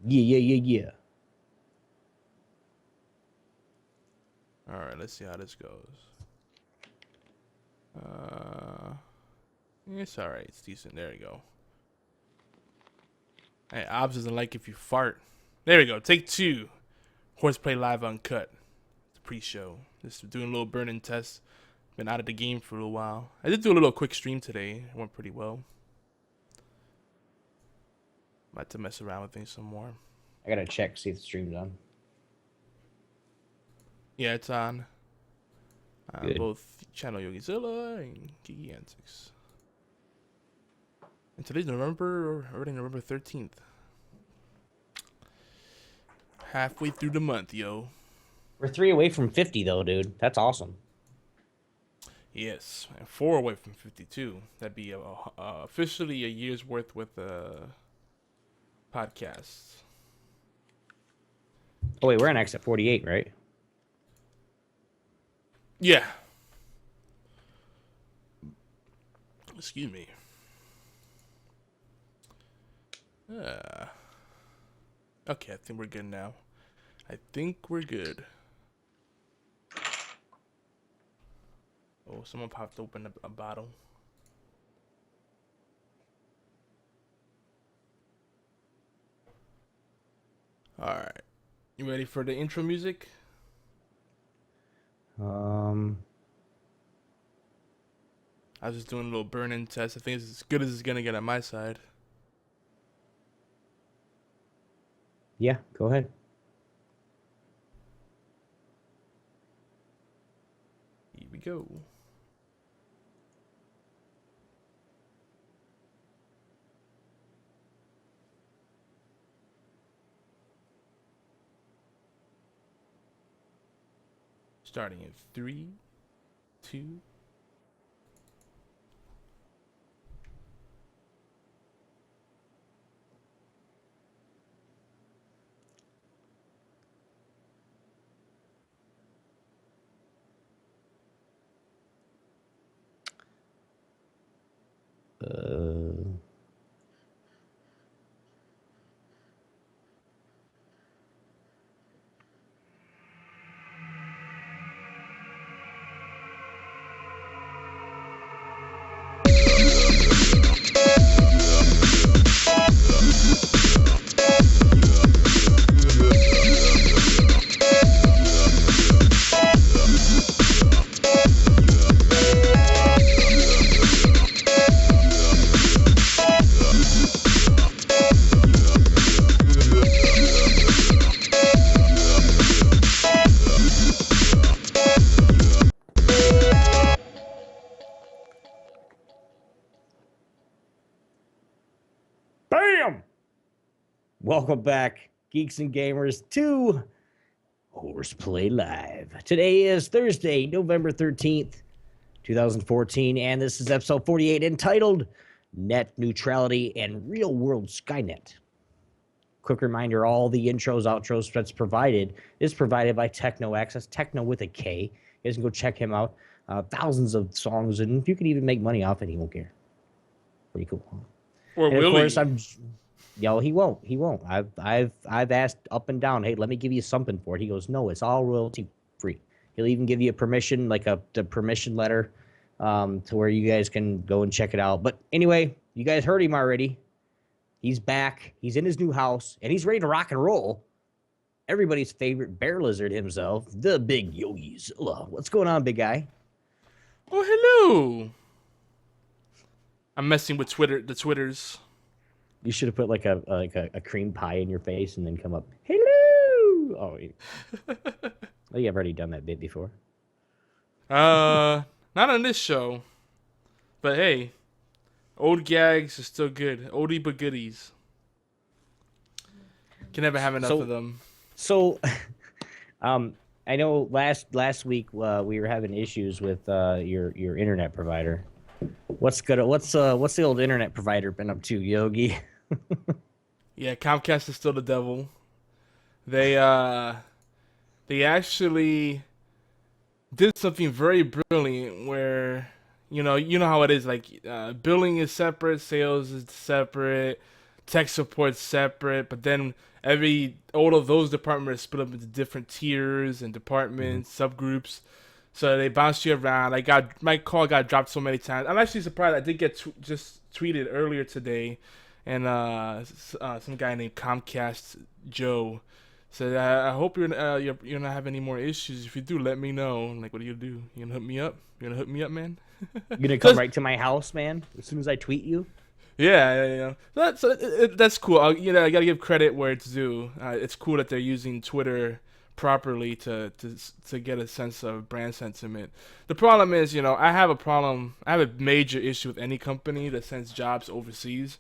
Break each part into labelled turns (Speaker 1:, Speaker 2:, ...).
Speaker 1: Yeah.
Speaker 2: All right, let's see how this goes. It's all right. It's decent. There you go. Hey, Obs doesn't like if you fart. There we go. Take two. Horseplay Live Uncut. It's a pre-show. Just doing a little burn-in test. Been out of the game for a little while. I did do a little quick stream today. It went pretty well. About to mess around with things some more.
Speaker 1: I gotta check, see if the stream's on.
Speaker 2: Yeah, it's on. Both Channel Yogizilla and Geeky Antics. And today's already November 13th. Halfway through the month, yo.
Speaker 1: We're 3 away from 50, though, dude. That's awesome.
Speaker 2: Yes, and 4 away from 52. That'd be officially a year's worth with podcasts.
Speaker 1: Oh, wait, we're on exit 48, right?
Speaker 2: Yeah. Excuse me. Okay, I think we're good now. I think we're good. Oh, someone popped open a bottle. Alright. You ready for the intro music? I was just doing a little burn-in test. I think it's as good as it's gonna get on my side.
Speaker 1: Yeah, go ahead.
Speaker 2: Here we go. Starting in 3, 2.
Speaker 1: Bam! Welcome back, geeks and gamers, to HorsePLAY Live. Today is Thursday, November 13th, 2014, and this is episode 48 entitled Net Neutrality and Real World Skynet. Quick reminder, all the intros, outros that's provided is provided by Techno Access, Techno with a K. You guys can go check him out. Thousands of songs, and you can even make money off it. He won't care. Pretty cool. Huh?
Speaker 2: Or
Speaker 1: And
Speaker 2: will
Speaker 1: of course,
Speaker 2: he?
Speaker 1: he won't. I've asked up and down, hey, let me give you something for it. He goes, no, it's all royalty free. He'll even give you a permission, like the permission letter, to where you guys can go and check it out. But anyway, you guys heard him already. He's back. He's in his new house, and he's ready to rock and roll. Everybody's favorite bear lizard himself, the Big Yogizilla. What's going on, big guy?
Speaker 2: Oh, hello. I'm messing with the Twitters.
Speaker 1: You should have put like a cream pie in your face and then come up, hello. Oh, well, you've already done that bit before.
Speaker 2: Not on this show. But hey, old gags are still good. Oldie but goodies. Can never have enough of them.
Speaker 1: So, I know last week we were having issues with your internet provider. What's the old internet provider been up to, Yogi?
Speaker 2: Yeah, Comcast is still the devil. They actually did something very brilliant where you know how it is, like billing is separate, sales is separate, tech support separate, but then all of those departments are split up into different tiers and departments, subgroups. So they bounce you around. My call got dropped so many times. I'm actually surprised. I did get just tweeted earlier today, and some guy named Comcast Joe said, "I hope you're not having any more issues. If you do, let me know." I'm like, what are you gonna do? You gonna hook me up? You gonna hook me up, man?
Speaker 1: You gonna come right to my house, man? As soon as I tweet you.
Speaker 2: Yeah. That's cool. I gotta give credit where it's due. It's cool that they're using Twitter properly to get a sense of brand sentiment. The problem is, I have a major issue with any company that sends jobs overseas.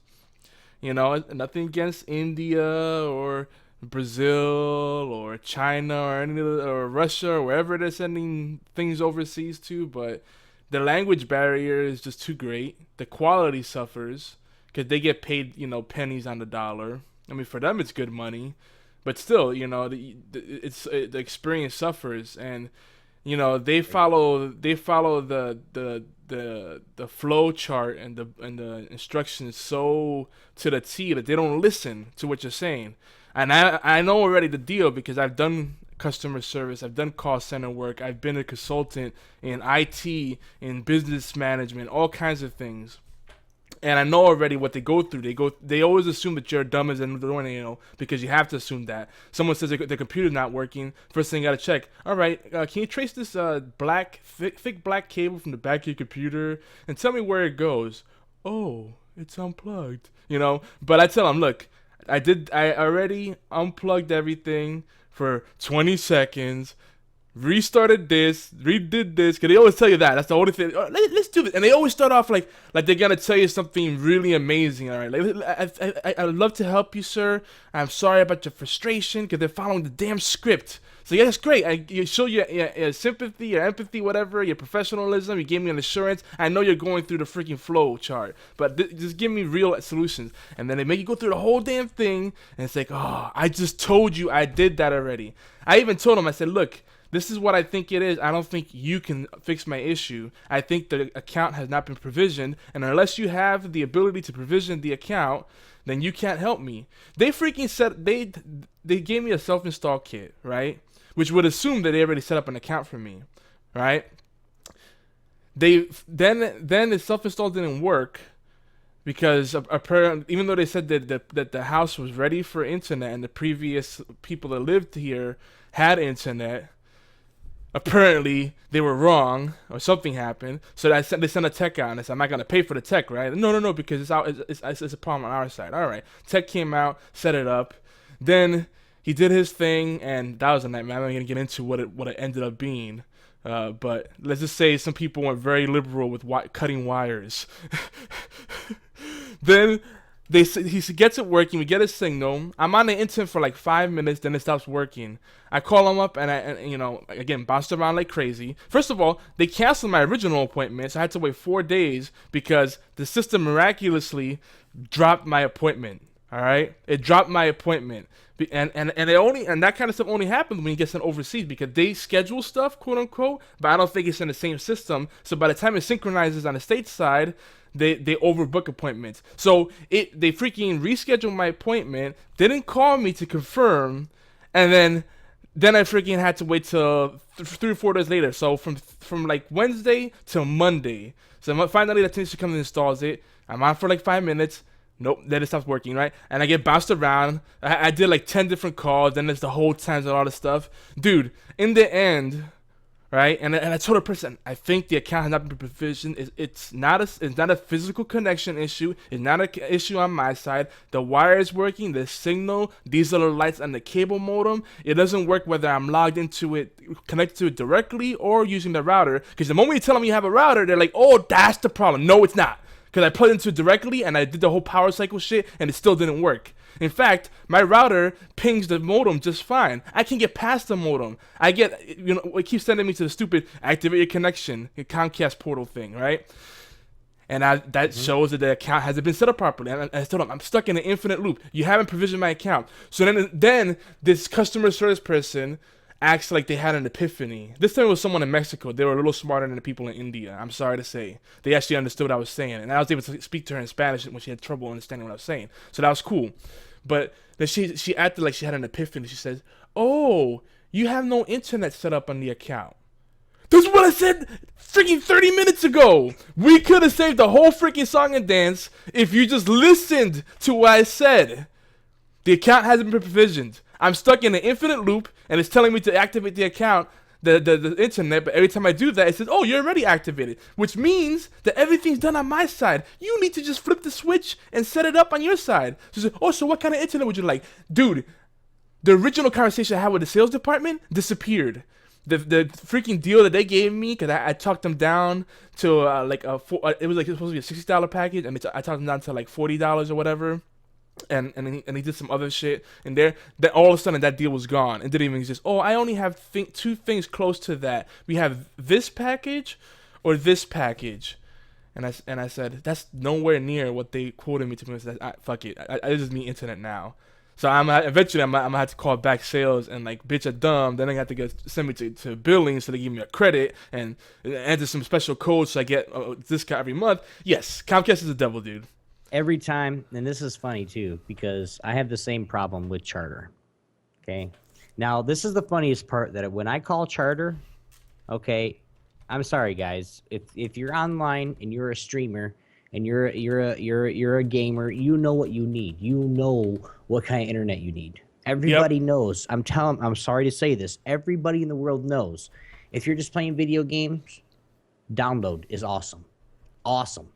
Speaker 2: Nothing against India or Brazil or China or Russia or wherever they're sending things overseas to, but the language barrier is just too great. The quality suffers because they get paid, pennies on the dollar. I mean, for them it's good money, but still, the experience suffers, and they follow the flow chart and the instructions so to the T that they don't listen to what you're saying. And I know already the deal because I've done customer service, I've done call center work, I've been a consultant in IT, in business management, all kinds of things. And I know already what they go through. They always assume that you're dumb as an because you have to assume that. Someone says the computer's not working. First thing you gotta check. All right, can you trace this thick black cable from the back of your computer and tell me where it goes? Oh, it's unplugged. But I tell them, look, I already unplugged everything for 20 seconds. Restarted this, redid this, because they always tell you that. That's the only thing. Let's do this. And they always start off like they're going to tell you something really amazing. All right, I'd love to help you, sir. I'm sorry about your frustration, because they're following the damn script. So yeah, that's great. You show your sympathy, your empathy, whatever, your professionalism. You gave me an assurance. I know you're going through the freaking flow chart, but just give me real solutions. And then they make you go through the whole damn thing, and it's like, oh, I just told you I did that already. I even told them, I said, look, this is what I think it is. I don't think you can fix my issue. I think the account has not been provisioned, and unless you have the ability to provision the account, then you can't help me. They freaking said they gave me a self-install kit, right? Which would assume that they already set up an account for me, right? Then the self-install didn't work because even though they said that the house was ready for internet and the previous people that lived here had internet, apparently they were wrong or something happened. So they sent a tech out and I said, I'm not going to pay for the tech, right? No, because it's a problem on our side. All right. Tech came out, set it up. Then he did his thing, and that was a nightmare. I'm not going to get into what it ended up being. But let's just say some people went very liberal with cutting wires. Then he gets it working. We get a signal. I'm on the internet for like 5 minutes. Then it stops working. I call him up and again bounced around like crazy. First of all, they canceled my original appointment, so I had to wait 4 days because the system miraculously dropped my appointment. All right, it dropped my appointment, and that kind of stuff only happens when you get sent overseas because they schedule stuff, quote unquote. But I don't think it's in the same system. So by the time it synchronizes on the state side, they overbook appointments. So they freaking rescheduled my appointment, didn't call me to confirm, and then I freaking had to wait till 3 or 4 days later. So from like Wednesday till Monday. So finally the technician comes and installs it. I'm on for like 5 minutes. Nope, then it stops working, right? And I get bounced around. I did like 10 different calls. Then there's the whole times and all this stuff. Dude, in the end, right? And I told the person, I think the account has not been provisioned. It's not a physical connection issue. It's not an issue on my side. The wire is working. The signal. These are the lights on the cable modem. It doesn't work whether I'm logged into it, connected to it directly, or using the router. Because the moment you tell them you have a router, they're like, oh, that's the problem. No, it's not. Because I plugged into it directly and I did the whole power cycle shit and it still didn't work. In fact, my router pings the modem just fine. I can get past the modem. It keeps sending me to the stupid activate your connection, the Comcast portal thing, right? And that shows that the account hasn't been set up properly. And I told them, I'm stuck in an infinite loop. You haven't provisioned my account. So then this customer service person acts like they had an epiphany. This time it was someone in Mexico. They were a little smarter than the people in India. I'm sorry to say. They actually understood what I was saying. And I was able to speak to her in Spanish when she had trouble understanding what I was saying. So that was cool. But then she acted like she had an epiphany. She says, "Oh, you have no internet set up on the account." That's what I said freaking 30 minutes ago. We could have saved the whole freaking song and dance if you just listened to what I said. The account hasn't been provisioned. I'm stuck in an infinite loop, and it's telling me to activate the account, the internet, but every time I do that, it says, "Oh, you're already activated," which means that everything's done on my side. You need to just flip the switch and set it up on your side. She says, "Oh, so what kind of internet would you like?" Dude, the original conversation I had with the sales department disappeared. The freaking deal that they gave me, because I talked them down to it was supposed to be a $60 package, and I talked them down to like $40 or whatever. And he did some other shit in there. Then all of a sudden that deal was gone. It didn't even exist. "Oh, I only have two things close to that. We have this package or this package." And I said, that's nowhere near what they quoted me to. Fuck it. I just need internet now. So eventually I'm gonna have to call back sales and like bitch a dumb. Then I have to send me to billing so they give me a credit and enter some special code so I get a discount every month. Yes, Comcast is the devil, dude.
Speaker 1: Every time, and this is funny too, because I have the same problem with Charter. Okay, now this is the funniest part, that when I call Charter, okay, I'm sorry guys, if you're online and you're a streamer and you're a gamer, you know what you need. You know what kind of internet you need. Everybody knows. I'm sorry to say this. Everybody in the world knows. If you're just playing video games, download is awesome. Awesome.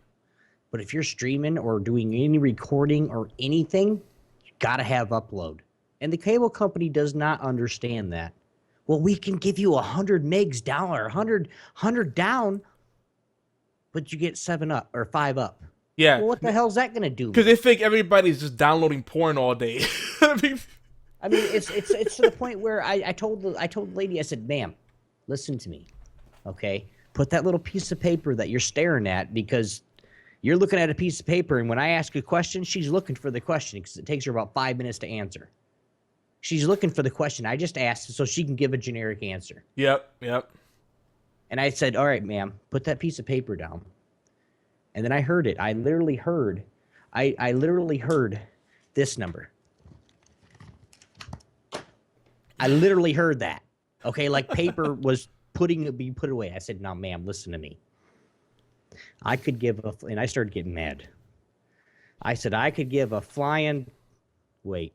Speaker 1: But if you're streaming or doing any recording or anything, you got to have upload. And the cable company does not understand that. Well, we can give you 100 megs down or 100 down, but you get 7 up or 5 up.
Speaker 2: Yeah.
Speaker 1: Well, what the hell's that going to do?
Speaker 2: Because they think everybody's just downloading porn all day.
Speaker 1: I mean, it's to the point where I told the lady, I said, "Ma'am, listen to me, okay? Put that little piece of paper that you're staring at, because you're looking at a piece of paper, and when I ask a question, she's looking for the question because it takes her about 5 minutes to answer. She's looking for the question. I just asked so she can give a generic answer."
Speaker 2: Yep.
Speaker 1: And I said, "All right, ma'am, put that piece of paper down." And then I heard it. I literally heard this number. I literally heard that. Okay, like paper was being put away. I said, "No, ma'am, listen to me. I could give and I started getting mad. I said, I could give a flying, wait,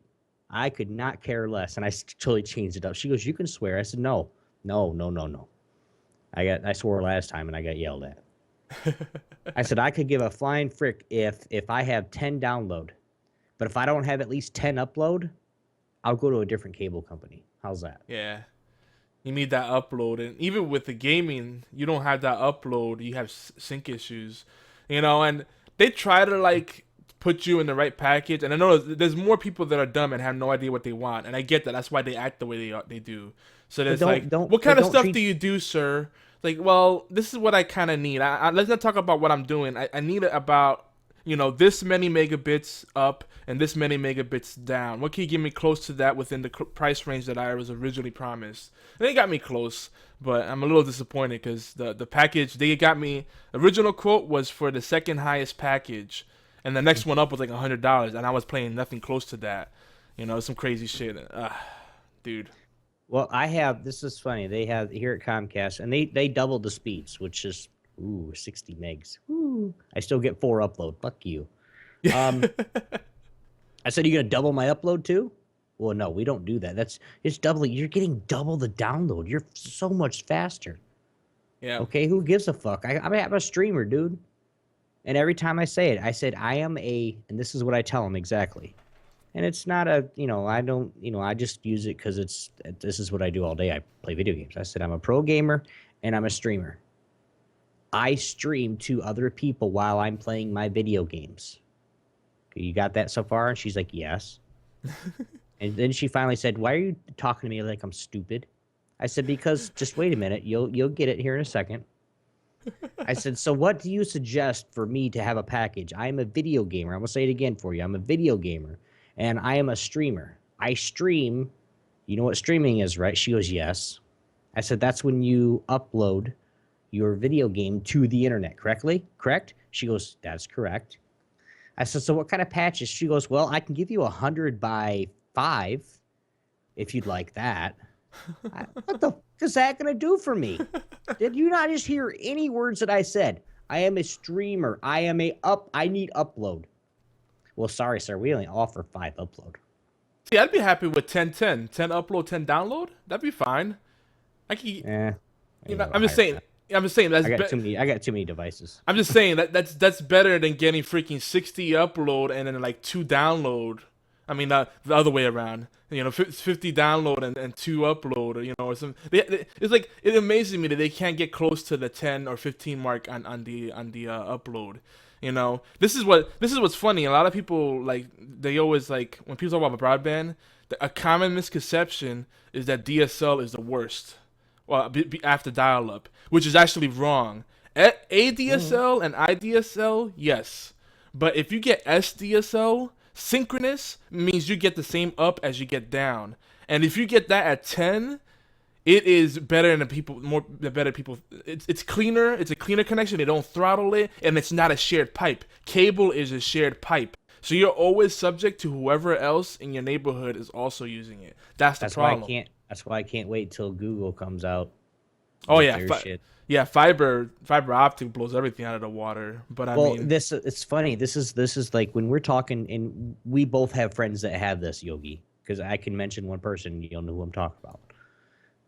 Speaker 1: I could not care less. And I totally changed it up. She goes, "You can swear." I said, No. I swore last time and I got yelled at. I said, I could give a flying frick if I have 10 download. But if I don't have at least 10 upload, I'll go to a different cable company. How's that?
Speaker 2: Yeah. You need that upload. And even with the gaming, you don't have that upload. You have sync issues. And they try to like put you in the right package. And I know there's more people that are dumb and have no idea what they want. And I get that. That's why they act the way they do. So there's what kind of stuff do you do, sir? Like, well, this is what I kind of need. Let's not talk about what I'm doing. I need it about, this many megabits up and this many megabits down. What can you give me close to that within the price range that I was originally promised? And they got me close, but I'm a little disappointed because the package they got me, original quote was for the second highest package, and the next one up was like $100, and I was playing nothing close to that. Some crazy shit. Dude.
Speaker 1: Well, this is funny. They have here at Comcast, and they doubled the speeds, which is 60 megs. Ooh. I still get 4 upload. Fuck you. I said, "Are you gonna double my upload too?" Well, no, we don't do that. It's doubling. You're getting double the download. You're so much faster.
Speaker 2: Yeah.
Speaker 1: Okay, who gives a fuck? I'm a streamer, dude. And every time I say it, I said and this is what I tell them exactly. And it's not I just use it because this is what I do all day. I play video games. I said, I'm a pro gamer and I'm a streamer. I stream to other people while I'm playing my video games. Okay, you got that so far? And she's like, yes. And then she finally said, "Why are you talking to me like I'm stupid?" I said, "Because just wait a minute. You'll get it here in a second." I said, "So what do you suggest for me to have a package? I am a video gamer." I'm going to say it again for you. I'm a video gamer. And I am a streamer. I stream You know what streaming is, right? She goes, yes. I said, that's when you upload your video game to the internet, correct? She goes, that's correct. I said, so what kind of patches? She goes, well, I can give you 100 by 5 if you'd like that. What the fuck is that going to do for me? Did you not just hear any words that I said? I am a streamer. I need upload. Well, sorry, sir. We only offer 5 upload.
Speaker 2: See, I'd be happy with 10-10. 10 upload, 10 download. That'd be fine. I can. You know, I'm just saying. That's
Speaker 1: I got too many devices.
Speaker 2: I'm just saying that's better than getting freaking 60 upload and then like 2 download. I mean, the other way around. You know, 50 download and 2 upload, or, you know, or some. It's like, it amazes me that they can't get close to the 10 or 15 mark on the upload. You know, this is what's funny. A lot of people, like, they always, like, when people talk about broadband, a common misconception is that DSL is the worst. Well, after dial-up, which is actually wrong. ADSL and IDSL, yes, but if you get SDSL, synchronous, means you get the same up as you get down, and if you get that at 10, it is better than the better people. It's cleaner. It's a cleaner connection. They don't throttle it, and it's not a shared pipe. Cable is a shared pipe, so you're always subject to whoever else in your neighborhood is also using it. That's the problem.
Speaker 1: That's why I can't wait till Google comes out.
Speaker 2: Oh yeah, fiber optic blows everything out of the water. But I mean,
Speaker 1: it's funny. This is like when we're talking, and we both have friends that have this, Yogi, because I can mention one person, you'll know who I'm talking about.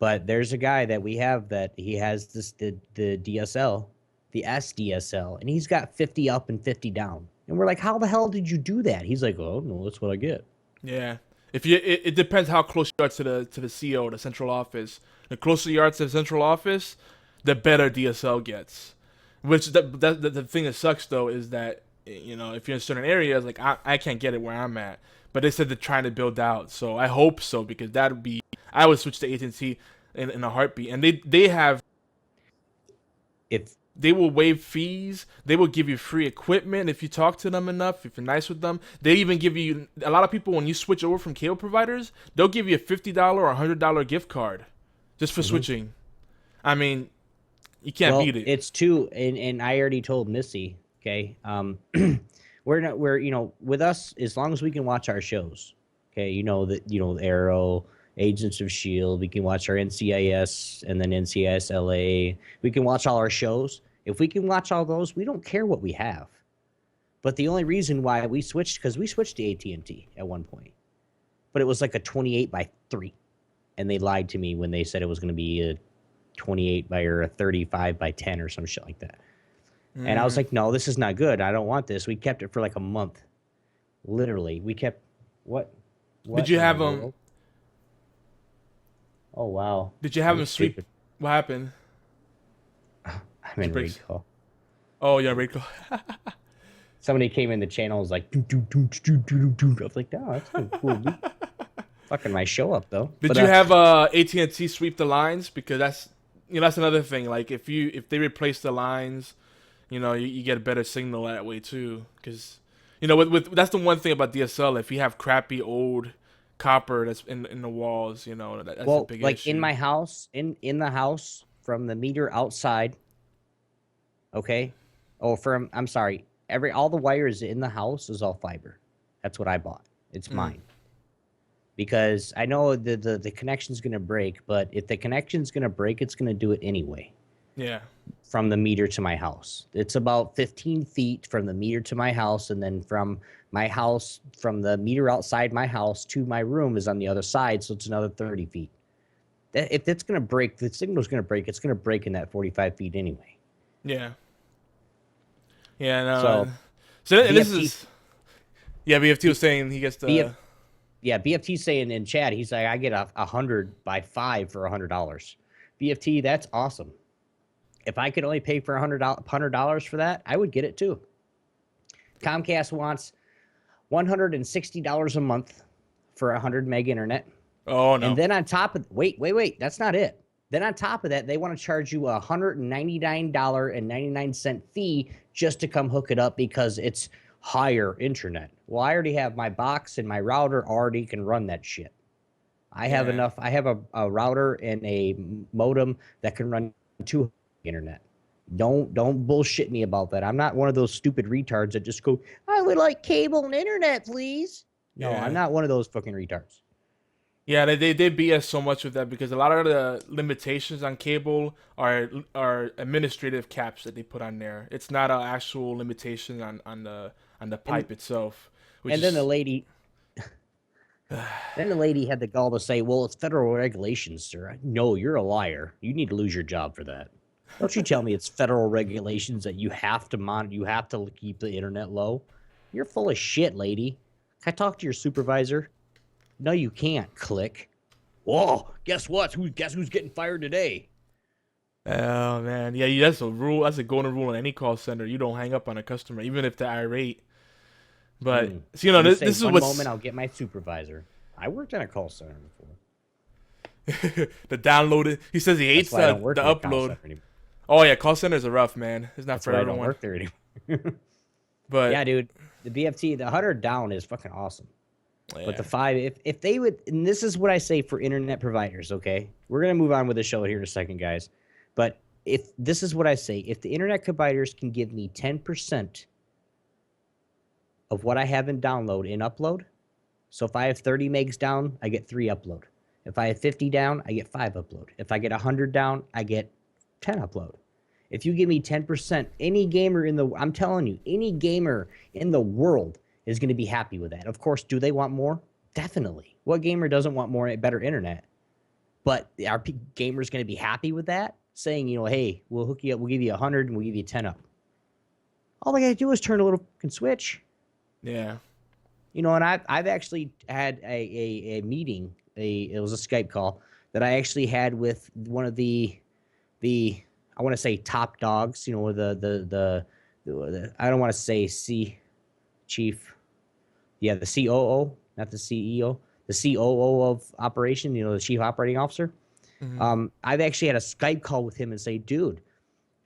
Speaker 1: But there's a guy that we have that he has the DSL, the SDSL, and he's got 50 up and 50 down. And we're like, how the hell did you do that? He's like, oh no, that's what I get.
Speaker 2: Yeah. It depends how close you are to the CO, the central office. The closer you are to the central office, the better DSL gets. Which the thing that sucks though is that, you know, if you're in certain areas, like I can't get it where I'm at. But they said they're trying to build out, so I hope so, because I would switch to AT&T in a heartbeat. And they have,
Speaker 1: if
Speaker 2: they will waive fees. They will give you free equipment if you talk to them enough, if you're nice with them. They even give you, a lot of people, when you switch over from cable providers, they'll give you a $50 or $100 gift card just for switching. I mean, you can't beat it.
Speaker 1: It's too, and I already told Missy, okay, we're you know, with us, as long as we can watch our shows, okay, you know, Arrow, Agents of S.H.I.E.L.D., we can watch our NCIS and then NCIS LA. We can watch all our shows. If we can watch all those, we don't care what we have. But the only reason why we switched, because we switched to AT&T at one point, but it was like a 28 by 3. And they lied to me when they said it was going to be a 28 by or a 35 by 10 or some shit like that. And I was like, no, this is not good. I don't want this. We kept it for like a month. Literally. We kept, what
Speaker 2: Did you have them?
Speaker 1: Oh, wow.
Speaker 2: Did you have them sweep? What happened?
Speaker 1: I'm in recall.
Speaker 2: Oh, yeah, recall.
Speaker 1: Somebody came in the channel and was like, I was like, no, that's not cool. Fucking my show up, though.
Speaker 2: Did you have AT&T sweep the lines? Because that's another thing. Like, if they replace the lines, you know, you get a better signal that way, too. Because, you know, that's the one thing about DSL. If you have crappy old copper that's in the walls, you know, that's a big
Speaker 1: like
Speaker 2: issue.
Speaker 1: in my house, in the house, from the meter outside, okay, I'm sorry, all the wires in the house is all fiber. That's what I bought. It's mine, because I know the connection's gonna break, but if the connection's gonna break, it's gonna do it anyway.
Speaker 2: Yeah.
Speaker 1: From the meter to my house, it's about 15 feet from the meter to my house, and then from my house, from the meter outside my house to my room is on the other side, so it's another 30 feet. If it's going to break, the signal's going to break, it's going to break in that 45 feet anyway.
Speaker 2: Yeah. Yeah, no. So this is... Yeah, BFT was saying he gets the...
Speaker 1: BFT's saying in chat, he's like, I get 100 by 5 for $100. BFT, that's awesome. If I could only pay for $100 for that, I would get it too. Comcast wants $160 a month for 100 meg internet.
Speaker 2: Oh, no.
Speaker 1: And then on top of, wait, that's not it. Then on top of that, they want to charge you a $199.99 fee just to come hook it up because it's higher internet. Well, I already have my box and my router already can run that shit. I have
Speaker 2: Yeah.
Speaker 1: enough. I have a router and a modem that can run two internet. Don't bullshit me about that. I'm not one of those stupid retards that just go, I would like cable and internet, please. No, I'm
Speaker 2: Yeah.
Speaker 1: not one of those fucking retards.
Speaker 2: Yeah, they BS so much with that because a lot of the limitations on cable are administrative caps that they put on there. It's not an actual limitation on the
Speaker 1: And
Speaker 2: pipe itself, which
Speaker 1: and then the
Speaker 2: is
Speaker 1: lady then the lady had the gall to say, well, it's federal regulations, sir. No, you're a liar. You need to lose your job for that. Don't you tell me it's federal regulations that you have to monitor, you have to keep the internet low. You're full of shit, lady. Can I talk to your supervisor? No, you can't. Click. Whoa, guess what? Guess who's getting fired today?
Speaker 2: oh man, yeah, that's a rule. That's a golden rule in any call center. You don't hang up on a customer, even if they're irate. But so,
Speaker 1: You say
Speaker 2: this is
Speaker 1: one
Speaker 2: what's
Speaker 1: moment, I'll get my supervisor. I worked in a call center before.
Speaker 2: the downloaded. He says he hates
Speaker 1: That's why I don't work
Speaker 2: the
Speaker 1: in a call
Speaker 2: upload.
Speaker 1: center anymore.
Speaker 2: Oh yeah, call centers are rough, man. It's not
Speaker 1: That's
Speaker 2: for
Speaker 1: why I don't
Speaker 2: everyone.
Speaker 1: work there anymore.
Speaker 2: But
Speaker 1: Yeah, dude, the BFT, the 100 down is fucking awesome.
Speaker 2: yeah.
Speaker 1: But the 5, if they would, and this is what I say for internet providers, okay? We're going to move on with the show here in a second, guys. But if this is what I say, if the internet providers can give me 10% of what I have in download in upload, so if I have 30 megs down, I get 3 upload. If I have 50 down, I get 5 upload. If I get 100 down, I get 10 upload. If you give me 10%, any gamer in the, I'm telling you, any gamer in the world is going to be happy with that. Of course, do they want more? Definitely. What gamer doesn't want more, better internet? But are gamers going to be happy with that? Saying, hey, we'll hook you up, we'll give you 100 and we'll give you 10 up. All they got to do is turn a little fucking switch.
Speaker 2: Yeah.
Speaker 1: And I've actually had a meeting, it was a Skype call that I actually had with one of the I want to say top dogs, the I don't want to say chief, yeah, the COO, not the CEO, the COO of operation, the chief operating officer.
Speaker 2: Mm-hmm.
Speaker 1: I've actually had a Skype call with him and say, dude,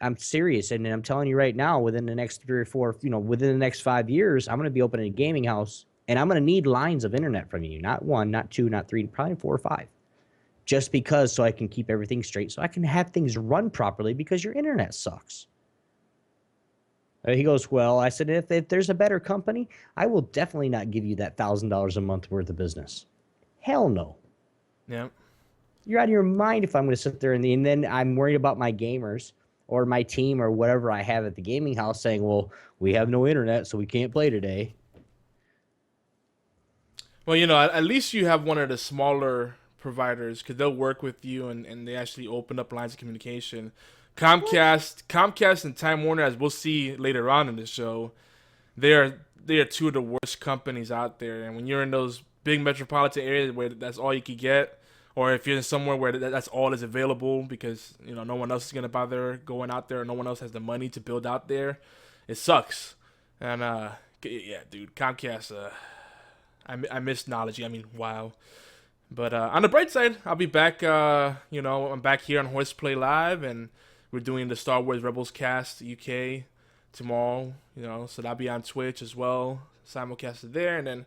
Speaker 1: I'm serious, and I'm telling you right now, within the next 3 or 4, within the next 5 years, I'm going to be opening a gaming house, and I'm going to need lines of internet from you, not 1, not 2, not 3, probably 4 or 5, just because so I can keep everything straight, so I can have things run properly because your internet sucks. He goes, well, I said, if there's a better company, I will definitely not give you that $1,000 a month worth of business. Hell no.
Speaker 2: Yeah.
Speaker 1: You're out of your mind if I'm going to sit there and then I'm worried about my gamers or my team or whatever I have at the gaming house saying, well, we have no internet, so we can't play today.
Speaker 2: Well, at least you have one of the smaller providers because they'll work with you and they actually open up lines of communication. Comcast and Time Warner, as we'll see later on in the show, they are 2 of the worst companies out there. And when you're in those big metropolitan areas where that's all you could get, or if you're in somewhere where that's all is available because no one else is gonna bother going out there, or no one else has the money to build out there, it sucks. And yeah, dude, Comcast. I miss Knowledge. I mean, wow. But on the bright side, I'll be back. I'm back here on HorsePLAY Live, and we're doing the Star Wars Rebels Cast UK tomorrow. So that'll be on Twitch as well, simulcasted there, and then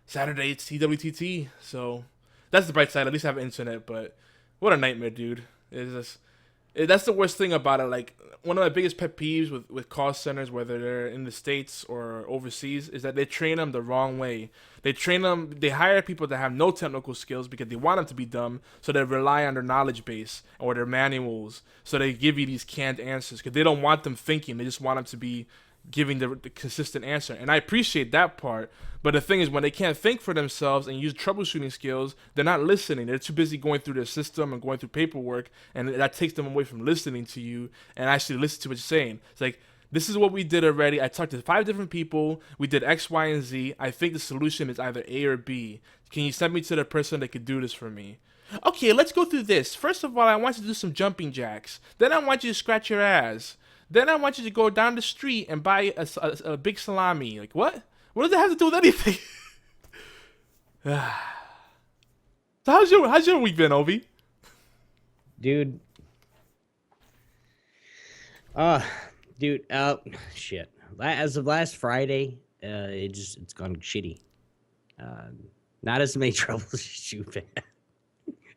Speaker 2: Saturday it's TWTT. So that's the bright side. At least I have internet. But what a nightmare, dude. That's the worst thing about it. Like, one of my biggest pet peeves with call centers, whether they're in the States or overseas, is that they train them the wrong way. They hire people that have no technical skills because they want them to be dumb, so they rely on their knowledge base or their manuals. So they give you these canned answers because they don't want them thinking. They just want them to be giving the consistent answer. And I appreciate that part. But the thing is, when they can't think for themselves and use troubleshooting skills, they're not listening. They're too busy going through their system and going through paperwork, and that takes them away from listening to you and actually listen to what you're saying. It's like, this is what we did already. I talked to 5 different people. We did X, Y, and Z. I think the solution is either A or B. Can you send me to the person that could do this for me? Okay, let's go through this. First of all, I want you to do some jumping jacks. Then I want you to scratch your ass. Then I want you to go down the street and buy a big salami. Like, what? What does that have to do with anything? So how's your week been, Obi?
Speaker 1: Dude. Dude, shit. As of last Friday, it's gone shitty. Not as many troubles as you've had.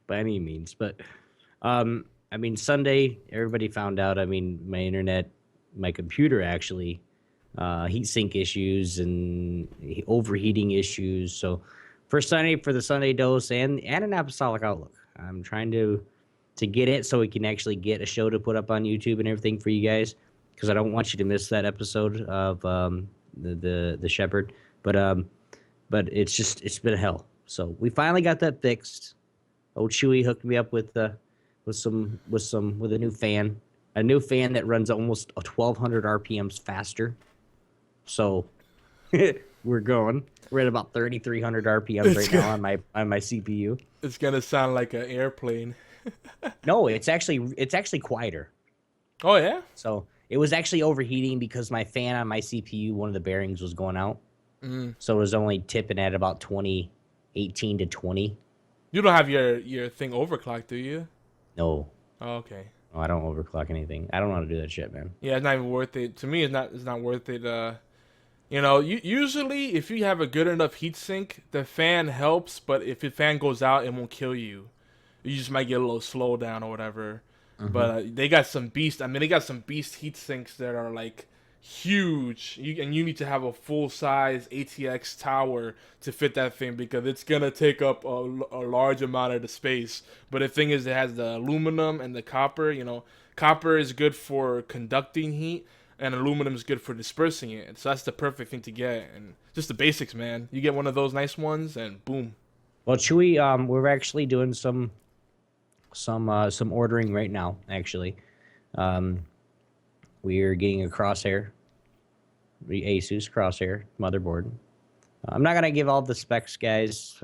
Speaker 1: by any means. But I mean, Sunday, everybody found out. I mean, my internet, my computer actually, heat sink issues and overheating issues. So for Sunday, for the Sunday dose and an apostolic outlook, I'm trying to get it so we can actually get a show to put up on YouTube and everything for you guys, because I don't want you to miss that episode of the Shepherd. But it's been hell. So we finally got that fixed. Old Chewy hooked me up with a new fan, that runs almost 1,200 RPMs faster. So we're at about 3,300 RPMs right now on my CPU.
Speaker 2: It's gonna sound like an airplane.
Speaker 1: No, it's actually quieter.
Speaker 2: Oh yeah.
Speaker 1: So it was actually overheating because my fan on my CPU, one of the bearings was going out. So it was only tipping at about 18 to 20.
Speaker 2: You don't have your thing overclocked, do you?
Speaker 1: No.
Speaker 2: Oh, okay.
Speaker 1: No, I don't overclock anything. I don't know how to do that shit, man.
Speaker 2: Yeah, it's not even worth it. To me, it's not worth it. You know, usually if you have a good enough heatsink, the fan helps, but if the fan goes out, it won't kill you. You just might get a little slow down or whatever. But they got some beast. I mean, they got some beast heatsinks that are like huge. And you need to have a full size ATX tower to fit that thing, because it's gonna take up a large amount of the space. But the thing is, it has the aluminum and the copper. You know, copper is good for conducting heat, and aluminum is good for dispersing it. So that's the perfect thing to get. And just the basics, man. You get one of those nice ones, and boom.
Speaker 1: Well, Chewy, we're actually doing some ordering right now. Actually, we are getting a crosshair, the Asus crosshair motherboard. I'm not gonna give all the specs, guys.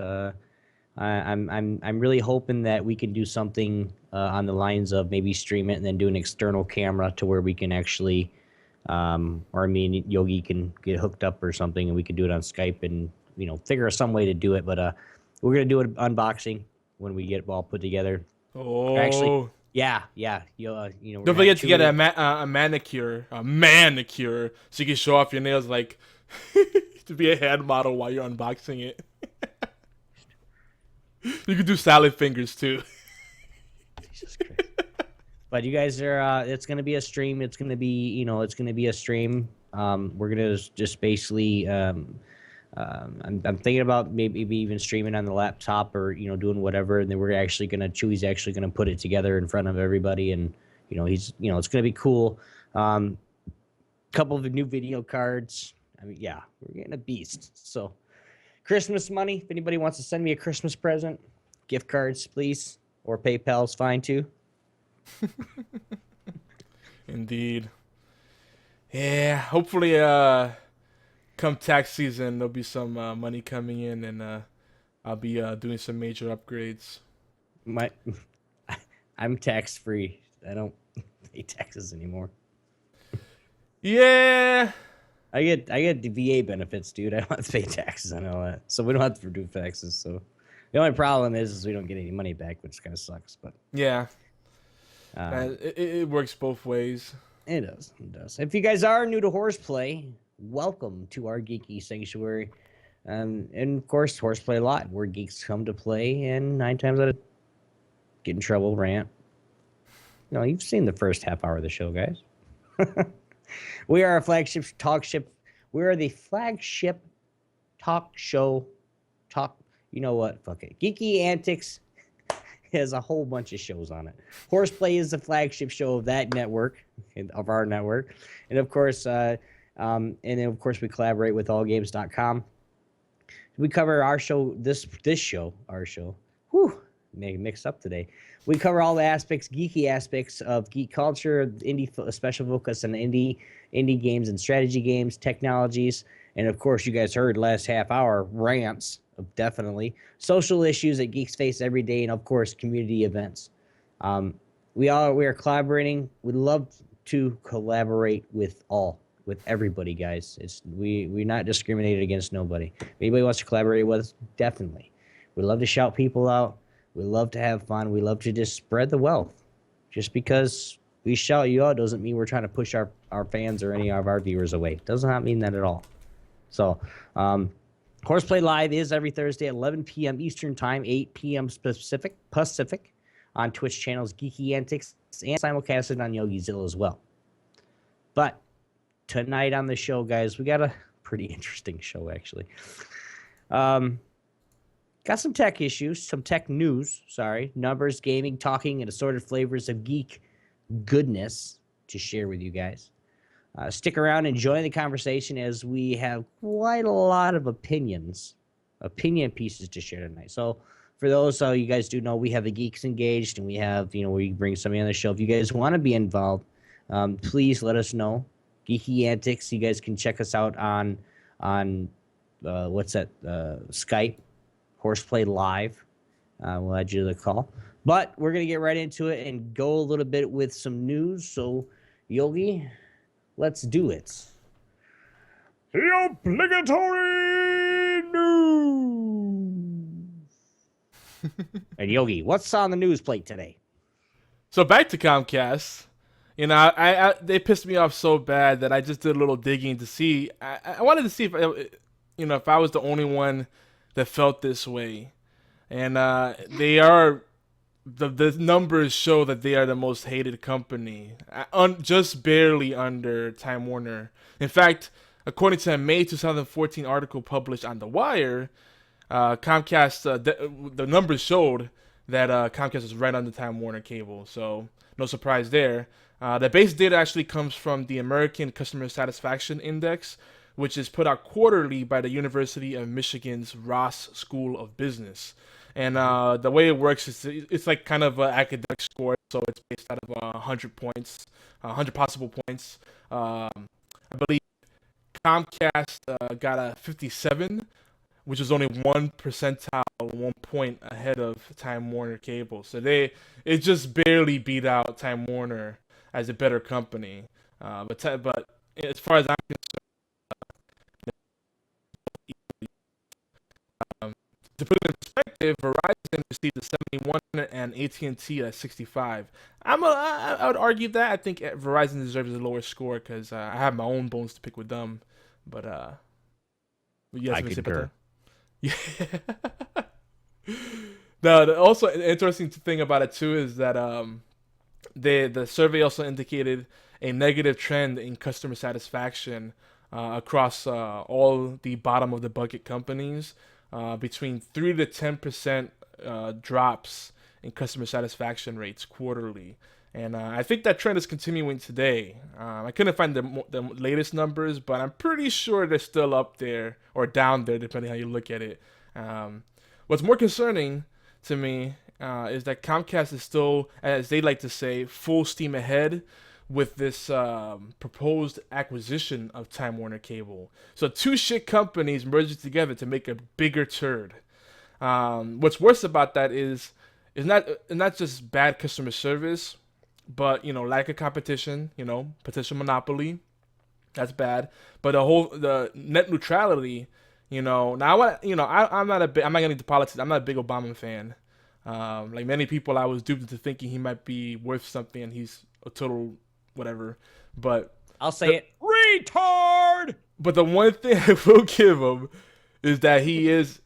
Speaker 1: I'm really hoping that we can do something on the lines of maybe stream it and then do an external camera to where we can actually, or me and Yogi can get hooked up or something, and we can do it on Skype and figure some way to do it. But we're gonna do an unboxing when we get it all put together.
Speaker 2: Oh,
Speaker 1: actually, yeah.
Speaker 2: Don't forget to get a manicure, so you can show off your nails, like to be a hand model while you're unboxing it. You can do salad fingers too.
Speaker 1: Jesus Christ. But you guys are, it's going to be a stream. It's going to be, it's going to be a stream. We're going to just basically, I'm thinking about maybe even streaming on the laptop or, doing whatever. And then Chewy's actually going to put it together in front of everybody. And, it's going to be cool. Couple of new video cards. I mean, yeah, we're getting a beast. So Christmas money, if anybody wants to send me a Christmas present, gift cards, please, or PayPal's fine too.
Speaker 2: Indeed. Yeah, hopefully come tax season there'll be some money coming in, and I'll be doing some major upgrades.
Speaker 1: I'm tax free. I don't pay taxes anymore.
Speaker 2: Yeah,
Speaker 1: I get the VA benefits, dude. I don't have to pay taxes on all that, so we don't have to do taxes. So the only problem is we don't get any money back, which kind of sucks. But
Speaker 2: yeah. It works both ways.
Speaker 1: It does. It does. If you guys are new to Horseplay, welcome to our geeky sanctuary. And of course, Horseplay Live, where geeks come to play and 9 times out of get in trouble, rant. You've seen the first half hour of the show, guys. We are a flagship talk ship. We are the flagship talk show. You know what? Fuck it. Geeky Antics has a whole bunch of shows on it. Horseplay is the flagship show of that network, of our network. And of course, we collaborate with allgames.com. We cover our show, this show, our show. Whew, mixed up today. We cover all the geeky aspects of geek culture, indie special focus on indie games and strategy games, technologies, and of course, you guys heard last half hour rants. Definitely social issues that geeks face every day, and of course community events. We are collaborating. We love to collaborate with everybody, guys. We're not discriminated against nobody. If anybody wants to collaborate with us, definitely. We love to shout people out. We love to have fun. We love to just spread the wealth. Just because we shout you out doesn't mean we're trying to push our fans or any of our viewers away. Does not mean that at all. So Horseplay Live is every Thursday at 11 p.m. Eastern Time, 8 p.m. Pacific on Twitch channels Geeky Antics and simulcasted on YogiZilla as well. But tonight on the show, guys, we got a pretty interesting show, actually. Got some tech issues, some tech news, numbers, gaming, talking, and assorted flavors of geek goodness to share with you guys. Stick around and join the conversation as we have quite a lot of opinion pieces to share tonight. So for those you guys do know, we have the Geeks Engaged, and we have, we bring somebody on the show. If you guys want to be involved, please let us know. Geeky Antics, you guys can check us out on Skype, Horseplay Live. We'll add you to the call. But we're going to get right into it and go a little bit with some news. So, Yogi, let's do it. The obligatory news. And Yogi, what's on the news plate today?
Speaker 2: So back to Comcast. I they pissed me off so bad that I just did a little digging to see. I wanted to see if if I was the only one that felt this way. And they are the numbers show that they are the most hated company, just barely under Time Warner. In fact, according to a May 2014 article published on The Wire, Comcast, the numbers showed that Comcast was right under Time Warner Cable. So no surprise there. The base data actually comes from the American Customer Satisfaction Index, which is put out quarterly by the University of Michigan's Ross School of Business. And the way it works is it's like kind of an academic score, so it's based out of 100 points, 100 possible points. I believe Comcast got a 57, which is only 1 percentile, 1 point ahead of Time Warner Cable. So it just barely beat out Time Warner as a better company. But as far as I'm concerned, to put it in perspective, Verizon received a 71 and AT&T a 65. I would argue that I think Verizon deserves a lower score because I have my own bones to pick with them. But yes,
Speaker 1: I concur.
Speaker 2: Yeah. The also interesting thing about it too is that the survey also indicated a negative trend in customer satisfaction across all the bottom of the bucket companies. Between 3 to 10% drops in customer satisfaction rates quarterly. And I think that trend is continuing today. I couldn't find the latest numbers, but I'm pretty sure they're still up there or down there, depending how you look at it. What's more concerning to me is that Comcast is still, as they like to say, full steam ahead with this proposed acquisition of Time Warner Cable. So two shit companies merging together to make a bigger turd. What's worse about that is not just bad customer service, but lack of competition, potential monopoly. That's bad. But the net neutrality, now I'm not gonna get into politics. I'm not a big Obama fan. Like many people, I was duped into thinking he might be worth something, and he's a total whatever. But
Speaker 1: I'll say it, retard.
Speaker 2: But the one thing I will give him is that he is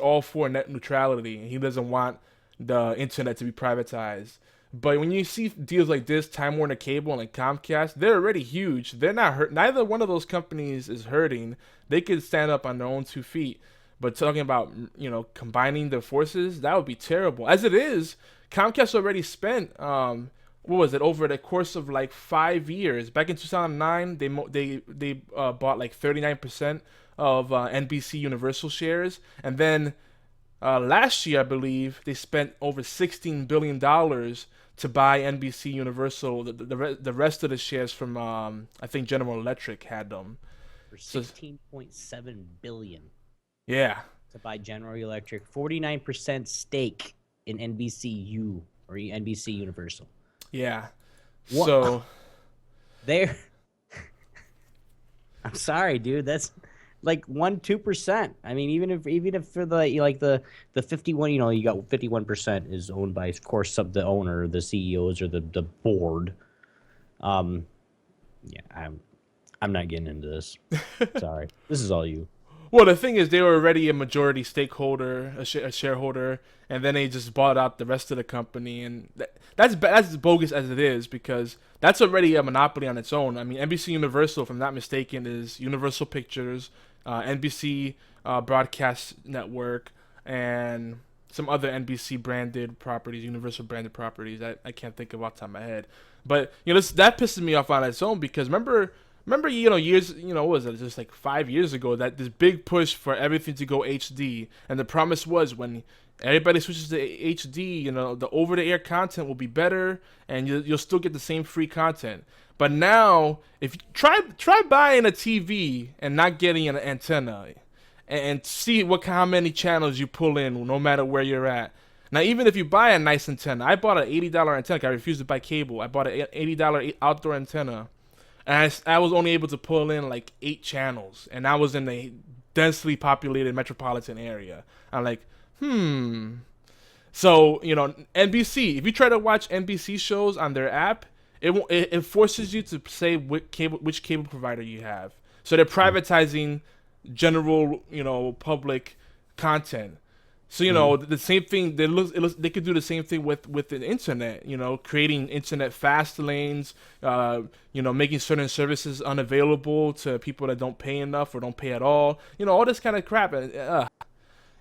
Speaker 2: all for net neutrality, and he doesn't want the internet to be privatized. But when you see deals like this, Time Warner Cable and Comcast, they're already huge. They're not hurt. Neither one of those companies is hurting. They could stand up on their own 2 feet. But talking about combining their forces, that would be terrible. As it is, Comcast already spent over the course of like 5 years. Back in 2009, they bought like 39% of NBC Universal shares, and then last year I believe they spent over $16 billion to buy NBC Universal. The rest of the shares from I think General Electric had them
Speaker 1: for $16.7 billion.
Speaker 2: Yeah,
Speaker 1: to buy General Electric, 49% stake in NBCU or NBC Universal.
Speaker 2: Yeah.
Speaker 1: What?
Speaker 2: So
Speaker 1: there. I'm sorry, dude. That's like 1-2%. I mean, even if for the 51, you got 51% is owned by, of course, the owner, the CEOs, or the board. Yeah, I'm not getting into this. Sorry, this is all you.
Speaker 2: Well, the thing is, they were already a majority stakeholder, a shareholder, and then they just bought out the rest of the company, and that's bogus as it is, because that's already a monopoly on its own. I mean, NBC Universal, if I'm not mistaken, is Universal Pictures, NBC Broadcast Network, and some other NBC branded properties, Universal branded properties. I can't think of off the top of my head, but that pisses me off on its own, because remember, years, what was it, just like 5 years ago, that this big push for everything to go HD, and the promise was when everybody switches to HD, the over-the-air content will be better, and you'll still get the same free content. But now, if you try buying a TV and not getting an antenna, and see how many channels you pull in, no matter where you're at. Now, even if you buy a nice antenna, I bought an $80 antenna. I refused to buy cable. I bought an $80 outdoor antenna. And I was only able to pull in like 8 channels, and I was in a densely populated metropolitan area. I'm like, So, NBC, if you try to watch NBC shows on their app, it forces you to say which cable provider you have. So they're privatizing general, public content. So the same thing. They could do the same thing with the internet. Creating internet fast lanes. Making certain services unavailable to people that don't pay enough or don't pay at all. All this kind of crap.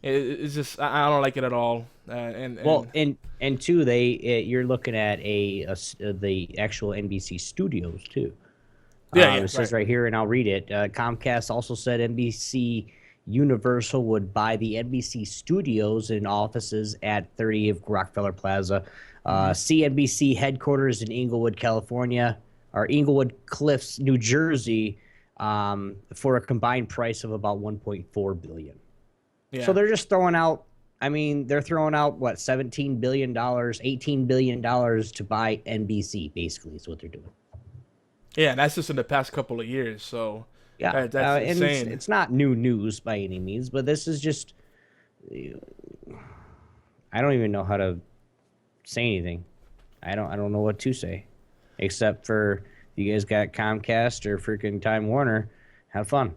Speaker 2: It's just, I don't like it at all. And
Speaker 1: two, you're looking at the actual NBC studios too. It says right here, and I'll read it. Comcast also said NBC Universal would buy the NBC studios and offices at 30 of Rockefeller Plaza. CNBC headquarters in Inglewood, California, or Inglewood Cliffs, New Jersey, for a combined price of about $1.4 billion. Yeah. So they're just throwing out. I mean, they're throwing out what, $17 billion, $18 billion to buy NBC. Basically, is what they're doing.
Speaker 2: Yeah, and that's just in the past couple of years. So
Speaker 1: yeah, that's insane. It's not new news by any means, but this is just. I don't even know how to say anything. I don't know what to say, except for if you guys got Comcast or freaking Time Warner, have fun.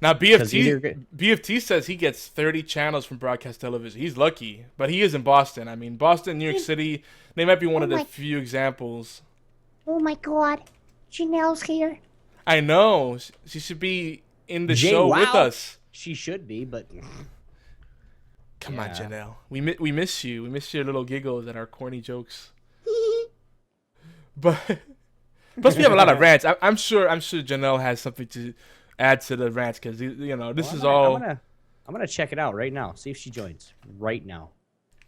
Speaker 2: Now, BFT says he gets 30 channels from broadcast television. He's lucky, but he is in Boston. I mean, Boston, New York City, they might be one of the few examples.
Speaker 3: Oh, my God. Janelle's here.
Speaker 2: I know. She should be in the show with us.
Speaker 1: She should be, but...
Speaker 2: Come on, Janelle. We miss you. We miss your little giggles at our corny jokes. But plus, we have a lot of rants. I'm sure Janelle has something to add to the rants, because this is all.
Speaker 1: I'm gonna check it out right now. See if she joins right now.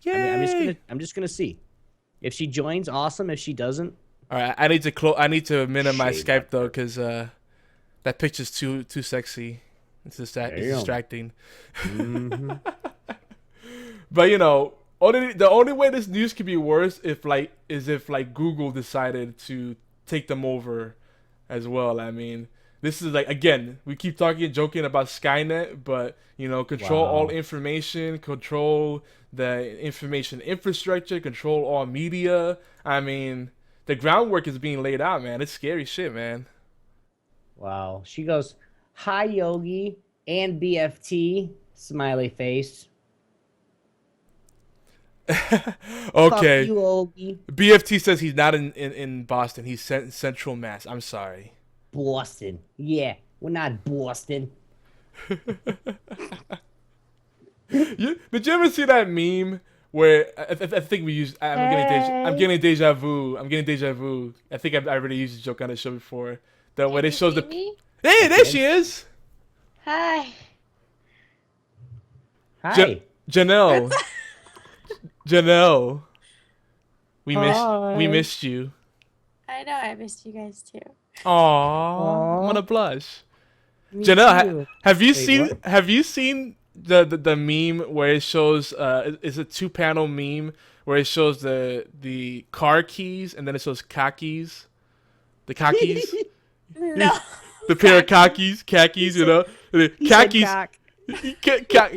Speaker 2: Yay!
Speaker 1: I'm just gonna see if she joins. Awesome. If she doesn't,
Speaker 2: all right. I need to minimize Skype though, because that picture's too sexy. It's distracting. Mm-hmm. But the only way this news could be worse is if Google decided to take them over as well. I mean, this is again, we keep joking about Skynet, but control all information, control the information infrastructure, control all media. I mean, the groundwork is being laid out, man. It's scary shit, man.
Speaker 1: Wow. She goes, "Hi, Yogi and BFT," smiley face.
Speaker 2: Okay.
Speaker 1: Fuck you, Yogi.
Speaker 2: BFT says he's not in Boston. He's in Central Mass. I'm sorry.
Speaker 1: Boston. Yeah, we're not Boston.
Speaker 2: Did you ever see that meme where I think we used? I'm getting deja vu. I think I already used the joke on the show before. Where it shows
Speaker 3: me?
Speaker 2: Hey, there she is.
Speaker 3: Hi.
Speaker 1: Hi.
Speaker 2: Janelle. Janelle. We missed you.
Speaker 3: I know, I missed you guys too.
Speaker 2: Aww. I'm gonna blush. Janelle, have you seen the meme where it shows it's a 2-panel meme where it shows the car keys and then it shows khakis? The khakis?
Speaker 3: No.
Speaker 2: The pair of khakis, the khakis.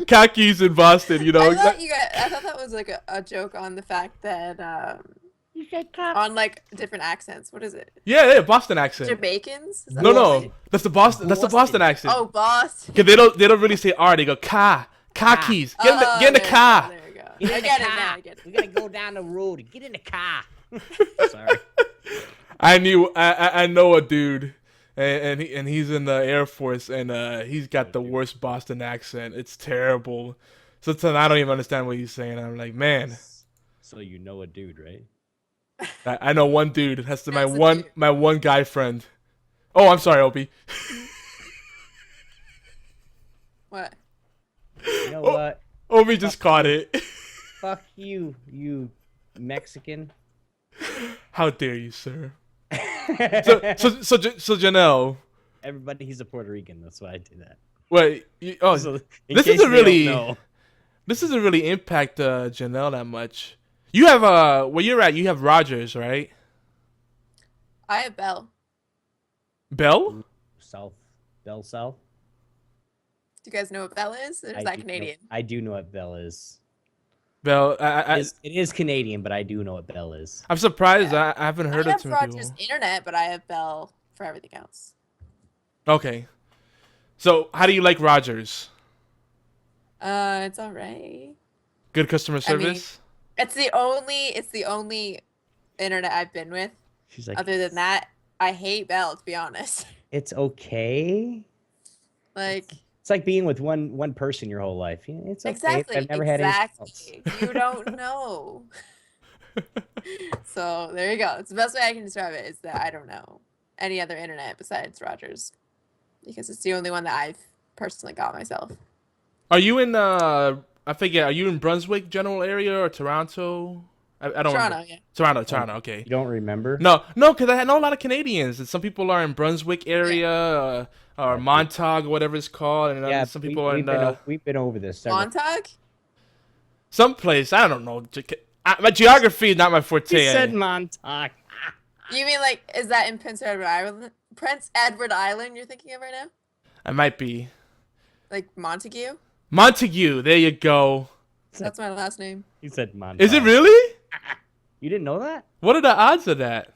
Speaker 2: Khakis in Boston,
Speaker 3: I thought that was like a joke on the fact that You said cock.
Speaker 4: On like different accents. What is it?
Speaker 2: Yeah, Boston accent.
Speaker 4: Jamaicans? Is that
Speaker 2: No,
Speaker 4: what
Speaker 2: no,
Speaker 4: it's like?
Speaker 2: that's the Boston. That's the Boston accent.
Speaker 4: Oh, Boston.
Speaker 2: Cause they don't really say R. They go car keys. Get in the
Speaker 4: There you
Speaker 2: car.
Speaker 4: go, there you go.
Speaker 1: Get in
Speaker 4: I
Speaker 1: the
Speaker 4: get it
Speaker 1: car.
Speaker 4: now. I get it.
Speaker 1: We gotta go down the road. Get in the car. Sorry.
Speaker 2: I know a dude, and he's in the Air Force, and he's got the worst Boston accent. It's terrible. Sometimes I don't even understand what he's saying. I'm like, man.
Speaker 1: So you know a dude, right?
Speaker 2: I know one dude. That's
Speaker 4: That's a dude.
Speaker 2: my one guy friend. Oh, I'm sorry, Opie.
Speaker 4: What?
Speaker 1: You know what?
Speaker 2: Opie just caught it.
Speaker 1: Fuck you, you Mexican.
Speaker 2: How dare you, sir? So Janelle.
Speaker 1: Everybody, he's a Puerto Rican. That's why I did that.
Speaker 2: Wait.
Speaker 1: So, in
Speaker 2: this
Speaker 1: case
Speaker 2: doesn't
Speaker 1: they don't
Speaker 2: really.
Speaker 1: know.
Speaker 2: This doesn't really impact Janelle that much. You have where you're at. You have Rogers, right?
Speaker 4: I have Bell.
Speaker 2: Bell?
Speaker 1: South, Bell South.
Speaker 4: Do you guys know what Bell is? Or is that Canadian?
Speaker 1: I do know what Bell is.
Speaker 2: Bell.
Speaker 1: It is Canadian, but I do know what Bell is.
Speaker 2: I'm surprised. I haven't heard
Speaker 4: I
Speaker 2: it
Speaker 4: have
Speaker 2: too many
Speaker 4: Rogers
Speaker 2: people.
Speaker 4: internet, but I have Bell for everything else.
Speaker 2: Okay. So how do you like Rogers?
Speaker 4: It's alright.
Speaker 2: Good customer
Speaker 4: I mean,
Speaker 2: service.
Speaker 4: It's the only internet I've been with.
Speaker 1: She's like,
Speaker 4: Other than that, I hate Bell, to be honest.
Speaker 1: it's okay.
Speaker 4: Like,
Speaker 1: It's like being with one person your whole life. Yeah, it's okay.
Speaker 4: exactly.
Speaker 1: I've never had anything else.
Speaker 4: You don't know. So there you go. It's the best way I can describe it is that I don't know any other internet besides Rogers, because it's the only one that I've personally got myself.
Speaker 2: Are you in I forget. Are you in Brunswick general area or Toronto? I don't
Speaker 4: Toronto,
Speaker 2: remember.
Speaker 4: yeah.
Speaker 2: Toronto. Okay.
Speaker 1: You don't remember?
Speaker 2: No, because I know a lot of Canadians, and some people are in Brunswick area or Montauk or whatever it's called, and
Speaker 1: Yeah,
Speaker 2: some people are in
Speaker 1: we've been over this. several-
Speaker 4: Montauk?
Speaker 2: some place. I don't know. My geography is not my forte.
Speaker 1: He said Montauk.
Speaker 4: You mean like, is that in Prince Edward Island? Prince Edward Island you're thinking of right now?
Speaker 2: I might be
Speaker 4: Like Montague?
Speaker 2: Montague. There you go.
Speaker 4: That's my last name.
Speaker 1: He said Montauk.
Speaker 2: Is it really?
Speaker 1: You didn't know that?
Speaker 2: What are the odds of that?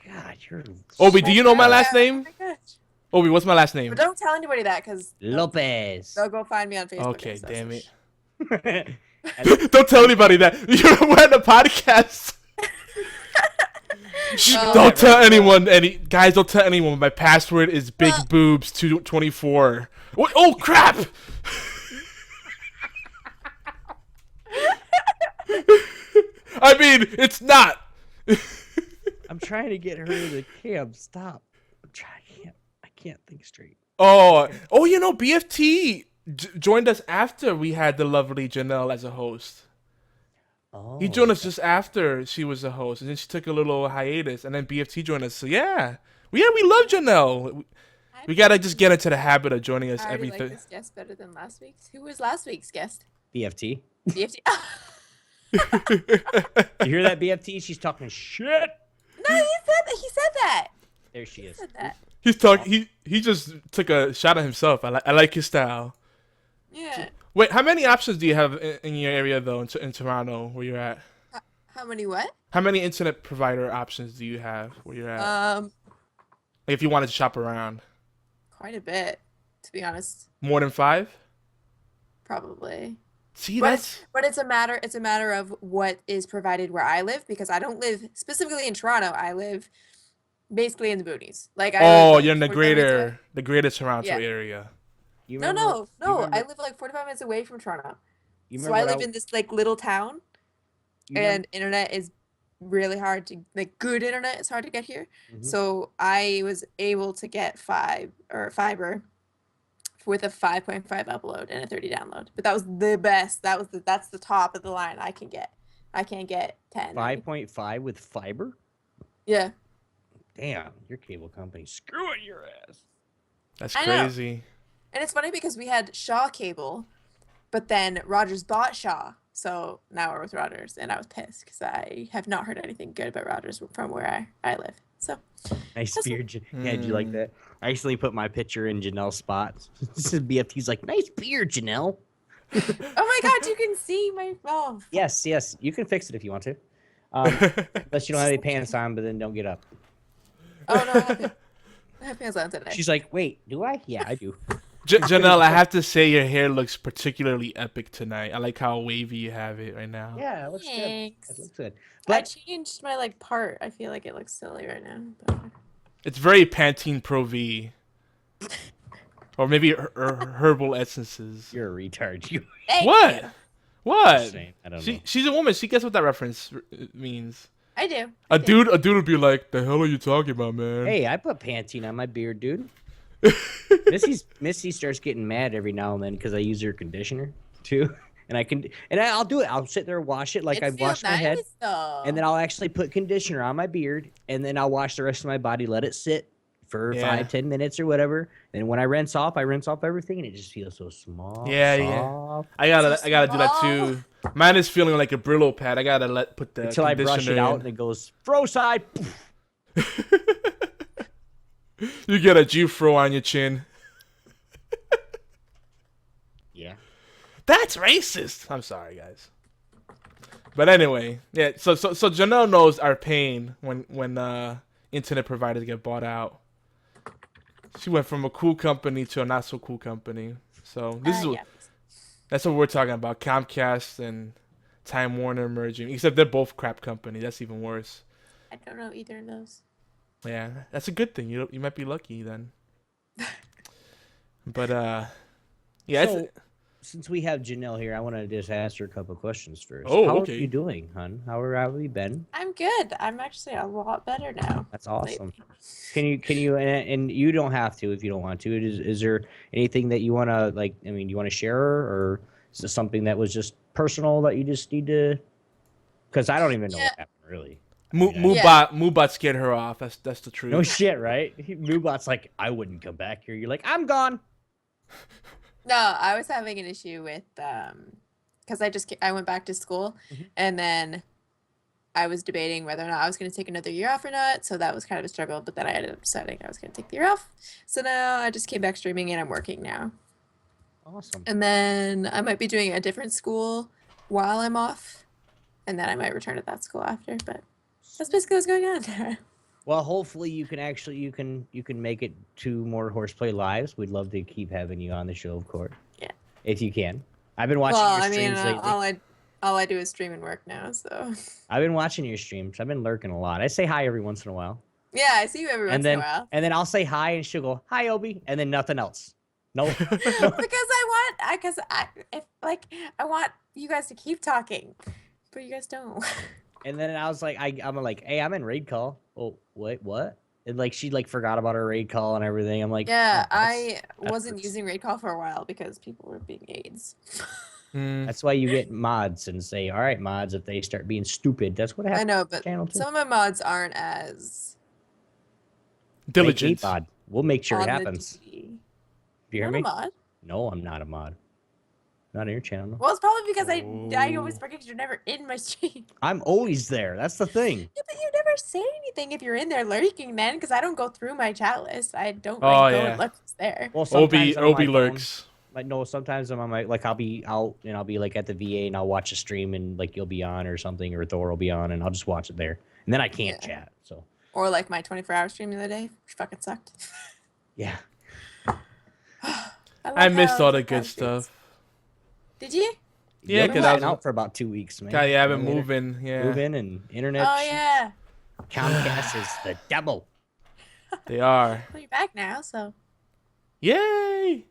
Speaker 1: God, you're
Speaker 2: Obi, do you know my last
Speaker 4: Oh
Speaker 2: name?
Speaker 4: my gosh.
Speaker 2: Obi, what's my last name?
Speaker 4: But don't tell anybody that, because
Speaker 1: Lopez.
Speaker 4: they'll go find me on Facebook.
Speaker 2: Okay,
Speaker 4: and stuff.
Speaker 2: damn it.
Speaker 1: And
Speaker 2: Don't tell anybody that. You're on a podcast. Shh,
Speaker 4: Oh,
Speaker 2: don't tell anyone. Guys, don't tell anyone. My password is big boobs 224. What? Oh crap! I mean, it's not.
Speaker 1: I'm trying to get her to the camp. Stop. I can't think straight.
Speaker 2: Oh, you know, BFT joined us after we had the lovely Janelle as a host.
Speaker 1: Oh.
Speaker 2: He joined us just after she was a host, and then she took a little hiatus, and then BFT joined us. So yeah, we love Janelle. We gotta just get into the habit of joining us
Speaker 4: I already
Speaker 2: every
Speaker 4: like
Speaker 2: Thursday.
Speaker 4: this guest better than last week's. Who was last week's guest?
Speaker 1: BFT.
Speaker 4: DFT.
Speaker 1: You hear that, BFT? She's talking shit.
Speaker 4: No, he said that.
Speaker 1: There she is.
Speaker 4: He said that.
Speaker 2: He's talking. He just took a shot at himself. I like his style.
Speaker 4: Yeah.
Speaker 2: Wait, how many options do you have in your area though, in Toronto, where you're at?
Speaker 4: How many what?
Speaker 2: How many internet provider options do you have where you're at? Like if you wanted to shop around.
Speaker 4: Quite a bit, to be honest.
Speaker 2: More than 5?
Speaker 4: Probably.
Speaker 2: See,
Speaker 4: But it's a matter of what is provided where I live, because I don't live specifically in Toronto. I live basically in the boonies. Like
Speaker 2: you're in the
Speaker 4: 45 minutes away.
Speaker 2: greater Toronto
Speaker 4: Yeah.
Speaker 2: area.
Speaker 1: You
Speaker 4: No,
Speaker 1: remember- you remember-
Speaker 4: I live like 45 minutes away from Toronto.
Speaker 1: you
Speaker 4: So I
Speaker 1: remember
Speaker 4: live in this like little town,
Speaker 1: you remember-
Speaker 4: and internet is really hard to, like, good internet is hard to get here.
Speaker 1: Mhm.
Speaker 4: So I was able to get fiber with a 5.5 upload and a 30 download. But that was the best. That's the top of the line I can get. I can't get 10.
Speaker 1: 5.5 with fiber?
Speaker 4: Yeah.
Speaker 1: Damn, your cable company screwing your ass.
Speaker 2: That's
Speaker 4: I know.
Speaker 2: crazy.
Speaker 4: And it's funny because we had Shaw cable, but then Rogers bought Shaw. So now we're with Rogers, and I was pissed because I have not heard anything good about Rogers from where I live. So
Speaker 1: Nice
Speaker 4: That's-
Speaker 1: beard. Yeah, did you like that? I recently put my picture in Janelle's spot. This is BFT's like, nice beard, Janelle.
Speaker 4: oh my god, you can see my
Speaker 1: Yes, you can fix it if you want to. Unless you don't have any pants on, but then don't get up.
Speaker 4: Oh no, I have pants on today.
Speaker 1: She's like, wait, do I? Yeah, I do.
Speaker 2: Janelle, I have to say your hair looks particularly epic tonight. I like how wavy you have it right now.
Speaker 1: Yeah, it looks good.
Speaker 3: Thanks.
Speaker 1: It looks good.
Speaker 3: I
Speaker 1: But
Speaker 3: changed my like part. I feel like it looks silly right now. But...
Speaker 2: It's very Pantene Pro V. Or maybe herbal essences.
Speaker 1: you're a retard. You
Speaker 3: Thank
Speaker 2: What?
Speaker 3: you.
Speaker 2: What?
Speaker 1: just saying, I don't know.
Speaker 2: She's a woman. She gets what that reference means.
Speaker 3: I do.
Speaker 2: A dude would be like, "The hell are you talking about, man?"
Speaker 1: Hey, I put Pantene on my beard, dude. Missy starts getting mad every now and then because I use her conditioner too, and I'll do it. I'll sit there and wash it like I wash my head,
Speaker 3: though.
Speaker 1: and then I'll actually put conditioner on my beard, and then I'll wash the rest of my body, let it sit for
Speaker 2: Yeah.
Speaker 1: 5-10 minutes or whatever. And when I rinse off everything, and it just feels so small.
Speaker 2: Yeah,
Speaker 1: soft,
Speaker 2: I gotta do that too. Mine is feeling like a Brillo pad. I gotta put the
Speaker 1: until I brush it out, and it goes fro side.
Speaker 2: You get a G-fro on your chin.
Speaker 1: Yeah.
Speaker 2: That's racist. I'm sorry, guys. But anyway, yeah. So Janelle knows our pain when internet providers get bought out. She went from a cool company to a not so cool company. So this is
Speaker 3: yeah.
Speaker 2: that's what we're talking about. Comcast and Time Warner merging. Except they're both crap companies. That's even worse.
Speaker 3: I don't know either of those.
Speaker 2: Yeah, that's a good thing. You might be lucky then. But yeah.
Speaker 1: So, since we have Janelle here, I want to just ask her a couple questions first.
Speaker 2: Oh,
Speaker 1: How
Speaker 2: okay.
Speaker 1: are you doing, hun? How have you been?
Speaker 3: I'm good. I'm actually a lot better now.
Speaker 1: That's awesome. Can you and you don't have to if you don't want to. Is there anything that you want to like? I mean, you want to share, or is this something that was just personal that you just need to? Because I don't even know what happened really.
Speaker 2: Moobot scared her off. That's the truth.
Speaker 1: No shit, right? Moobot's like, I wouldn't come back here. You're like, I'm gone.
Speaker 4: No, I was having an issue with because I went back to school, and then I was debating whether or not I was going to take another year off or not. So that was kind of a struggle. But then I ended up deciding I was going to take the year off. So now I just came back streaming, and I'm working now.
Speaker 1: Awesome.
Speaker 4: And then I might be doing a different school while I'm off, and then I might return to that school after. But that's basically what's going on.
Speaker 1: Well, hopefully you can make it 2 more Horseplay lives. We'd love to keep having you on the show, of course.
Speaker 4: Yeah.
Speaker 1: If you can. I've been watching your streams lately.
Speaker 4: all I do is stream and work now. So.
Speaker 1: I've been watching your streams. I've been lurking a lot. I say hi every once in a while.
Speaker 4: Yeah, I see you every once in a while.
Speaker 1: And then I'll say hi, and she'll go, "Hi, Obi," and then nothing else. No.
Speaker 4: Because I want you guys to keep talking, but you guys don't.
Speaker 1: And then I was like, I'm like, hey, I'm in raid call. Oh, wait, what? And like she like forgot about her raid call and everything. I'm like,
Speaker 4: yeah,
Speaker 1: oh,
Speaker 4: I wasn't
Speaker 1: hurts.
Speaker 4: using raid call for a while because people were being AIDS.
Speaker 1: That's why you get mods and say, all right, mods, if they start being stupid, that's what happens.
Speaker 4: I know, but
Speaker 1: channel too.
Speaker 4: some of my mods aren't as
Speaker 2: diligent.
Speaker 1: Mod. We'll make sure it
Speaker 4: on the
Speaker 1: happens.
Speaker 4: D.
Speaker 1: Do you hear
Speaker 4: I'm
Speaker 1: me?
Speaker 4: a mod.
Speaker 1: No, I'm not a mod. Not in your channel.
Speaker 4: Well, it's probably because I always
Speaker 2: Oh.
Speaker 4: forget 'cause you're never in my stream.
Speaker 1: I'm always there. That's the thing.
Speaker 4: Yeah, but you never say anything if you're in there lurking, then, because I don't go through my chat list. I don't
Speaker 2: Oh,
Speaker 4: go
Speaker 2: yeah.
Speaker 4: and look who's there.
Speaker 1: Well, sometimes I'm on
Speaker 2: Obi
Speaker 1: my
Speaker 2: lurks.
Speaker 1: phone. Like no, sometimes I'm on my like I'll be out and I'll be like at the VA and I'll watch a stream and like you'll be on or something or Thor will be on and I'll just watch it there and then I can't
Speaker 4: Yeah.
Speaker 1: chat. So
Speaker 4: Or like my 24-hour stream the other day, which fucking sucked.
Speaker 1: yeah.
Speaker 2: I missed
Speaker 4: how
Speaker 2: all the
Speaker 4: live
Speaker 2: good
Speaker 4: streams-
Speaker 2: stuff.
Speaker 4: Did you?
Speaker 2: Yeah,
Speaker 1: You've
Speaker 2: because
Speaker 1: been
Speaker 2: I was
Speaker 1: out for about 2 weeks, man.
Speaker 2: yeah, I've been
Speaker 1: You know,
Speaker 2: moving. Yeah,
Speaker 1: moving and internet.
Speaker 4: Oh yeah.
Speaker 1: Comcast is the devil.
Speaker 2: they are.
Speaker 4: Well, you're back now, so.
Speaker 2: Yay!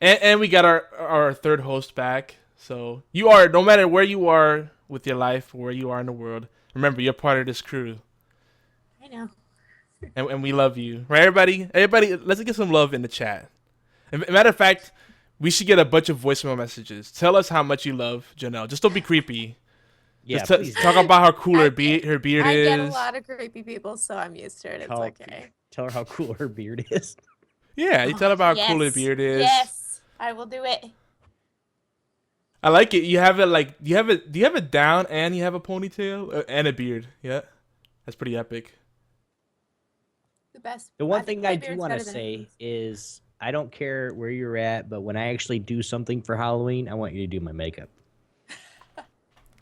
Speaker 2: And we got our third host back. So you are, no matter where you are with your life, where you are in the world, remember you're part of this crew,
Speaker 4: I know.
Speaker 2: and we love you, right? Everybody, let's get some love in the chat. And matter of fact, we should get a bunch of voicemail messages. Tell us how much you love Janelle. Just don't be creepy.
Speaker 1: Yeah,
Speaker 2: Just
Speaker 1: please
Speaker 2: talk about how cool her
Speaker 4: I
Speaker 2: beard
Speaker 4: I
Speaker 2: is.
Speaker 4: get a lot of creepy people, so I'm used to it. It's
Speaker 1: Tell-
Speaker 4: okay.
Speaker 1: Tell her how cool her beard is.
Speaker 2: Yeah, you tell about how cool her
Speaker 3: Yes.
Speaker 2: beard is.
Speaker 3: Yes, I will do it.
Speaker 2: I like it. You have it like, do you have it down and you have a ponytail and a beard? Yeah, that's pretty epic.
Speaker 4: The best.
Speaker 1: The one
Speaker 4: I think
Speaker 1: thing
Speaker 4: my
Speaker 1: I do
Speaker 4: beard's
Speaker 1: want to
Speaker 4: better than
Speaker 1: say
Speaker 4: hers.
Speaker 1: is I don't care where you're at, but when I actually do something for Halloween, I want you to do my makeup.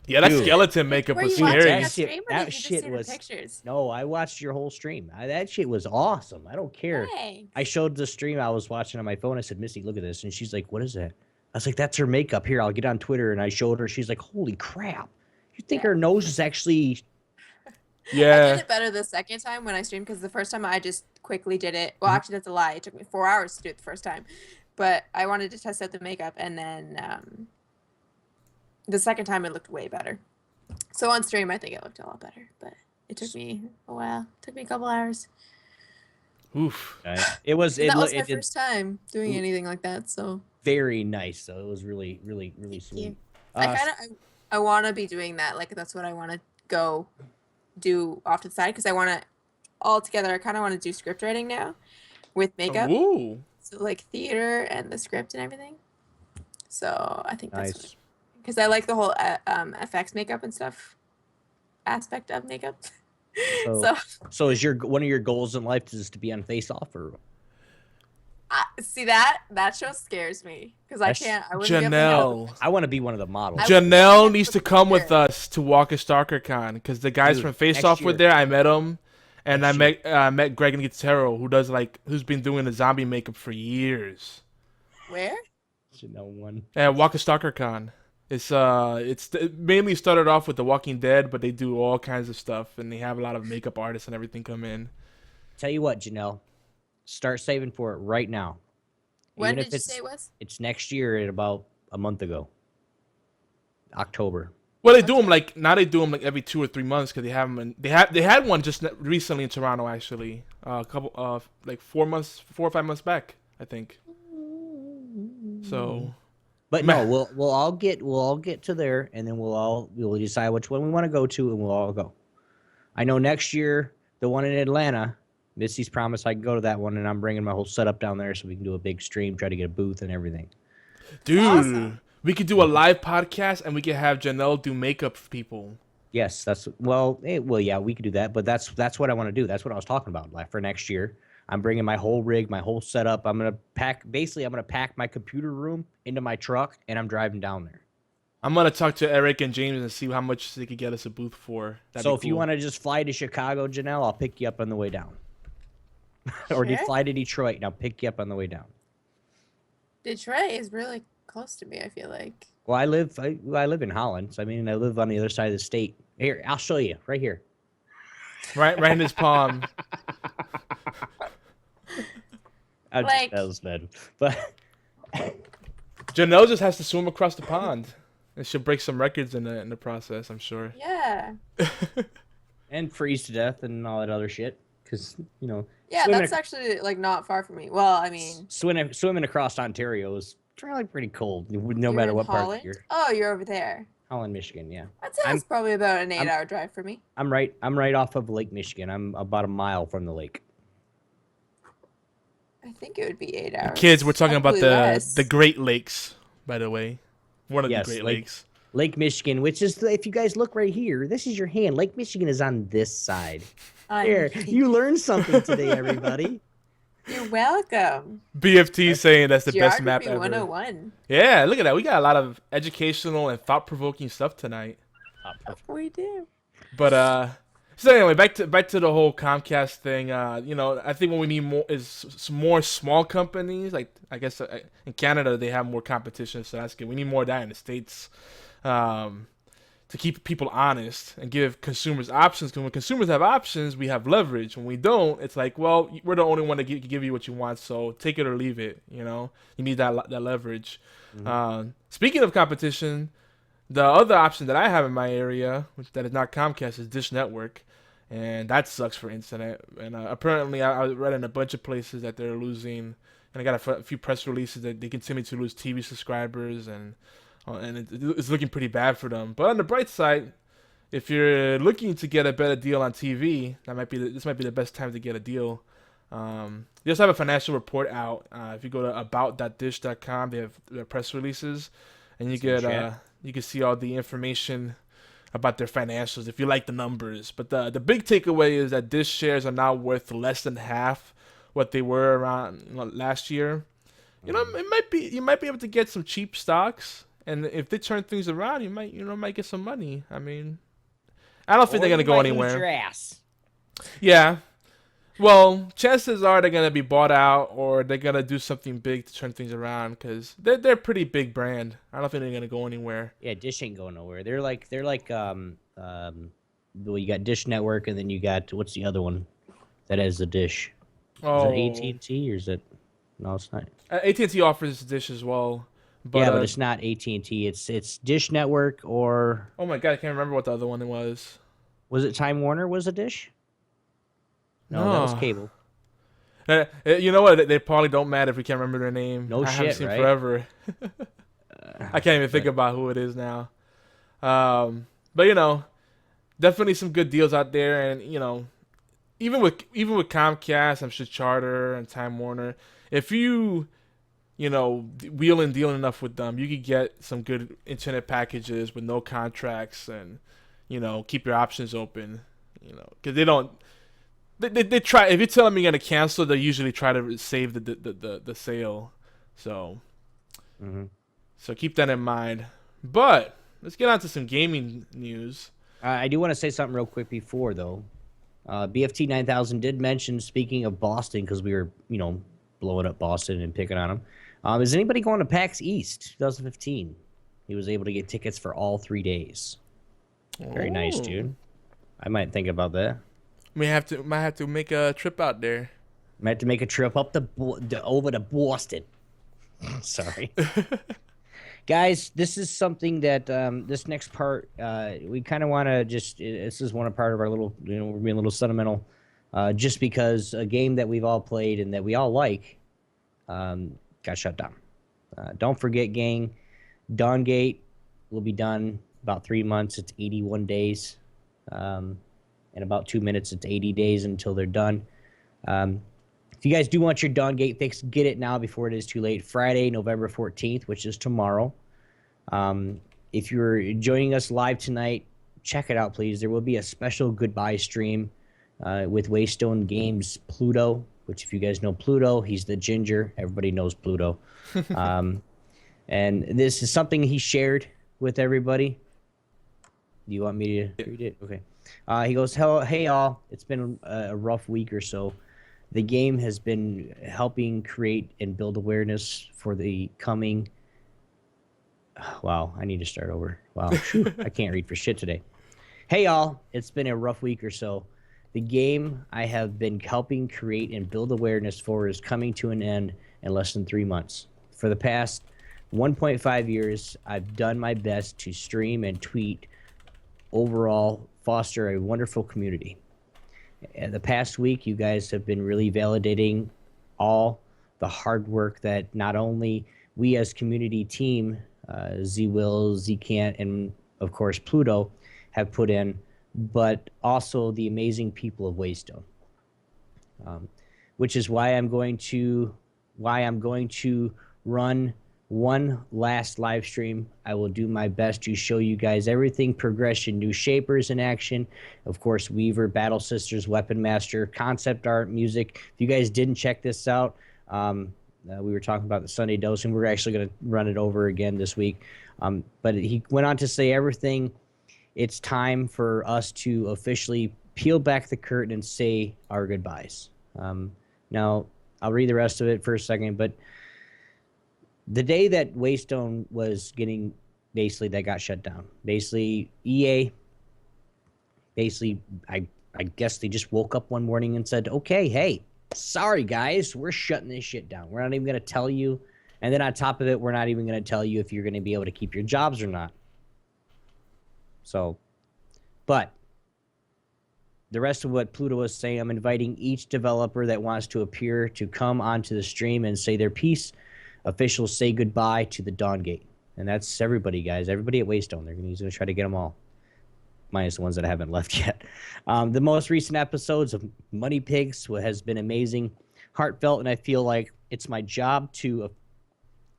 Speaker 2: Yeah, that
Speaker 1: Dude.
Speaker 2: skeleton makeup
Speaker 4: Were
Speaker 2: was
Speaker 4: you watching
Speaker 2: scary.
Speaker 4: that
Speaker 1: Shit-
Speaker 4: stream, or
Speaker 1: that
Speaker 4: did you just
Speaker 1: shit
Speaker 4: see
Speaker 1: was-
Speaker 4: the pictures?
Speaker 1: No, I watched your whole stream. That shit was awesome. I don't care.
Speaker 4: Thanks.
Speaker 1: I showed the stream I was watching on my phone. I said, Missy, look at this. And she's like, what is that? I was like, that's her makeup. Here, I'll get on Twitter. And I showed her. She's like, holy crap. You think
Speaker 4: Yeah.
Speaker 1: her nose is actually...
Speaker 4: I
Speaker 2: Yeah.
Speaker 4: did it better the second time when I streamed, because the first time I just quickly did it. Well, actually, that's a lie. It took me 4 hours to do it the first time. But I wanted to test out the makeup, and then the second time it looked way better. So on stream, I think it looked a lot better. But it took me a while. It took me a couple hours.
Speaker 2: Oof.
Speaker 1: It was...
Speaker 4: And that was my
Speaker 1: it did
Speaker 4: first time doing anything like that, so...
Speaker 1: very nice. So it was really, really, really
Speaker 4: Thank you.
Speaker 1: sweet.
Speaker 4: I want to be doing that. Like, that's what I want to go do off to the side, because I want to, all together, I kind of want to do script writing now with makeup.
Speaker 2: Ooh.
Speaker 4: So, like, theater and the script and everything. So, I think that's
Speaker 1: Nice.
Speaker 4: because I like the whole effects makeup and stuff aspect of makeup.
Speaker 1: So-
Speaker 4: So,
Speaker 1: So is one of your goals in life is to be on Face Off, or...
Speaker 4: see that show scares me, because I
Speaker 1: That's-
Speaker 4: can't. I wouldn't be able to handle
Speaker 2: Janelle.
Speaker 1: I want to be one of the models.
Speaker 4: I-
Speaker 2: Janelle needs to
Speaker 4: for
Speaker 2: come with
Speaker 4: sure.
Speaker 2: us to Walker Stalker Con, because the guys
Speaker 1: Dude,
Speaker 2: from Face
Speaker 1: next
Speaker 2: Off were
Speaker 1: year.
Speaker 2: there. I met them, and I
Speaker 1: Next
Speaker 2: met Greg and Guitarro, who's been doing the zombie makeup for years.
Speaker 4: Where?
Speaker 1: Janelle one.
Speaker 2: Yeah, Walker Stalker Con. It mainly started off with The Walking Dead, but they do all kinds of stuff, and they have a lot of makeup artists and everything come in.
Speaker 1: Tell you what, Janelle, start saving for it right now.
Speaker 4: When
Speaker 1: Even
Speaker 4: did
Speaker 1: if
Speaker 4: you
Speaker 1: it's,
Speaker 4: say it was?
Speaker 1: It's next year at about a month ago. October.
Speaker 2: Well, they do them like every 2 or 3 months, because they have them. They had one just recently in Toronto, actually, a couple like 4 or 5 months back, I think. So.
Speaker 1: But no, we'll all get to there, and then we'll decide which one we want to go to, and we'll all go. I know next year the one in Atlanta, Missy's promised I can go to that one, and I'm bringing my whole setup down there so we can do a big stream, try to get a booth and everything.
Speaker 2: Dude,
Speaker 4: awesome.
Speaker 2: we could do a live podcast, and we could have Janelle do makeup for people.
Speaker 1: Yes, yeah, we could do that, but that's what I want to do. That's what I was talking about, like for next year. I'm bringing my whole rig, my whole setup. I'm gonna pack my computer room into my truck, and I'm driving down there.
Speaker 2: I'm gonna talk to Eric and James and see how much they could get us a booth for. That'd
Speaker 1: So
Speaker 2: be
Speaker 1: if you
Speaker 2: cool.
Speaker 1: want to just fly to Chicago, Janelle, I'll pick you up on the way down. Or do you
Speaker 4: Sure.
Speaker 1: fly to Detroit, and I'll pick you up on the way down.
Speaker 4: Detroit is really close to me, I feel like.
Speaker 1: Well, I live in Holland. So I mean, I live on the other side of the state. Here, I'll show you right here.
Speaker 2: right in his palm.
Speaker 4: Like-
Speaker 1: That was bad, but
Speaker 2: Janelle just has to swim across the pond, and she'll break some records in the process, I'm sure.
Speaker 4: Yeah.
Speaker 1: and freeze to death and all that other shit. Because
Speaker 4: Yeah,
Speaker 1: Swimming
Speaker 4: that's actually like not far from me. Well, I mean,
Speaker 1: swimming across Ontario is probably pretty cold, no
Speaker 4: you're
Speaker 1: matter
Speaker 4: in
Speaker 1: what part
Speaker 4: Holland?
Speaker 1: of you're.
Speaker 4: Oh, you're over there.
Speaker 1: Holland, Michigan, yeah.
Speaker 4: I'd say that's probably about an 8-hour drive for me.
Speaker 1: I'm right off of Lake Michigan. I'm about a mile from the lake.
Speaker 4: I think it would be 8 hours.
Speaker 2: Kids, we're talking about
Speaker 4: Probably less.
Speaker 2: the Great Lakes, by the way. One of
Speaker 1: Yes,
Speaker 2: the Great
Speaker 1: Lake-
Speaker 2: Lakes.
Speaker 1: Lake Michigan, which is, if you guys look right here, this is your hand. Lake Michigan is on this side. Here, you learned something today, everybody.
Speaker 4: You're welcome.
Speaker 2: BFT saying that's the best map
Speaker 4: Geography
Speaker 2: ever.
Speaker 4: 101.
Speaker 2: Yeah, look at that. We got a lot of educational and thought-provoking stuff tonight.
Speaker 4: We do.
Speaker 2: But so anyway, back to the whole Comcast thing. I think what we need more is some more small companies. Like I guess in Canada they have more competition, so that's good. We need more of that in the States to keep people honest and give consumers options. Because when consumers have options, we have leverage. When we don't, it's like, well, we're the only one to give you what you want, so take it or leave it. You need that leverage.
Speaker 1: Mm-hmm.
Speaker 2: Speaking of competition. The other option that I have in my area, that is not Comcast, is Dish Network, and that sucks for internet. And apparently, I read in a bunch of places that they're losing, and I got a few press releases that they continue to lose TV subscribers, and it's looking pretty bad for them. But on the bright side, if you're looking to get a better deal on TV, this might be the best time to get a deal. They also have a financial report out. If you go to about.dish.com, they have their press releases, and you can see all the information about their financials if you like the numbers. But the big takeaway is that Dish shares are now worth less than half what they were around last year. You might be able to get some cheap stocks And if they turn things around, you might get some money. I mean, I don't think
Speaker 1: Or
Speaker 2: they're gonna
Speaker 1: you
Speaker 2: go
Speaker 1: might lose
Speaker 2: anywhere.
Speaker 1: your ass.
Speaker 2: Yeah. Well, chances are they're gonna be bought out, or they're gonna do something big to turn things around, because they're a pretty big brand. I don't think they're gonna go anywhere.
Speaker 1: Yeah, Dish ain't going nowhere. They're like well, you got Dish Network, and then you got, what's the other one that has the Dish?
Speaker 2: Oh,
Speaker 1: Is it AT&T or is it? No, it's not.
Speaker 2: AT&T offers Dish as well, but
Speaker 1: Yeah, but it's not AT&T. It's Dish Network, or
Speaker 2: oh my god, I can't remember what the other one was.
Speaker 1: was it Time Warner? Was it Dish? No, that was
Speaker 2: No.
Speaker 1: cable.
Speaker 2: You know what? They probably don't matter if we can't remember their name.
Speaker 1: No
Speaker 2: I haven't
Speaker 1: shit,
Speaker 2: seen
Speaker 1: right?
Speaker 2: forever. I can't even think about who it is now. But definitely some good deals out there, and even with Comcast, I'm sure Charter and Time Warner, if you wheel and deal enough with them, you could get some good internet packages with no contracts, and keep your options open. Because they don't. They try. If you tell them you're gonna cancel, they usually try to save the sale. So so keep that in mind. But let's get on to some gaming news.
Speaker 1: I do want to say something real quick before, though. BFT 9000 did mention, speaking of Boston, because we were, blowing up Boston and picking on them. Is anybody going to PAX East 2015? He was able to get tickets for all 3 days. Very nice, dude. I might think about that.
Speaker 2: Might have to make a trip out there.
Speaker 1: Might have to make a trip up over to Boston. Sorry. Guys, this is something that this next part, we kind of want to just, this is one part of our little, we're being a little sentimental, just because a game that we've all played and that we all like got shut down. Don't forget, gang, Dawngate will be done about 3 months. It's 81 days. In about 2 minutes, it's 80 days until they're done. If you guys do want your Dawngate fix, get it now before it is too late. Friday, November 14th, which is tomorrow. If you're joining us live tonight, check it out, please. There will be a special goodbye stream with Waystone Games Pluto, which if you guys know Pluto, he's the ginger. Everybody knows Pluto. And this is something he shared with everybody. Do you want me to read it? Okay. He goes, hey all, it's been a rough week or so. The game has been helping create and build awareness for the coming. Wow, I need to start over. Wow, I can't read for shit today. Hey all, it's been a rough week or so. The game I have been helping create and build awareness for is coming to an end in less than 3 months. For the past 1.5 years, I've done my best to stream and tweet, overall foster a wonderful community. And the past week, you guys have been really validating all the hard work that not only we as community team, Z-Will, Z-Cant, and of course Pluto have put in, but also the amazing people of Waystone. Which is why I'm going to run one last live stream. I will do my best to show you guys everything progression, new shapers in action, of course Weaver, Battle Sisters, Weapon Master, concept art, music. If you guys didn't check this out, we were talking about the Sunday dose, and we're actually going to run it over again this week. But he went on to say everything. It's time for us to officially peel back the curtain and say our goodbyes. Now, I'll read the rest of it for a second, but the day that Waystone was getting, basically, that got shut down. Basically, EA, I guess they just woke up one morning and said, okay, hey, sorry, guys, we're shutting this shit down. We're not even going to tell you. And then on top of it, we're not even going to tell you if you're going to be able to keep your jobs or not. So, but the rest of what Pluto was saying, I'm inviting each developer that wants to appear to come onto the stream and say their piece. Officials say goodbye to the Dawngate. And that's everybody, guys. Everybody at Waystone. He's going to try to get them all. Minus the ones that haven't left yet. The most recent episodes of Money Pigs has been amazing, heartfelt, and I feel like it's my job to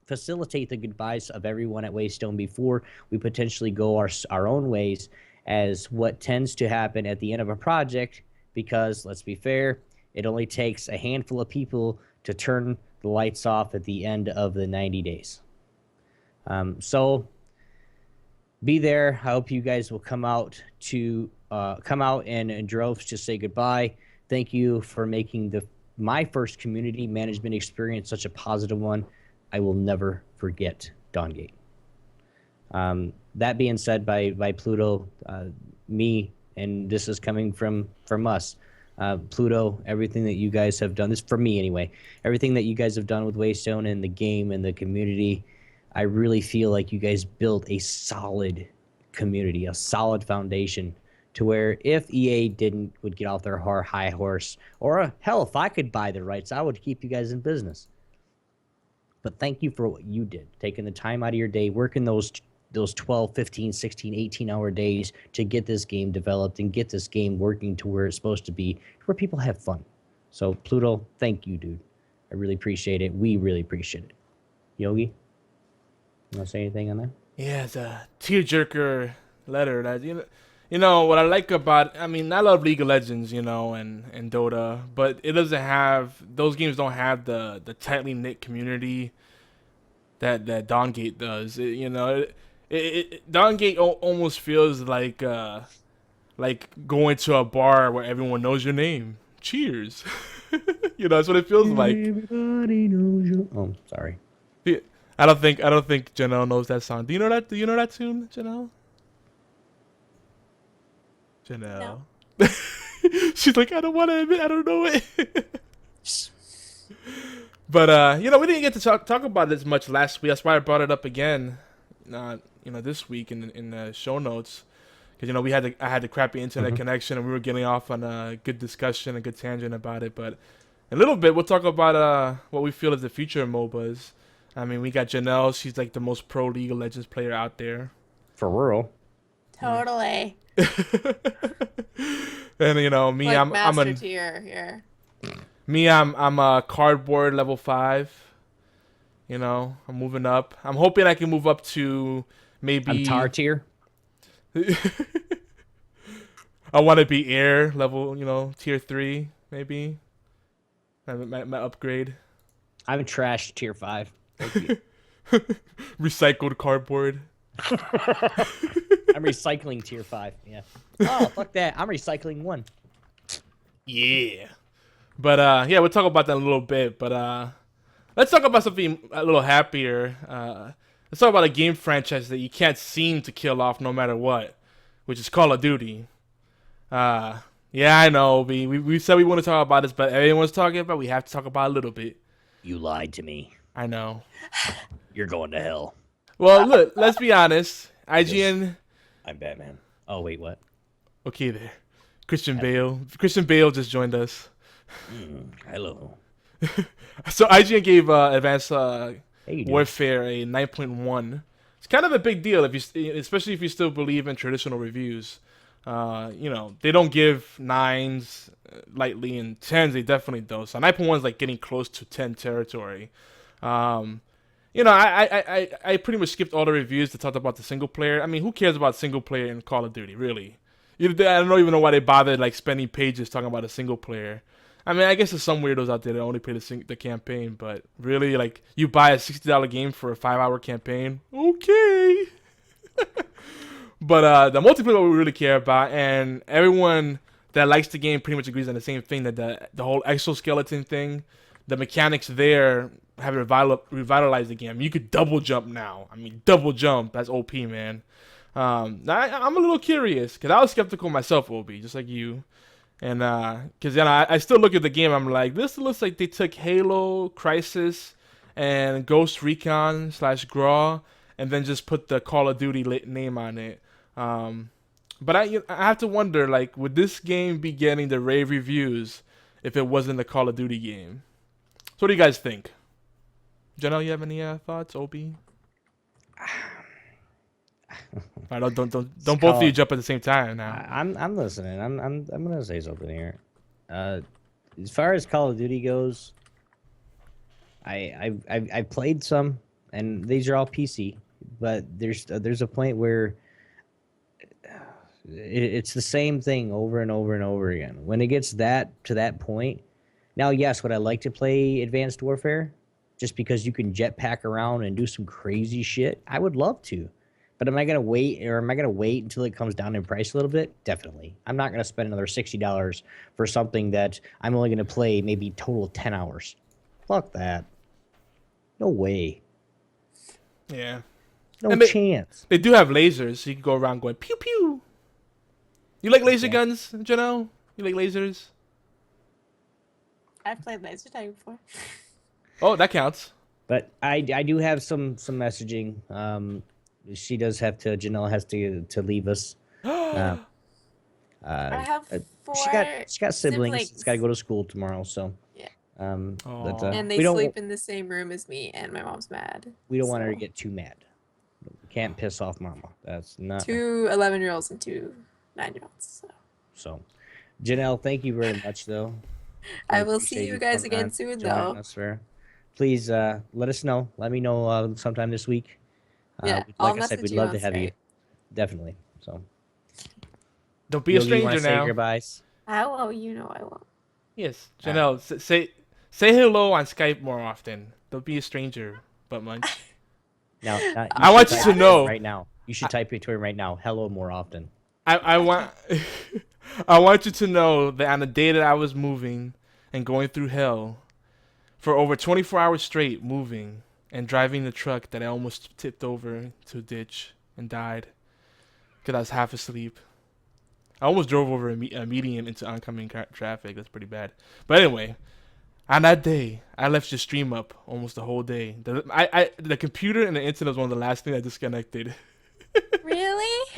Speaker 1: facilitate the goodbyes of everyone at Waystone before we potentially go our own ways, as what tends to happen at the end of a project, because, let's be fair, it only takes a handful of people to turn the lights off at the end of the 90 days. So be there. I hope you guys will come out and in droves to say goodbye. Thank you for making my first community management experience such a positive one. I will never forget Dawngate. That being said, by Pluto, me, and this is coming from us. Pluto, everything that you guys have done, this for me anyway, everything that you guys have done with Waystone and the game and the community, I really feel like you guys built a solid community, a solid foundation to where if EA would get off their high horse, or hell, if I could buy the rights, I would keep you guys in business. But thank you for what you did, taking the time out of your day, working those 12, 15, 16, 18-hour days to get this game developed and get this game working to where it's supposed to be, where people have fun. So, Pluto, thank you, dude. I really appreciate it. We really appreciate it. Yogi, you want to say anything on that?
Speaker 2: Yeah, it's a tearjerker letter. That you know what I like about. I mean, I love League of Legends, and Dota, but it doesn't have those games. Don't have the tightly knit community that Dawngate does. Dawngate almost feels like going to a bar where everyone knows your name. Cheers. That's what it feels like.
Speaker 1: Everybody knows you. Oh, sorry.
Speaker 2: I don't think Janelle knows that song. Do you know that? Do you know that tune, Janelle? Janelle. No. She's like, I don't want to admit, I don't know it. But we didn't get to talk about this much last week. That's why I brought it up again. This week in the show notes, because I had the crappy internet connection, and we were getting off on a good discussion, a good tangent about it. But in a little bit, we'll talk about what we feel is the future of MOBAs. I mean, we got Janelle. She's like the most pro League of Legends player out there.
Speaker 1: For real.
Speaker 4: Totally.
Speaker 2: And me,
Speaker 4: like
Speaker 2: I'm
Speaker 4: master tier here.
Speaker 2: Me, I'm a cardboard level 5. I'm moving up. I'm hoping I can move up to maybe.
Speaker 1: I'm tar tier.
Speaker 2: I want to be air level, tier 3 maybe. My upgrade.
Speaker 1: I'm trash tier 5.
Speaker 2: Recycled cardboard.
Speaker 1: I'm recycling tier 5. Yeah. Oh, fuck that. I'm recycling 1.
Speaker 2: Yeah. But we'll talk about that in a little bit. But let's talk about something a little happier. Let's talk about a game franchise that you can't seem to kill off no matter what, which is Call of Duty. Yeah, I know. We said we want to talk about this, but everyone's talking about it. We have to talk about it a little bit.
Speaker 1: You lied to me.
Speaker 2: I know.
Speaker 1: You're going to hell.
Speaker 2: Well, look, let's be honest. IGN.
Speaker 1: I'm Batman. Oh, wait, what?
Speaker 2: Okay, there. Christian Bale. Christian Bale just joined us.
Speaker 1: Hello.
Speaker 2: So IGN gave Advanced
Speaker 1: Hey,
Speaker 2: Warfare a 9.1. It's kind of a big deal, especially if you still believe in traditional reviews. They don't give 9s lightly, and 10s they definitely don't. So 9.1 is like getting close to 10 territory. I pretty much skipped all the reviews that talked about the single player. I mean, who cares about single player in Call of Duty, really? I don't even know why they bothered spending pages talking about a single player. I mean, I guess there's some weirdos out there that only play the campaign, but really, you buy a $60 game for a 5-hour campaign, okay. But the multiplayer we really care about, and everyone that likes the game pretty much agrees on the same thing, that the whole exoskeleton thing, the mechanics there have revitalized the game. You could double jump now. I mean, double jump, that's OP, man. I'm a little curious, because I was skeptical myself, Obi, just like you. And because I still look at the game, I'm like, this looks like they took Halo, Crisis, and Ghost Recon / Graw, and then just put the Call of Duty name on it. But I have to wonder, would this game be getting the rave reviews if it wasn't a Call of Duty game? So what do you guys think? Janelle, you have any thoughts? Obi? All right, don't both of you jump at the same time now.
Speaker 1: I'm listening. I'm gonna say something here. As far as Call of Duty goes, I've played some, and these are all PC. But there's a point where it's the same thing over and over and over again. When it gets to that point, now yes, would I like to play Advanced Warfare, just because you can jetpack around and do some crazy shit? I would love to. But am I gonna wait, or am I gonna wait until it comes down in price a little bit? Definitely. I'm not gonna spend another $60 for something that I'm only gonna play maybe total 10 hours. Fuck that. No way.
Speaker 2: Yeah.
Speaker 1: No
Speaker 2: And
Speaker 1: chance.
Speaker 2: They do have lasers, so you can go around going pew pew. You like laser guns, Janelle? You like lasers?
Speaker 4: I've played laser tag before.
Speaker 2: Oh, that counts.
Speaker 1: But I do have some messaging. She does have to. Janelle has to leave us.
Speaker 4: I have four.
Speaker 1: She got siblings. It's got to go to school tomorrow. So
Speaker 4: yeah.
Speaker 1: But,
Speaker 4: And they sleep in the same room as me, and my mom's mad.
Speaker 1: We don't want her to get too mad. We can't piss off Mama. That's not.
Speaker 4: 2 11-year-olds and 2 9-year-olds.
Speaker 1: So, Janelle, thank you very much, though.
Speaker 4: I will see you guys again soon, though.
Speaker 1: Please let us know. Let me know sometime this week.
Speaker 4: Yeah,
Speaker 1: like I said, we'd love to have you. Definitely. So.
Speaker 2: Don't be a stranger
Speaker 1: say
Speaker 2: now.
Speaker 1: Goodbyes.
Speaker 4: I will. You know I will.
Speaker 2: Yes, Janelle. Say hello on Skype more often. Don't be a stranger, butt munch.
Speaker 1: Now,
Speaker 2: I want you to know
Speaker 1: right now. You should type it to him right now. Hello more often.
Speaker 2: I want I want you to know that on the day that I was moving and going through hell for over 24 hours straight, moving and driving the truck that I almost tipped over to a ditch and died because I was half asleep. I almost drove over a median into oncoming traffic. That's pretty bad. But anyway, on that day, I left your stream up almost the whole day. The computer and the internet was one of the last things I disconnected.
Speaker 4: Really?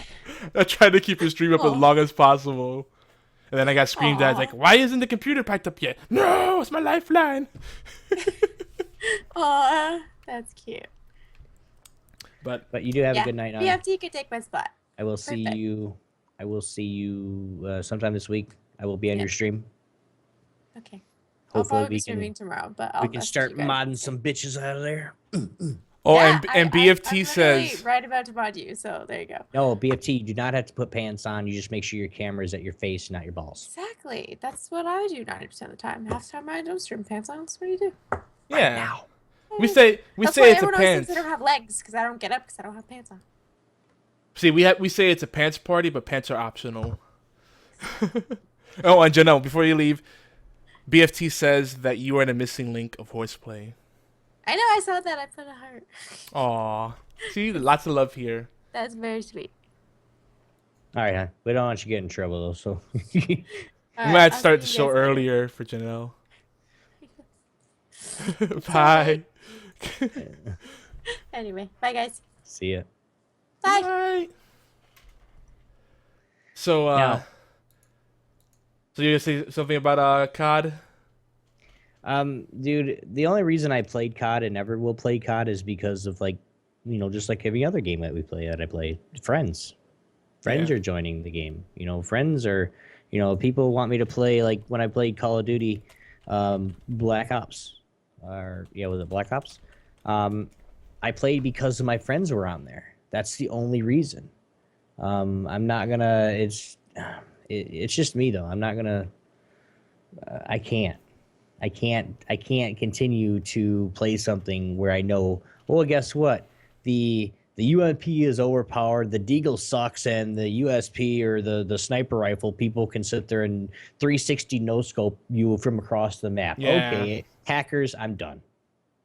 Speaker 2: I tried to keep your stream up as long as possible. And then I got screamed at, like, why isn't the computer packed up yet? No, it's my lifeline.
Speaker 4: Aw, that's cute.
Speaker 2: But
Speaker 1: you do have a good night.
Speaker 4: BFT could take my spot.
Speaker 1: I will see you. I will see you sometime this week. I will be on your stream.
Speaker 4: Okay.
Speaker 1: Hopefully
Speaker 4: I'll probably
Speaker 1: we
Speaker 4: be streaming tomorrow, but
Speaker 1: we can start modding some bitches out of there.
Speaker 2: Oh,
Speaker 4: yeah,
Speaker 2: and BFT
Speaker 4: I'm
Speaker 2: says
Speaker 4: right about to mod you, so there you go.
Speaker 1: No, BFT, you do not have to put pants on. You just make sure your camera is at your face, not your balls.
Speaker 4: Exactly. That's what I do 90% of the time. Half the time I don't stream pants on. That's what do you do?
Speaker 2: yeah.
Speaker 1: Right now.
Speaker 2: We say
Speaker 4: That's
Speaker 2: it's
Speaker 4: why
Speaker 2: a
Speaker 4: everyone always
Speaker 2: pants.
Speaker 4: thinks I don't have legs because I don't get up because I don't have pants on.
Speaker 2: See, we say it's a pants party, but pants are optional. Oh, and Janelle, before you leave, BFT says that you are the missing link of horseplay.
Speaker 4: I know, I saw that. I put a heart.
Speaker 2: Aw. See, lots of love here.
Speaker 4: That's very sweet.
Speaker 1: All right, huh? We don't want you to get in trouble, though, so...
Speaker 2: We might start the show earlier for Janelle. Bye.
Speaker 4: Anyway, bye, guys.
Speaker 1: See ya.
Speaker 4: Bye.
Speaker 2: Bye. So, so you gonna say something about COD?
Speaker 1: Dude, the only reason I played COD and never will play COD is because of, like, you know, just like every other game that I play, friends. Friends are joining the game. You know, friends are, you know, people want me to play, like, when I played Call of Duty, Black Ops. Was it Black Ops? I played because of my friends were on there. That's the only reason. I'm not gonna, it's just me, though. I'm not gonna, I can't continue to play something where I know, well, guess what? The UMP is overpowered, the Deagle sucks, and the USP or the sniper rifle, people can sit there and 360 no-scope you from across the map.
Speaker 2: Yeah.
Speaker 1: Okay, hackers, I'm done.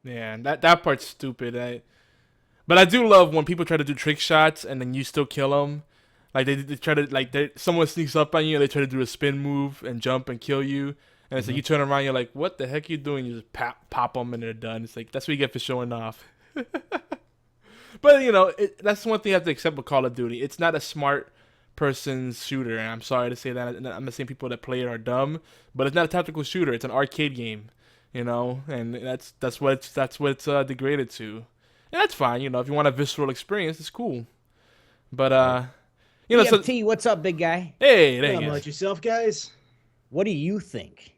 Speaker 2: Yeah, that part's stupid. But I do love when people try to do trick shots and then you still kill them. Like they try to, like, someone sneaks up on you and they try to do a spin move and jump and kill you. And it's like you turn around, you're like, what the heck are you doing? You just pop them and they're done. It's like, that's what you get for showing off. But, you know, that's one thing you have to accept with Call of Duty. It's not a smart person's shooter. And I'm sorry to say that. I'm not saying people that play it are dumb. But it's not a tactical shooter. It's an arcade game, you know. And that's what it's degraded to. And that's fine, you know. If you want a visceral experience, it's cool. But, you know.
Speaker 1: EFT, what's up, big guy?
Speaker 2: Hey, there you
Speaker 5: How
Speaker 2: go.
Speaker 5: about yourself, guys?
Speaker 1: What do you think?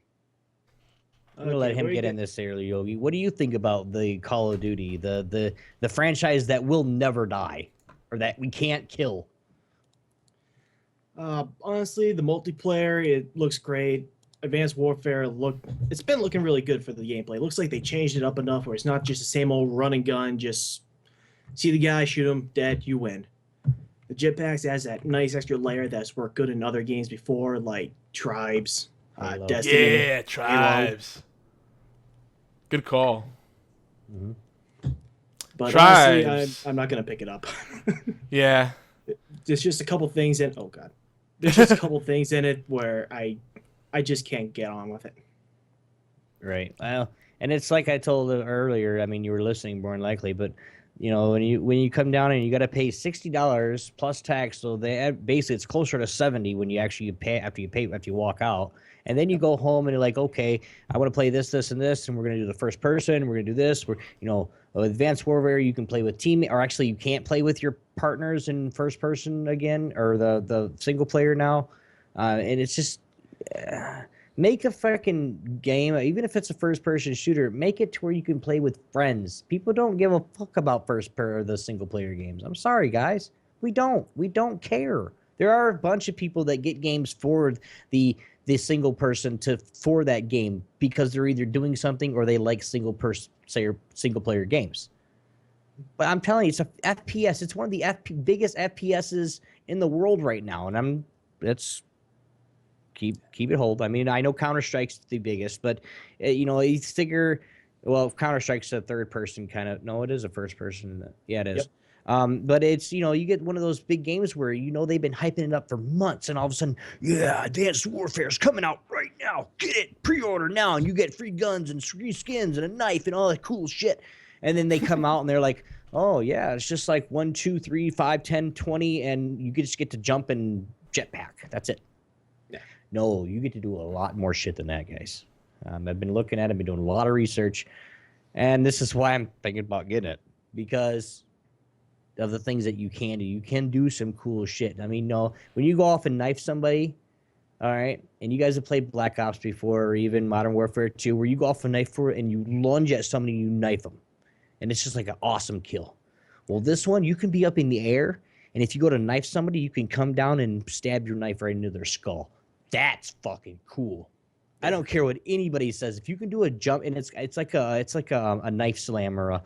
Speaker 1: I'm gonna let him get in this early, Yogi. What do you think about the Call of Duty, the franchise that will never die, or that we can't kill?
Speaker 5: Honestly, the multiplayer, it looks great. Advanced Warfare, it's been looking really good for the gameplay. It looks like they changed it up enough where it's not just the same old run and gun, just see the guy, shoot him, dead, you win. The jetpacks has that nice extra layer that's worked good in other games before, like Tribes,
Speaker 1: Halo.
Speaker 5: Destiny.
Speaker 2: Yeah, Tribes. Good call.
Speaker 5: But honestly,
Speaker 2: Tribes.
Speaker 5: I'm not gonna pick it up.
Speaker 2: Yeah.
Speaker 5: There's just a couple things in. Oh god, there's just a couple things in it where I just can't get on with it.
Speaker 1: Right. Well, and it's like I told earlier. I mean, you were listening more than likely, but you know, when you come down and you got to pay $60 plus tax, so they basically it's closer to 70 when you actually pay after you walk out, and then you go home and you're like, okay, I want to play this, this, and this, and we're gonna do the first person. We're gonna do this. We're Advanced Warfare, you can play with team, or actually you can't play with your partners in first person again, or the single player now, and it's just. Make a fucking game, even if it's a first-person shooter, make it to where you can play with friends. People don't give a fuck about the single-player games. I'm sorry, guys. We don't. We don't care. There are a bunch of people that get games for the single person for that game because they're either doing something or they like single-player games. But I'm telling you, it's a FPS. It's one of the biggest FPSs in the world right now, and that's. Keep it hold. I mean, I know Counter-Strike's the biggest, but you figure, well, Counter-Strike's a third person kind of. No, it is a first person. Yeah, it is. Yep. But it's you get one of those big games where they've been hyping it up for months, and all of a sudden, yeah, Advanced Warfare is coming out right now. Get it, pre-order now, and you get free guns and free skins and a knife and all that cool shit. And then they come out and they're like, oh yeah, it's just like 1, 2, 3, 5, 10, 20, and you just get to jump and jetpack. That's it. No, you get to do a lot more shit than that, guys. I've been looking at it, been doing a lot of research, and this is why I'm thinking about getting it, because of the things that you can do. You can do some cool shit. I mean, no, when you go off and knife somebody, all right, and you guys have played Black Ops before, or even Modern Warfare 2, where you go off and knife for it, and you lunge at somebody, and you knife them, and it's just like an awesome kill. Well, this one, you can be up in the air, and if you go to knife somebody, you can come down and stab your knife right into their skull. That's fucking cool. I don't care what anybody says. If you can do a jump, and it's like a knife slam or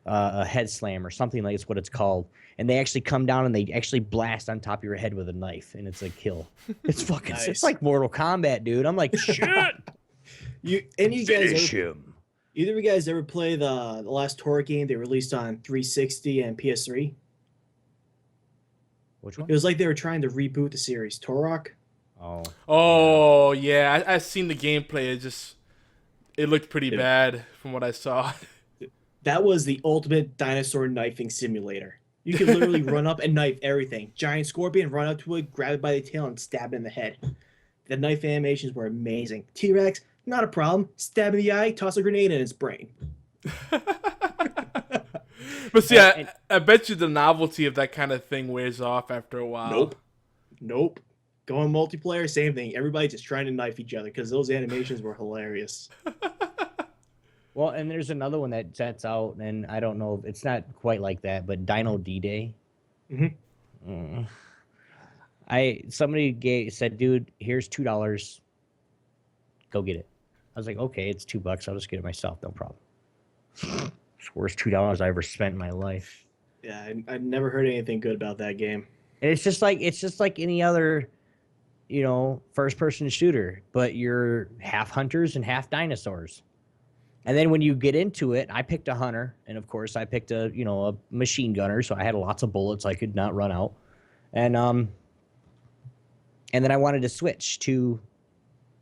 Speaker 1: a head slam or something like it's what it's called, and they actually come down and they actually blast on top of your head with a knife, and it's a kill. It's fucking. Nice. It's like Mortal Kombat, dude. I'm like, shit.
Speaker 5: Either of you guys ever play the last Torah game they released on 360 and PS3?
Speaker 1: Which one?
Speaker 5: It was like they were trying to reboot the series, Torok.
Speaker 2: Oh yeah, I seen the gameplay. It looked pretty bad from what I saw.
Speaker 5: That was the ultimate dinosaur knifing simulator. You could literally run up and knife everything. Giant scorpion, run up to it, grab it by the tail, and stab it in the head. The knife animations were amazing. T-Rex, not a problem. Stab in the eye, toss a grenade in its brain.
Speaker 2: But see, I bet you the novelty of that kind of thing wears off after a while.
Speaker 5: Nope. Going multiplayer, same thing. Everybody just trying to knife each other because those animations were hilarious.
Speaker 1: Well, and there's another one that's out, and I don't know, it's not quite like that, but Dino D-Day.
Speaker 5: Mm-hmm.
Speaker 1: Somebody said, dude, here's $2. Go get it. I was like, okay, it's $2. I'll just get it myself, no problem. It's the worst $2 I ever spent in my life.
Speaker 5: Yeah, I've never heard anything good about that game.
Speaker 1: And it's just like any other, first-person shooter, but you're half hunters and half dinosaurs. And then when you get into it, I picked a hunter, and of course I picked a machine gunner, so I had lots of bullets I could not run out. And then I wanted to switch to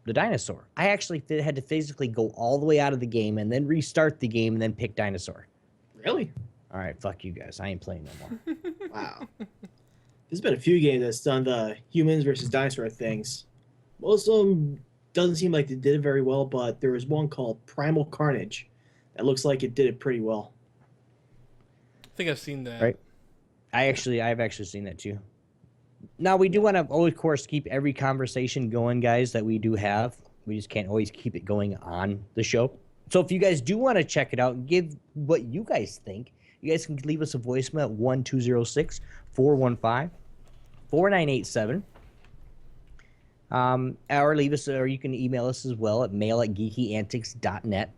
Speaker 1: the dinosaur. I actually had to physically go all the way out of the game and then restart the game and then pick dinosaur.
Speaker 5: Really?
Speaker 1: All right, fuck you guys. I ain't playing no more.
Speaker 5: Wow. There's been a few games that's done the humans versus dinosaur things. Most of them doesn't seem like they did it very well, but there was one called Primal Carnage that looks like it did it pretty well.
Speaker 2: I think I've seen that.
Speaker 1: Right. I've actually seen that too. Now, we do want to, of course, keep every conversation going, guys, that we do have. We just can't always keep it going on the show. So if you guys do want to check it out and give what you guys think, you guys can leave us a voicemail at 1-206-415-4987. Or you can email us as well at mail@geekyantics.net.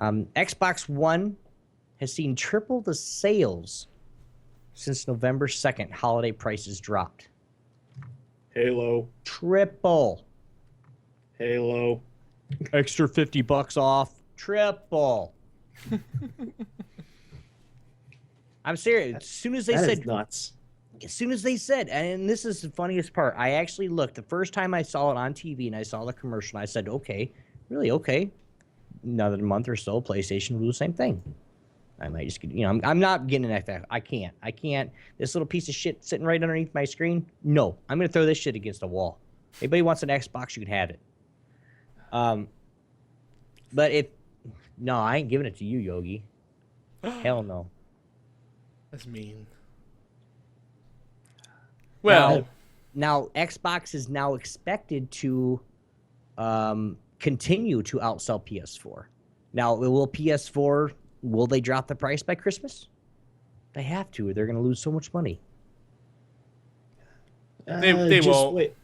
Speaker 1: Xbox One has seen triple the sales since November 2nd, holiday prices dropped.
Speaker 5: Halo.
Speaker 1: Triple.
Speaker 5: Halo.
Speaker 1: Extra $50 off. Triple. I'm serious. As soon as they
Speaker 5: That is
Speaker 1: said
Speaker 5: nuts.
Speaker 1: as soon as they said, and this is the funniest part, I actually looked. The first time I saw it on TV and I saw the commercial, and I said, okay, really, okay. Another month or so, PlayStation will do the same thing. I might just, I'm not getting that. I can't. This little piece of shit sitting right underneath my screen, no. I'm going to throw this shit against the wall. Anybody wants an Xbox, you can have it. But no, I ain't giving it to you, Yogi. Hell no.
Speaker 2: That's mean. Well,
Speaker 1: now Xbox is now expected to continue to outsell PS4. Now, will PS4, will they drop the price by Christmas? They have to, or they're going to lose so much money.
Speaker 2: They won't.
Speaker 5: Wait.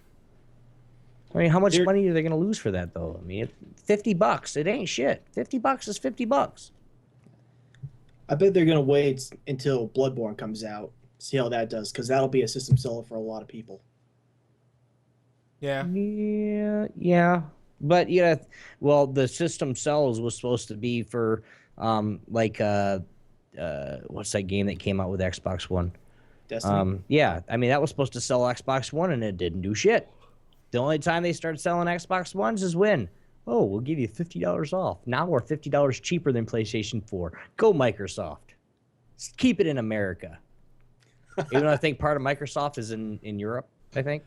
Speaker 1: I mean, how much money are they going to lose for that, though? I mean, $50, it ain't shit. $50 is $50.
Speaker 5: I bet they're gonna wait until Bloodborne comes out, see how that does, because that'll be a system seller for a lot of people.
Speaker 2: yeah.
Speaker 1: Yeah. But well, the system sells was supposed to be for what's that game that came out with Xbox One?
Speaker 5: Destiny.
Speaker 1: Yeah, I mean that was supposed to sell Xbox One and it didn't do shit. The only time they started selling Xbox Ones is when, oh, we'll give you $50 off. Now we're $50 cheaper than PlayStation 4. Go Microsoft. Keep it in America. Even though I think part of Microsoft is in Europe, I think.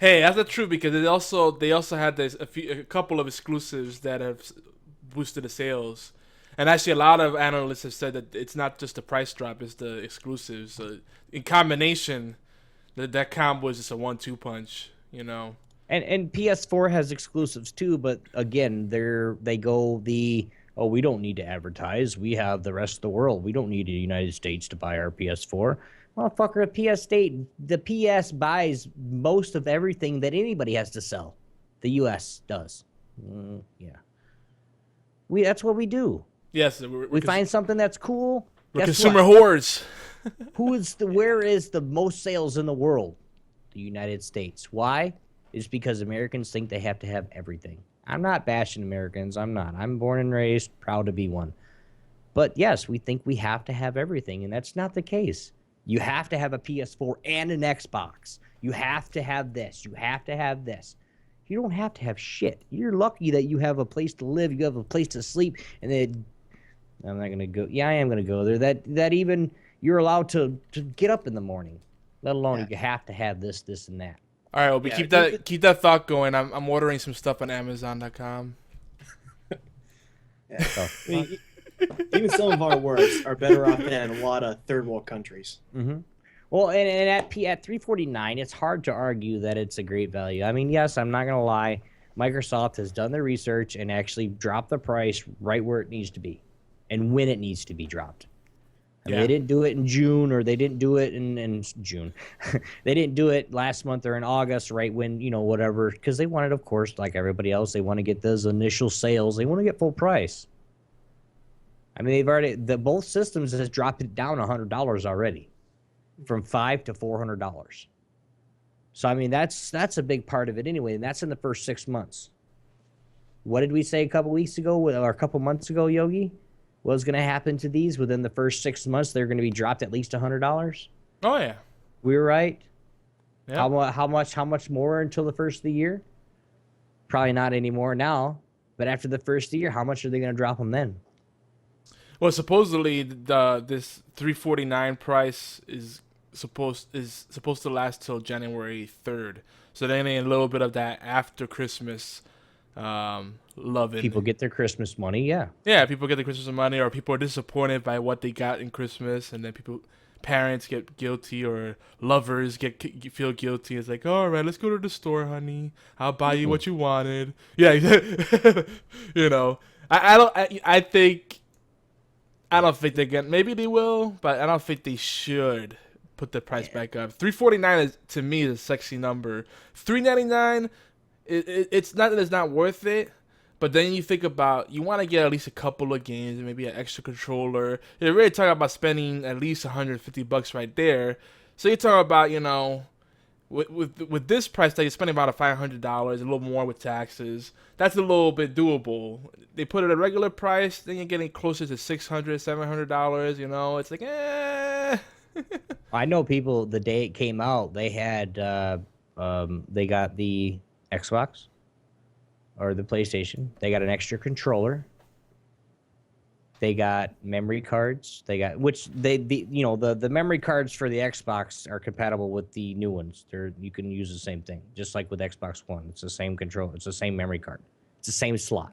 Speaker 2: Hey, that's not true because they also had a couple of exclusives that have boosted the sales, and actually a lot of analysts have said that it's not just the price drop; it's the exclusives. So in combination, that combo is just a 1-2 punch,
Speaker 1: And PS4 has exclusives too, but again, we don't need to advertise. We have the rest of the world. We don't need the United States to buy our PS4. Motherfucker, the PS buys most of everything that anybody has to sell. The US does. Yeah. That's what we do.
Speaker 2: Yes,
Speaker 1: We find something that's cool.
Speaker 2: We're
Speaker 1: Guess
Speaker 2: consumer
Speaker 1: what?
Speaker 2: whores.
Speaker 1: Where is the most sales in the world? The United States. Why? It's because Americans think they have to have everything. I'm not bashing Americans. I'm not. I'm born and raised, proud to be one. But yes, we think we have to have everything, and that's not the case. You have to have a PS4 and an Xbox. You have to have this. You have to have this. You don't have to have shit. You're lucky that you have a place to live, you have a place to sleep, and then I'm not gonna go. Yeah, I am gonna go there. That even you're allowed to get up in the morning. Let alone you have to have this, and that.
Speaker 2: All right, Obi, keep that thought going. I'm ordering some stuff on Amazon.com.
Speaker 5: Yeah. I mean, even some of our works are better off than a lot of third world countries.
Speaker 1: Mm-hmm. Well, and at $349, it's hard to argue that it's a great value. I mean, yes, I'm not gonna lie. Microsoft has done their research and actually dropped the price right where it needs to be, and when it needs to be dropped. I mean, they didn't do it in June, or they didn't do it in June. They didn't do it last month or in August, right when, whatever, because they wanted, of course, like everybody else, they want to get those initial sales. They want to get full price. I mean, both systems has dropped it down $100 already, from $500 to $400. So, I mean, that's a big part of it anyway, and that's in the first 6 months. What did we say a couple weeks ago, or a couple months ago, Yogi? What was going to happen to these within the first 6 months? They're going to be dropped at least $100.
Speaker 2: Oh yeah,
Speaker 1: we were right.
Speaker 2: Yeah.
Speaker 1: How much more until the first of the year? Probably not anymore now. But after the first of the year, how much are they going to drop them then?
Speaker 2: Well, supposedly this $349 price is supposed to last till January 3rd. So then a little bit of that after Christmas loving.
Speaker 1: People get their Christmas money, yeah.
Speaker 2: Yeah, people get the Christmas money, or people are disappointed by what they got in Christmas, and then parents get guilty, or lovers feel guilty. It's like, all right, let's go to the store, honey. I'll buy you what you wanted. Yeah, I don't think they get. Maybe they will, but I don't think they should put the price back up. $349 is, to me, is a sexy number. $399, it's not that it's not worth it, But then you think about you want to get at least a couple of games, maybe an extra controller. You're really talking about spending at least $150 right there. So you're talking about, you know, with this price tag, you're spending about $500, a little more with taxes. That's a little bit doable. They put it at a regular price, then you're getting closer to $600, $700. You know, it's like, eh.
Speaker 1: I know people, the day it came out, they had, they got the Xbox or the PlayStation. They got an extra controller. They got memory cards. They got, which the memory cards for the Xbox are compatible with the new ones. You can use the same thing, just like with Xbox One. It's the same controller. It's the same memory card. It's the same slot.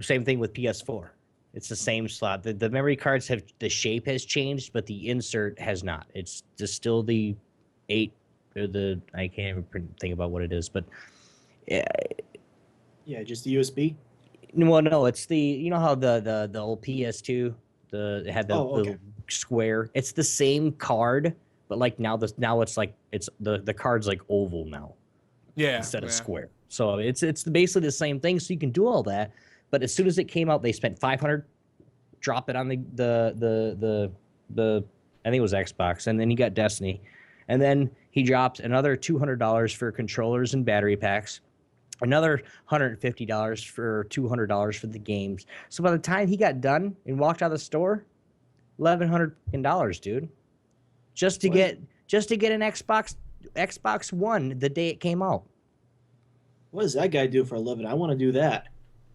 Speaker 1: Same thing with PS4. It's the same slot. The memory cards the shape has changed, but the insert has not. It's just still the 8 or I can't even think about what it is, but
Speaker 5: Yeah, just the USB.
Speaker 1: well, no, it's you know how the old PS2 it had the little square. It's the same card, but like now it's like the card's like oval now.
Speaker 2: Yeah.
Speaker 1: Instead of square. So it's basically the same thing. So you can do all that. But as soon as it came out, they spent $500, drop it on the I think it was Xbox, and then you got Destiny, and then he dropped another $200 for controllers and battery packs, another $150 for $200 for the games. So by the time he got done and walked out of the store, $1,100, dude, just to get an Xbox One the day it came out.
Speaker 5: What does that guy do for a living? I want to do that.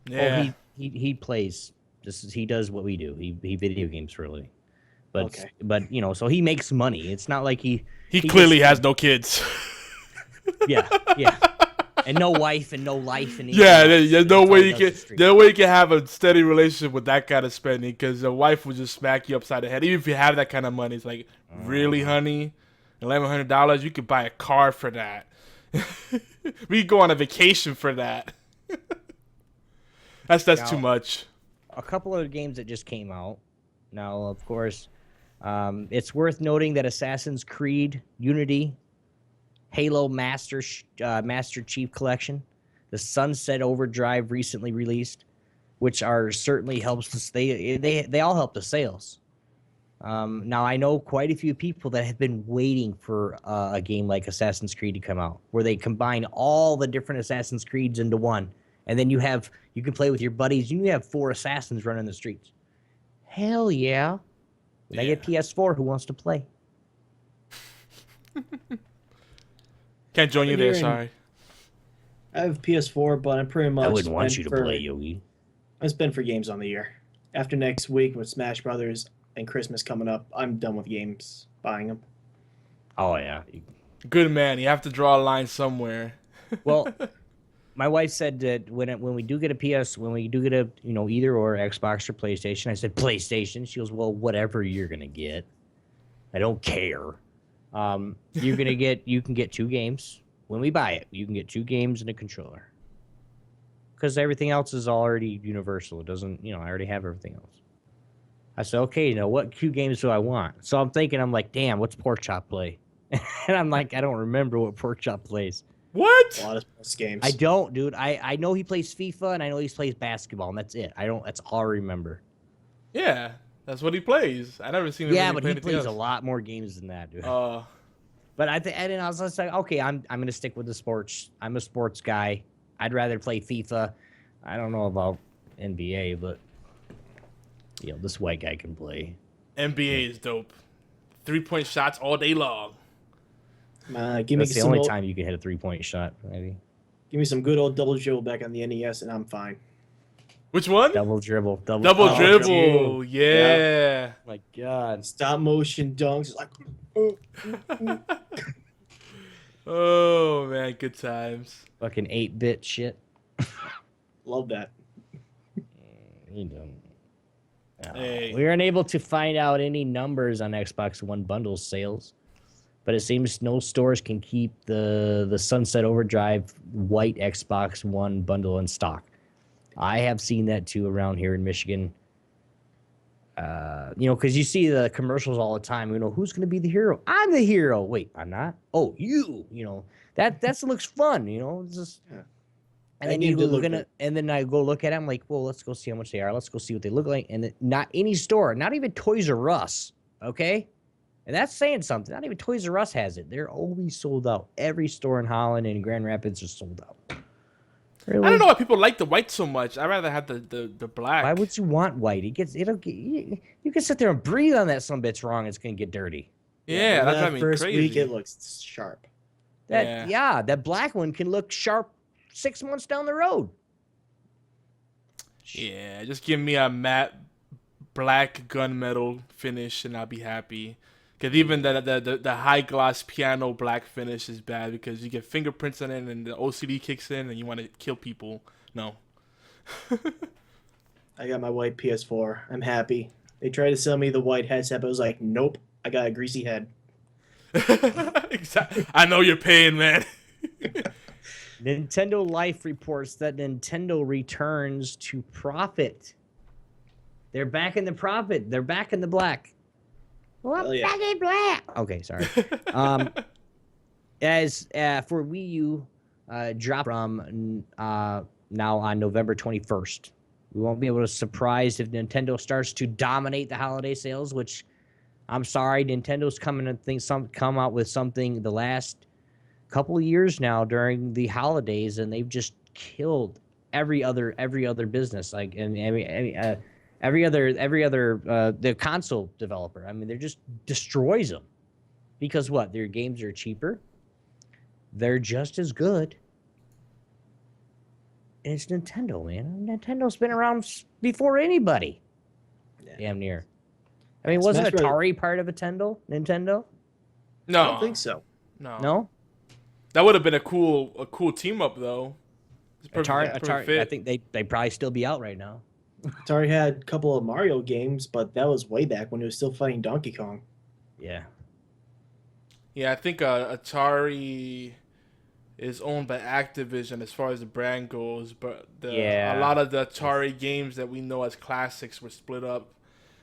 Speaker 2: Yeah.
Speaker 1: Oh, he plays. He does what we do. He video games for a living. But you know, so he makes money. It's not like he
Speaker 2: clearly has no kids.
Speaker 1: Yeah. And no wife and no life and
Speaker 2: there's no way you can have a steady relationship with that kind of spending, because a wife would just smack you upside the head. Even if you have that kind of money, it's like, really, honey, $1,100, you could buy a car for that. We could go on a vacation for that. That's too much.
Speaker 1: A couple of games that just came out. Now, of course, it's worth noting that Assassin's Creed Unity, Halo Master Chief Collection, the Sunset Overdrive recently released, which are certainly helps. They all help the sales. Now, I know quite a few people that have been waiting for a game like Assassin's Creed to come out, where they combine all the different Assassin's Creeds into one, and then you can play with your buddies. You have 4 assassins running the streets. Hell yeah! When I get PS4, who wants to play?
Speaker 2: Can't join you there, sorry.
Speaker 5: I have PS4, but I'm pretty much.
Speaker 1: I wouldn't want you to play, Yogi.
Speaker 5: I'm spent for games on the year. After next week with Smash Brothers and Christmas coming up, I'm done with games, buying them.
Speaker 1: Oh yeah.
Speaker 2: Good man. You have to draw a line somewhere.
Speaker 1: Well, my wife said that when we do get a either or Xbox or PlayStation, I said PlayStation. She goes, well, whatever you're gonna get, I don't care. You can get 2 games when we buy it. You can get 2 games and a controller, because everything else is already universal. It doesn't, I already have everything else. I said, okay, what 2 games do I want? So I'm like, damn, what's Pork Chop play? And I'm like, I don't remember what Pork Chop plays.
Speaker 2: What?
Speaker 5: A lot of sports games.
Speaker 1: I don't, dude. I know he plays FIFA and I know he plays basketball, and that's it. That's all I remember.
Speaker 2: Yeah, that's what he plays. I never seen him.
Speaker 1: Yeah, but
Speaker 2: play
Speaker 1: he plays
Speaker 2: else.
Speaker 1: a lot more games than that, dude.
Speaker 2: But
Speaker 1: I was just like, okay, I'm gonna stick with the sports. I'm a sports guy. I'd rather play FIFA. I don't know about NBA, but this white guy can play.
Speaker 2: NBA is dope. 3-point shots all day long.
Speaker 1: That's the only time you can hit a 3-point shot, maybe.
Speaker 5: Give me some good old double dribble back on the NES, and I'm fine.
Speaker 2: Which one?
Speaker 1: Double dribble.
Speaker 2: Double dribble. Yeah.
Speaker 1: My God.
Speaker 5: Stop motion dunks. Like.
Speaker 2: Oh man, good times.
Speaker 1: Fucking 8-bit shit.
Speaker 5: Love that.
Speaker 1: You don't.
Speaker 2: Hey.
Speaker 1: We were unable to find out any numbers on Xbox One bundle sales, but it seems no stores can keep the Sunset Overdrive white Xbox One bundle in stock. I have seen that too around here in Michigan. Because you see the commercials all the time. Who's going to be the hero? I'm the hero. Wait, I'm not. Oh, you. That looks fun. It's just.
Speaker 5: Yeah.
Speaker 1: And
Speaker 5: That
Speaker 1: then
Speaker 5: game did look
Speaker 1: gonna,
Speaker 5: good.
Speaker 1: and then I go look at them like, well, let's go see how much they are. Let's go see what they look like. And not any store, not even Toys R Us, okay? And that's saying something. Not even Toys R Us has it. They're always sold out. Every store in Holland and Grand Rapids are sold out. Really?
Speaker 2: I don't know why people like the white so much. I'd rather have the black.
Speaker 1: Why would you want white? It'll get you can sit there and breathe on that some bit's wrong. It's gonna get dirty.
Speaker 2: Yeah,
Speaker 5: but
Speaker 2: that's what I mean.
Speaker 5: first
Speaker 2: Crazy.
Speaker 5: week it looks sharp.
Speaker 1: That black one can look sharp 6 months down the road.
Speaker 2: Yeah, just give me a matte black gunmetal finish and I'll be happy. Because even the high gloss piano black finish is bad because you get fingerprints on it and the OCD kicks in and you want to kill people. No.
Speaker 5: I got my white PS4. I'm happy. They tried to sell me the white headset, but I was like, nope. I got a greasy head.
Speaker 2: Exactly. I know your pain, man.
Speaker 1: Nintendo Life reports that Nintendo returns to profit. They're back in the profit. They're back in the black. Well,
Speaker 5: Hell yeah.
Speaker 1: back in black. Okay, sorry. As for Wii U, drop from now on November 21st. We won't be able to surprise if Nintendo starts to dominate the holiday sales, which I'm sorry, Nintendo's coming to come out with something the last couple of years now during the holidays, and they've just killed every other business. Like every other the console developer. I mean, they're just destroys them because what? Their games are cheaper. They're just as good. And it's Nintendo, man. Nintendo's been around before anybody.
Speaker 5: Yeah.
Speaker 1: Damn near. I mean, wasn't
Speaker 5: Smash Bros.
Speaker 1: Atari part of Nintendo?
Speaker 2: No.
Speaker 5: I don't think so.
Speaker 1: No?
Speaker 2: That would have been a cool team up though. It's
Speaker 1: Atari,
Speaker 2: perfect fit.
Speaker 1: I think they probably still be out right now.
Speaker 5: Atari had a couple of Mario games, but that was way back when it was still fighting Donkey Kong.
Speaker 1: Yeah.
Speaker 2: Yeah, I think Atari is owned by Activision as far as the brand goes, but a lot of the Atari games that we know as classics were split up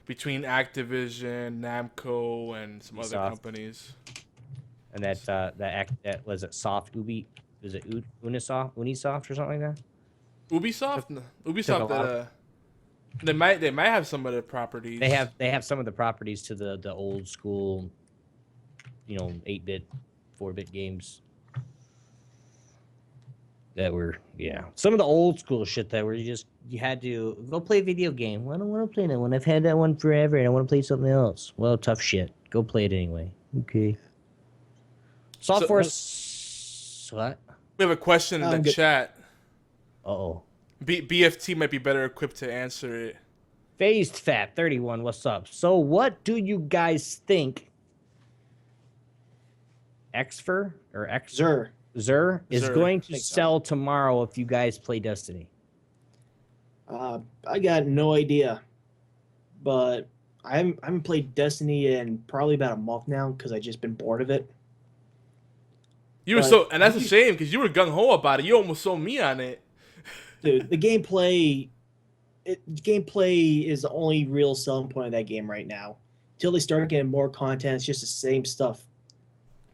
Speaker 2: between Activision, Namco, and some other companies.
Speaker 1: And that was it soft Ubi, is it Unisoft or something like that?
Speaker 2: Ubisoft? No.
Speaker 1: took a
Speaker 2: Ubisoft
Speaker 1: lot
Speaker 2: they might have some of the properties.
Speaker 1: They have some of the properties to the old school, 8-bit, 4-bit games. That were some of the old school shit that were you had to go play a video game. Well, I don't want to play that one. I've had that one forever, and I want to play something else. Well, tough shit. Go play it anyway. Okay. Software. What?
Speaker 2: We have a question in the chat.
Speaker 1: Uh-oh.
Speaker 2: BFT might be better equipped to answer it.
Speaker 1: Phased Fat 31. What's up? So, what do you guys think? Xfer or Xur is going to sell tomorrow if you guys play Destiny?
Speaker 5: I got no idea, but I haven't played Destiny in probably about a month now because I just been bored of it.
Speaker 2: And that's a shame because you were gung ho about it. You almost sold me on it.
Speaker 5: Dude, the gameplay is the only real selling point of that game right now. Until they start getting more content, it's just the same stuff,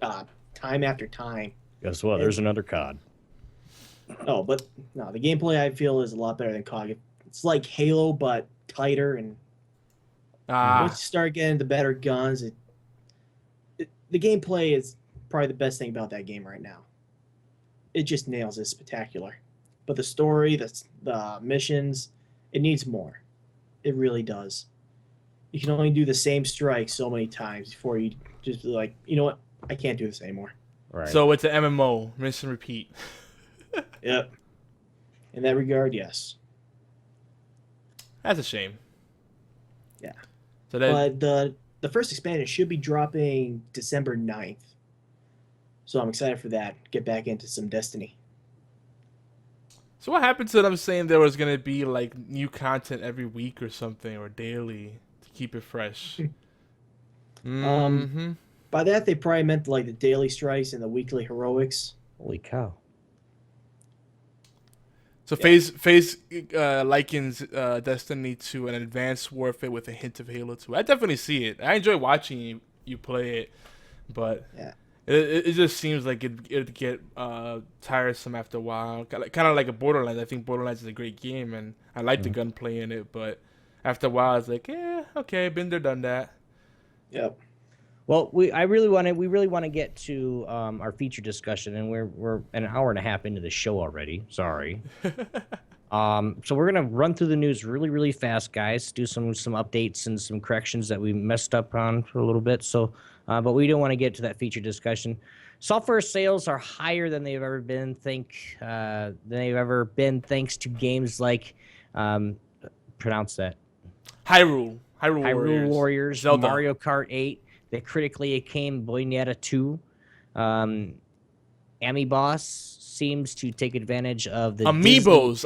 Speaker 5: time after time.
Speaker 1: Guess what? There's another COD.
Speaker 5: Oh, but no, the gameplay I feel is a lot better than COD. It's like Halo, but tighter, and once you start getting the better guns, the gameplay is probably the best thing about that game right now. It just nails it. Spectacular. But the story, the missions, it needs more. It really does. You can only do the same strike so many times before you just be like, you know what? I can't do this anymore.
Speaker 1: Right.
Speaker 2: So it's an MMO, rinse and repeat.
Speaker 5: Yep. In that regard, yes.
Speaker 2: That's a shame.
Speaker 5: Yeah.
Speaker 2: So that,
Speaker 5: but the first expansion should be dropping December 9th. So I'm excited for that. Get back into some Destiny.
Speaker 2: So what happened to them saying there was gonna be like new content every week or something or daily to keep it fresh?
Speaker 5: By that they probably meant like the daily strikes and the weekly heroics.
Speaker 1: Holy cow.
Speaker 2: So FaZe likens Destiny to an advanced warfare with a hint of Halo 2. I definitely see it. I enjoy watching you play it, but It just seems like it'd get tiresome after a while. Kind of like a Borderlands. I think Borderlands is a great game, and I like the gunplay in it. But after a while, it's like, okay, been there, done that.
Speaker 5: Yep.
Speaker 1: Well, we really want to get to our feature discussion, and we're an hour and a half into the show already. Sorry. So we're gonna run through the news really fast, guys. Do some updates and some corrections that we messed up on for a little bit. So, but we don't want to get to that feature discussion. Software sales are higher than they've ever been. Thanks to games like, pronounce that.
Speaker 2: Hyrule
Speaker 1: Warriors,
Speaker 2: Zelda.
Speaker 1: Mario Kart 8, the critically acclaimed Bayonetta 2. Amiiboss seems to take advantage of the
Speaker 2: Amiibos.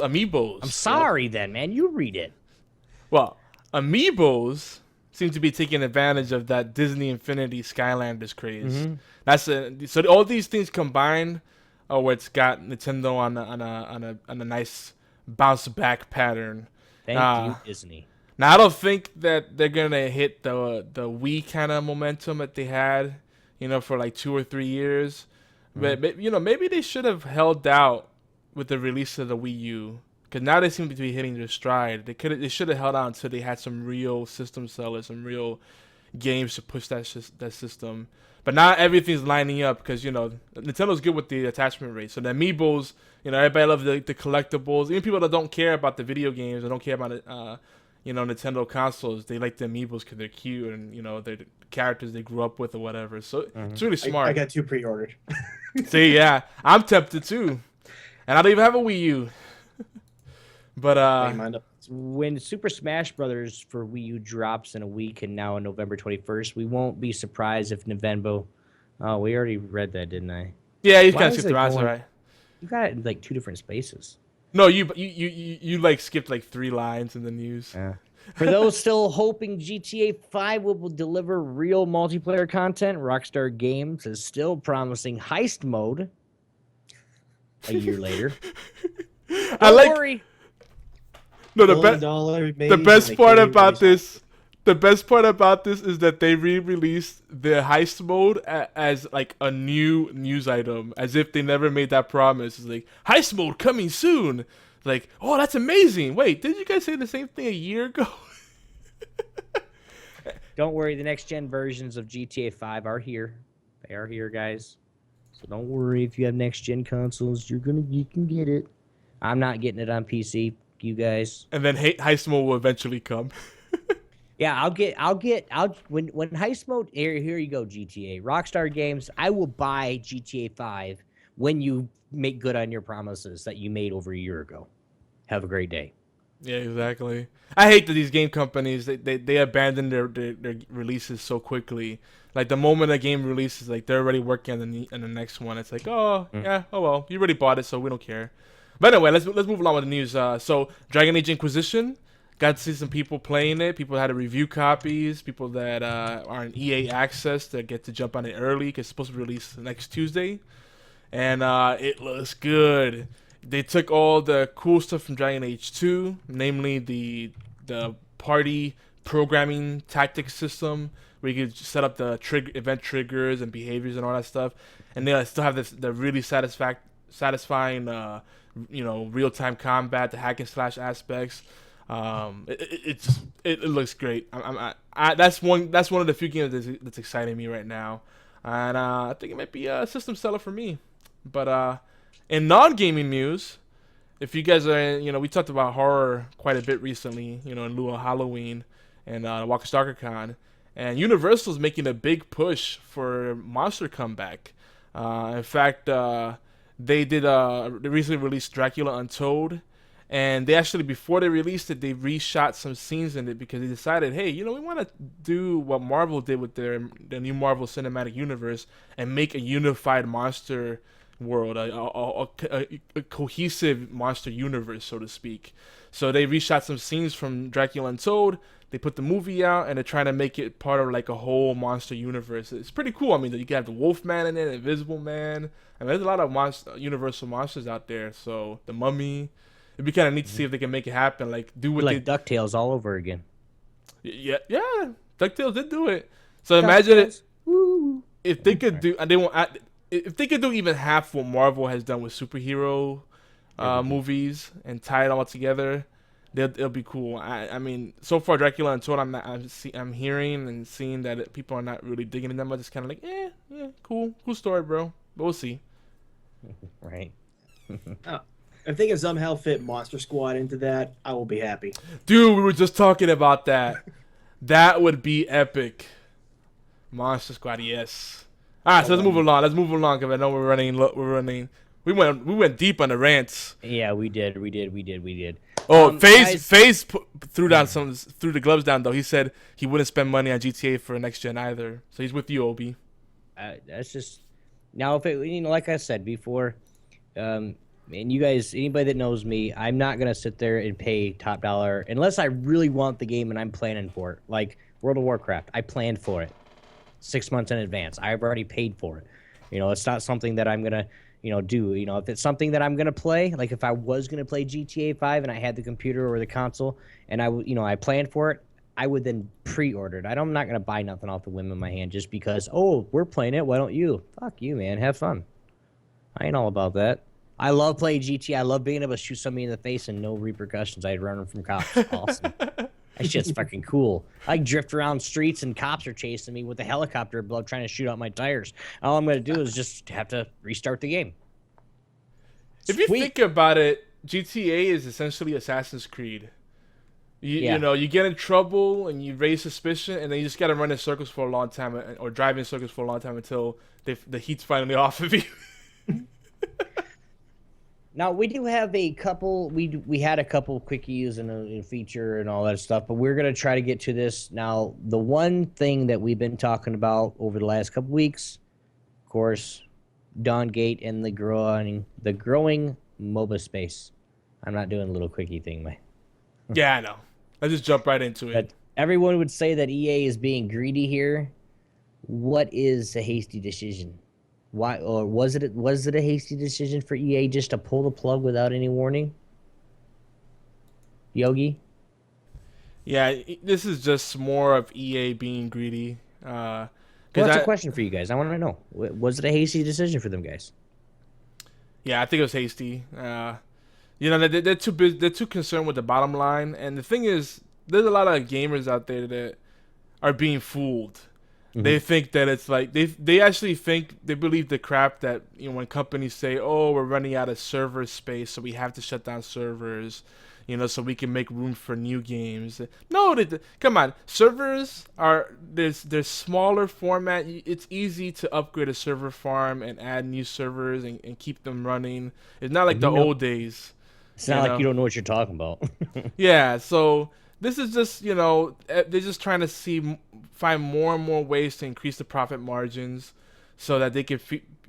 Speaker 1: I'm sorry then, man. You read it.
Speaker 2: Well, Amiibos seem to be taking advantage of that Disney Infinity Skylanders craze. So all these things combined, where it's got Nintendo on a nice bounce back pattern.
Speaker 1: Thank you, Disney.
Speaker 2: Now I don't think that they're gonna hit the Wii kind of momentum that they had, for like 2 or 3 years. But maybe they should have held out with the release of the Wii U, because now they seem to be hitting their stride. They should have held out until they had some real system sellers, some real games to push that system. But now everything's lining up because Nintendo's good with the attachment rate. So the Amiibos, everybody loves the collectibles. Even people that don't care about the video games or don't care about Nintendo consoles, they like the Amiibos because they're cute and they're the characters they grew up with or whatever. So it's really smart.
Speaker 5: I got 2 pre-ordered.
Speaker 2: See, yeah, I'm tempted too, and I don't even have a Wii U. But
Speaker 1: when Super Smash Brothers for Wii U drops in a week and now on November 21st, we won't be surprised if Nintendo. Oh, we already read that, didn't I?
Speaker 2: Yeah, you kind of skipped around, right?
Speaker 1: You got it in like 2 different spaces.
Speaker 2: No, you like skipped like 3 lines in the news.
Speaker 1: Yeah. For those still hoping GTA 5 will deliver real multiplayer content, Rockstar Games is still promising heist mode a year later.
Speaker 2: Don't
Speaker 1: worry.
Speaker 2: No, the best part about this is that they re-released the heist mode as like a new news item, as if they never made that promise. It's like, heist mode coming soon. Like, oh, that's amazing. Wait, did you guys say the same thing a year ago?
Speaker 1: Don't worry, the next gen versions of GTA 5 are here. They are here, guys. So don't worry, if you have next gen consoles, you can get it. I'm not getting it on PC, you guys.
Speaker 2: And then heist mode will eventually come.
Speaker 1: Yeah, when heist mode here you go, GTA. Rockstar Games, I will buy GTA 5 when you make good on your promises that you made over a year ago. Have a great day.
Speaker 2: Yeah, exactly. I hate that these game companies they abandon their releases so quickly. Like the moment a game releases, like they're already working on the next one. It's like, oh well, you already bought it, so we don't care. But anyway, let's move along with the news. So Dragon Age Inquisition, got to see some people playing it. People had to review copies. People that are in EA Access that get to jump on it early because it's supposed to be released next Tuesday. And it looks good. They took all the cool stuff from Dragon Age 2, namely the party programming tactics system, where you could set up the event triggers and behaviors and all that stuff. And they still have the really satisfying real-time combat, the hack and slash aspects. It looks great. That's one of the few games that's exciting me right now, and I think it might be a system seller for me. But in non-gaming news, if you guys are, we talked about horror quite a bit recently, in lieu of Halloween and Walker Stalker Con, and Universal's making a big push for Monster comeback. In fact, they recently released Dracula Untold. And they actually, before they released it, they reshot some scenes in it because they decided, hey, we want to do what Marvel did with their new Marvel Cinematic Universe and make a unified monster world, a cohesive monster universe, so to speak. So they reshot some scenes from Dracula Untold. They put the movie out, and they're trying to make it part of like a whole monster universe. It's pretty cool. I mean, you can have the Wolfman in it, Invisible Man. I mean, there's a lot of Universal monsters out there. So the Mummy. It'd be kind of neat to see if they can make it happen. Like do what
Speaker 1: like DuckTales all over again.
Speaker 2: Yeah. DuckTales did do it. So imagine it.
Speaker 1: Woo.
Speaker 2: if they could do, and they won't. If they could do even half what Marvel has done with superhero movies and tie it all together, it'll be cool. I mean, so far Dracula Untold, I'm hearing and seeing that people are not really digging it that much. It's kind of like, yeah, cool story, bro. But we'll see.
Speaker 1: Right.
Speaker 5: If they can somehow fit Monster Squad into that, I will be happy.
Speaker 2: Dude, we were just talking about that. That would be epic. Monster Squad, yes. All right, so let's move along because I know we're running. We went deep on the rants.
Speaker 1: Yeah, we did.
Speaker 2: Oh,
Speaker 1: guys-
Speaker 2: FaZe threw the gloves down though. He said he wouldn't spend money on GTA for next gen either. So he's with you, Obi.
Speaker 1: That's just now. If it, like I said before, and you guys, anybody that knows me, I'm not gonna sit there and pay top dollar unless I really want the game and I'm planning for it. Like World of Warcraft, I planned for it 6 months in advance. I've already paid for it. It's not something that I'm gonna do. If it's something that I'm gonna play, like if I was gonna play GTA 5 and I had the computer or the console and I planned for it, I would then pre-order it. I'm not gonna buy nothing off the whim of my hand just because, oh, we're playing it, why don't you? Fuck you, man. Have fun. I ain't all about that. I love playing GTA. I love being able to shoot somebody in the face and no repercussions. I'd run from cops. Awesome. That shit's fucking cool. I drift around streets and cops are chasing me with a helicopter above trying to shoot out my tires. All I'm going to do is just have to restart the game.
Speaker 2: If you think about it, GTA is essentially Assassin's Creed. You get in trouble and you raise suspicion, and then you just got to run in circles for a long time or drive in circles for a long time until the heat's finally off of you.
Speaker 1: Now, we do have a couple, we had a couple quickies and a feature and all that stuff, but we're going to try to get to this. Now, the one thing that we've been talking about over the last couple weeks, of course, Dawngate and the growing MOBA space. I'm not doing a little quickie thing, man.
Speaker 2: Yeah, I know. Let's just jump right into it.
Speaker 1: But everyone would say that EA is being greedy here. What is a hasty decision? Why, or was it a hasty decision for EA just to pull the plug without any warning? Yogi?
Speaker 2: Yeah, this is just more of EA being greedy.
Speaker 1: Well, that's a question for you guys. I want to know. Was it a hasty decision for them guys?
Speaker 2: Yeah, I think it was hasty. They're too busy, they're too concerned with the bottom line. And the thing is, there's a lot of gamers out there that are being fooled. Mm-hmm. They think that it's like they actually think they believe the crap that when companies say, "Oh, we're running out of server space, so we have to shut down servers, so we can make room for new games." No, come on, servers are there's smaller format. It's easy to upgrade a server farm and add new servers and keep them running. It's not like the old days.
Speaker 1: It's not like you don't know what you're talking about.
Speaker 2: Yeah, so this is just they're just trying to find more and more ways to increase the profit margins so that they can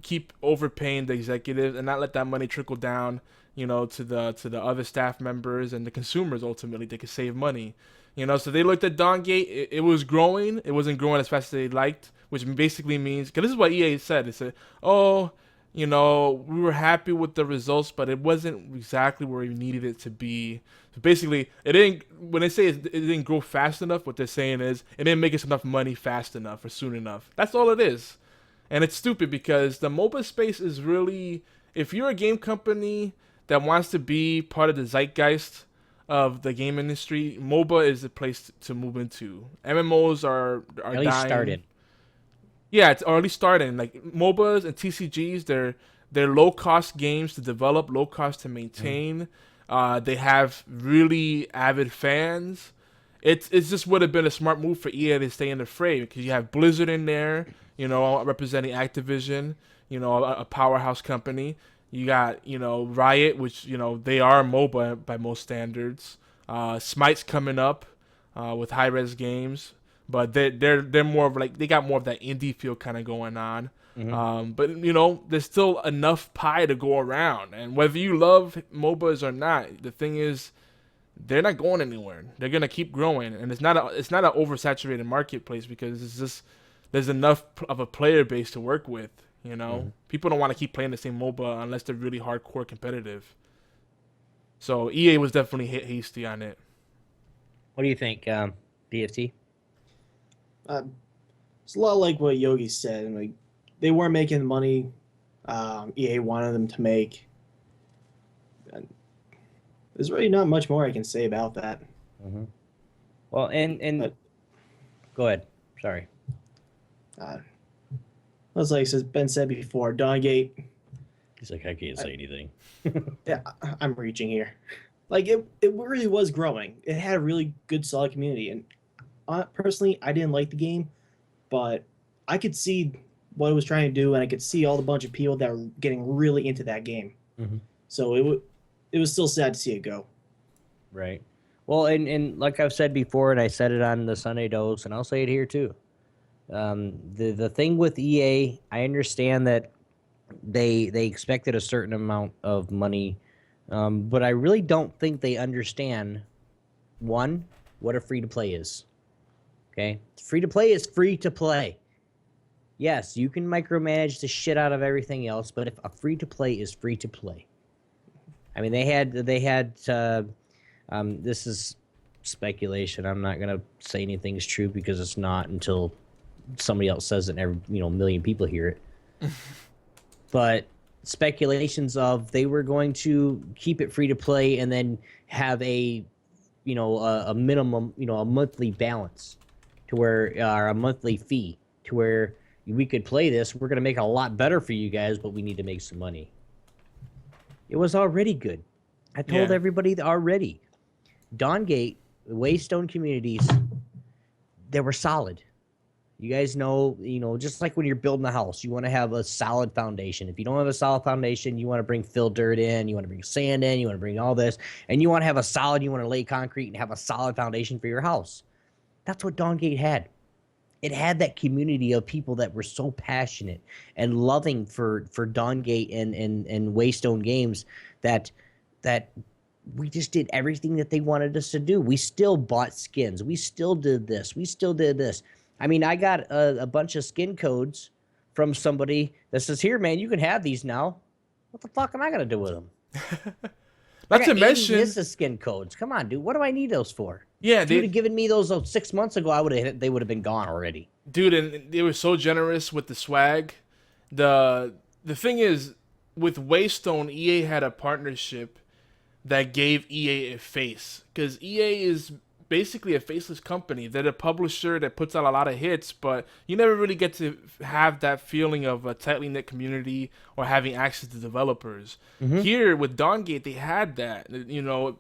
Speaker 2: keep overpaying the executives and not let that money trickle down to the other staff members and the consumers. Ultimately they could save money, so they looked at Dawngate. It was growing. It wasn't growing as fast as they liked, which basically means, because this is what EA said. They said, we were happy with the results, but it wasn't exactly where we needed it to be. So basically, when they say it didn't grow fast enough, what they're saying is it didn't make us enough money fast enough or soon enough. That's all it is. And it's stupid because the MOBA space is really, if you're a game company that wants to be part of the zeitgeist of the game industry, MOBA is the place to move into. MMOs are
Speaker 1: at least
Speaker 2: dying.
Speaker 1: Started.
Speaker 2: Yeah, it's already starting. Like MOBAs and TCGs, they're low cost games to develop, low cost to maintain. They have really avid fans. It's just would have been a smart move for EA to stay in the fray because you have Blizzard in there, representing Activision, a powerhouse company. You got Riot, which they are MOBA by most standards. Smite's coming up with high-res games. But they're more of they got more of that indie feel kind of going on. Mm-hmm. But there's still enough pie to go around, and whether you love MOBAs or not, the thing is, they're not going anywhere. They're gonna keep growing, and it's not an oversaturated marketplace because it's just there's enough of a player base to work with. Mm-hmm. People don't want to keep playing the same MOBA unless they're really hardcore competitive. So EA was definitely hasty on it.
Speaker 1: What do you think, BFT?
Speaker 5: It's a lot like what Yogi said. And they weren't making the money EA wanted them to make. And there's really not much more I can say about that.
Speaker 1: Mm-hmm. Well, and
Speaker 5: But,
Speaker 1: go ahead. Sorry.
Speaker 5: it's like has been said before, Dawngate.
Speaker 1: He's like, I can't say anything.
Speaker 5: Yeah, I'm reaching here. Like it really was growing. It had a really good, solid community, and personally, I didn't like the game, but I could see what it was trying to do, and I could see all the bunch of people that were getting really into that game.
Speaker 1: Mm-hmm.
Speaker 5: So it was still sad to see it go.
Speaker 1: Right. Well, and like I've said before, and I said it on the Sunday Dose, and I'll say it here too. The thing with EA, I understand that they expected a certain amount of money, but I really don't think they understand, one, what a free-to-play is. Okay? Free-to-play is free to play. Yes, you can micromanage the shit out of everything else, but if a free-to-play is free to play. I mean, they had this is speculation. I'm not going to say anything's true because it's not until somebody else says it and every, a million people hear it. But speculations of they were going to keep it free to play and then have a minimum, a monthly balance to where, or a monthly fee to where we could play this. We're going to make it a lot better for you guys, but we need to make some money. It was already good. I told everybody already. Dawngate, the Waystone communities, they were solid. You guys know, just like when you're building a house, you want to have a solid foundation. If you don't have a solid foundation, you want to bring fill dirt in, you want to bring sand in, you want to bring all this, and you want to have you want to lay concrete and have a solid foundation for your house. That's what Dawngate had. It had that community of people that were so passionate and loving for Dawngate and Waystone games that we just did everything that they wanted us to do. We still bought skins. We still did this. We still did this. I mean, I got a bunch of skin codes from somebody that says, here, man, you can have these now. What the fuck am I going to do with them?
Speaker 2: Not to mention,
Speaker 1: this is skin codes. Come on, dude. What do I need those for?
Speaker 2: Yeah,
Speaker 1: if you'd have given me those 6 months ago, they would have been gone already.
Speaker 2: Dude, and they were so generous with the swag. The thing is, with Waystone, EA had a partnership that gave EA a face. Because EA is basically a faceless company. They're a publisher that puts out a lot of hits, but you never really get to have that feeling of a tightly knit community or having access to developers. Mm-hmm. Here with Dawngate, they had that. You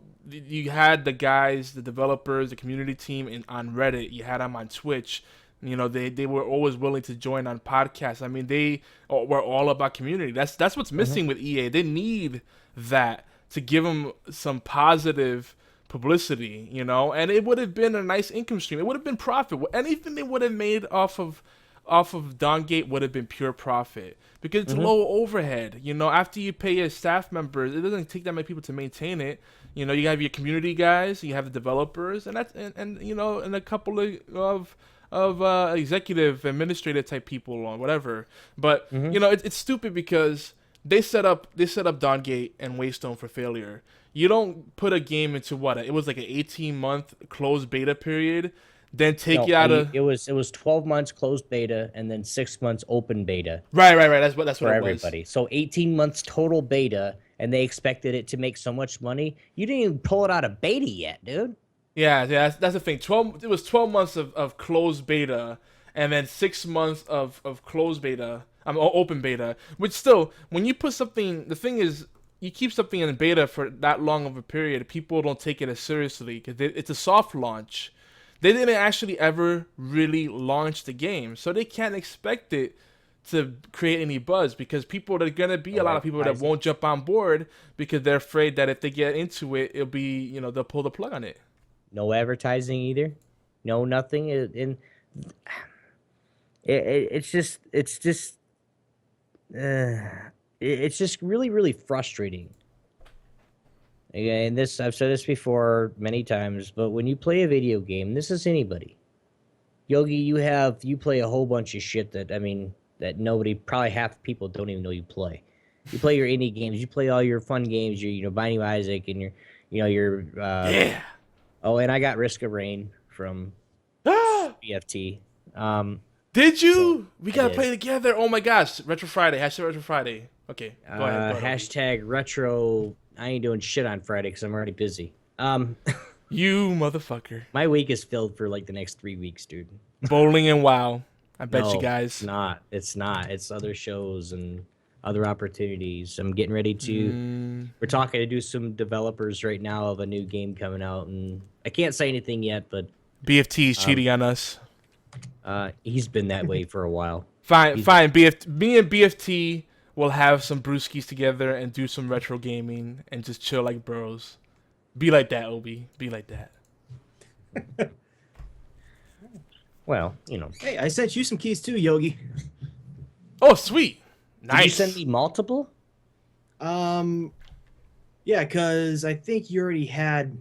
Speaker 2: had the guys, the developers, the community team on Reddit. You had them on Twitch. They were always willing to join on podcasts. I mean, they were all about community. That's what's missing with EA. They need that to give them some positive publicity, and it would have been a nice income stream. It would have been profit. Anything they would have made off of Dawngate would have been pure profit because it's low overhead. After you pay your staff members, it doesn't take that many people to maintain it. You have your community guys, you have the developers, and that's and a couple of executive administrative type people or whatever. But it's stupid because they set up Dawngate and Waystone for failure. You don't put a game into it was like an 18-month closed beta period, then take you out of.
Speaker 1: It was 12 months closed beta and then 6 months open beta.
Speaker 2: Right. That's what
Speaker 1: for everybody. So 18 months total beta, and they expected it to make so much money. You didn't even pull it out of beta yet, dude.
Speaker 2: Yeah, that's the thing. It was 12 months of closed beta, and then 6 months of closed beta. Open beta. Which still, when you put something, the thing is, you keep something in beta for that long of a period, people don't take it as seriously because it's a soft launch. They didn't actually ever really launch the game, so they can't expect it to create any buzz because there are gonna be a lot of people that won't jump on board because they're afraid that if they get into it, it'll be they'll pull the plug on it.
Speaker 1: No advertising either. No nothing. It's just really, really frustrating. Again, I've said this before many times, but when you play a video game, this is anybody. Yogi, you play a whole bunch of shit that nobody, probably half people don't even know you play. You play your indie games, you play all your fun games, your Binding of Isaac and your Oh, and I got Risk of Rain from BFT.
Speaker 2: Did you?
Speaker 1: So,
Speaker 2: We
Speaker 1: I
Speaker 2: gotta
Speaker 1: did.
Speaker 2: play together. Oh my gosh, Retro Friday. Hashtag Retro Friday. Okay, go ahead.
Speaker 1: Hashtag retro. I ain't doing shit on Friday because I'm already busy.
Speaker 2: You motherfucker.
Speaker 1: My week is filled for like the next 3 weeks, dude.
Speaker 2: Bowling and WoW. I bet
Speaker 1: No,
Speaker 2: you
Speaker 1: it's
Speaker 2: guys.
Speaker 1: not. It's not. It's other shows and other opportunities. I'm getting ready to. We're talking to do some developers right now of a new game coming out, and I can't say anything yet, but
Speaker 2: BFT is cheating on us.
Speaker 1: he's been that way for a while.
Speaker 2: Fine,
Speaker 1: He's-
Speaker 2: fine. Me and BFT will have some brewskis together and do some retro gaming and just chill like bros. Be like that, Obi. Be like that.
Speaker 1: Well, you know.
Speaker 5: Hey, I sent you some keys too, Yogi.
Speaker 2: Oh, sweet.
Speaker 1: Did you
Speaker 2: Nice.
Speaker 1: send me multiple?
Speaker 5: Yeah, because I think you already had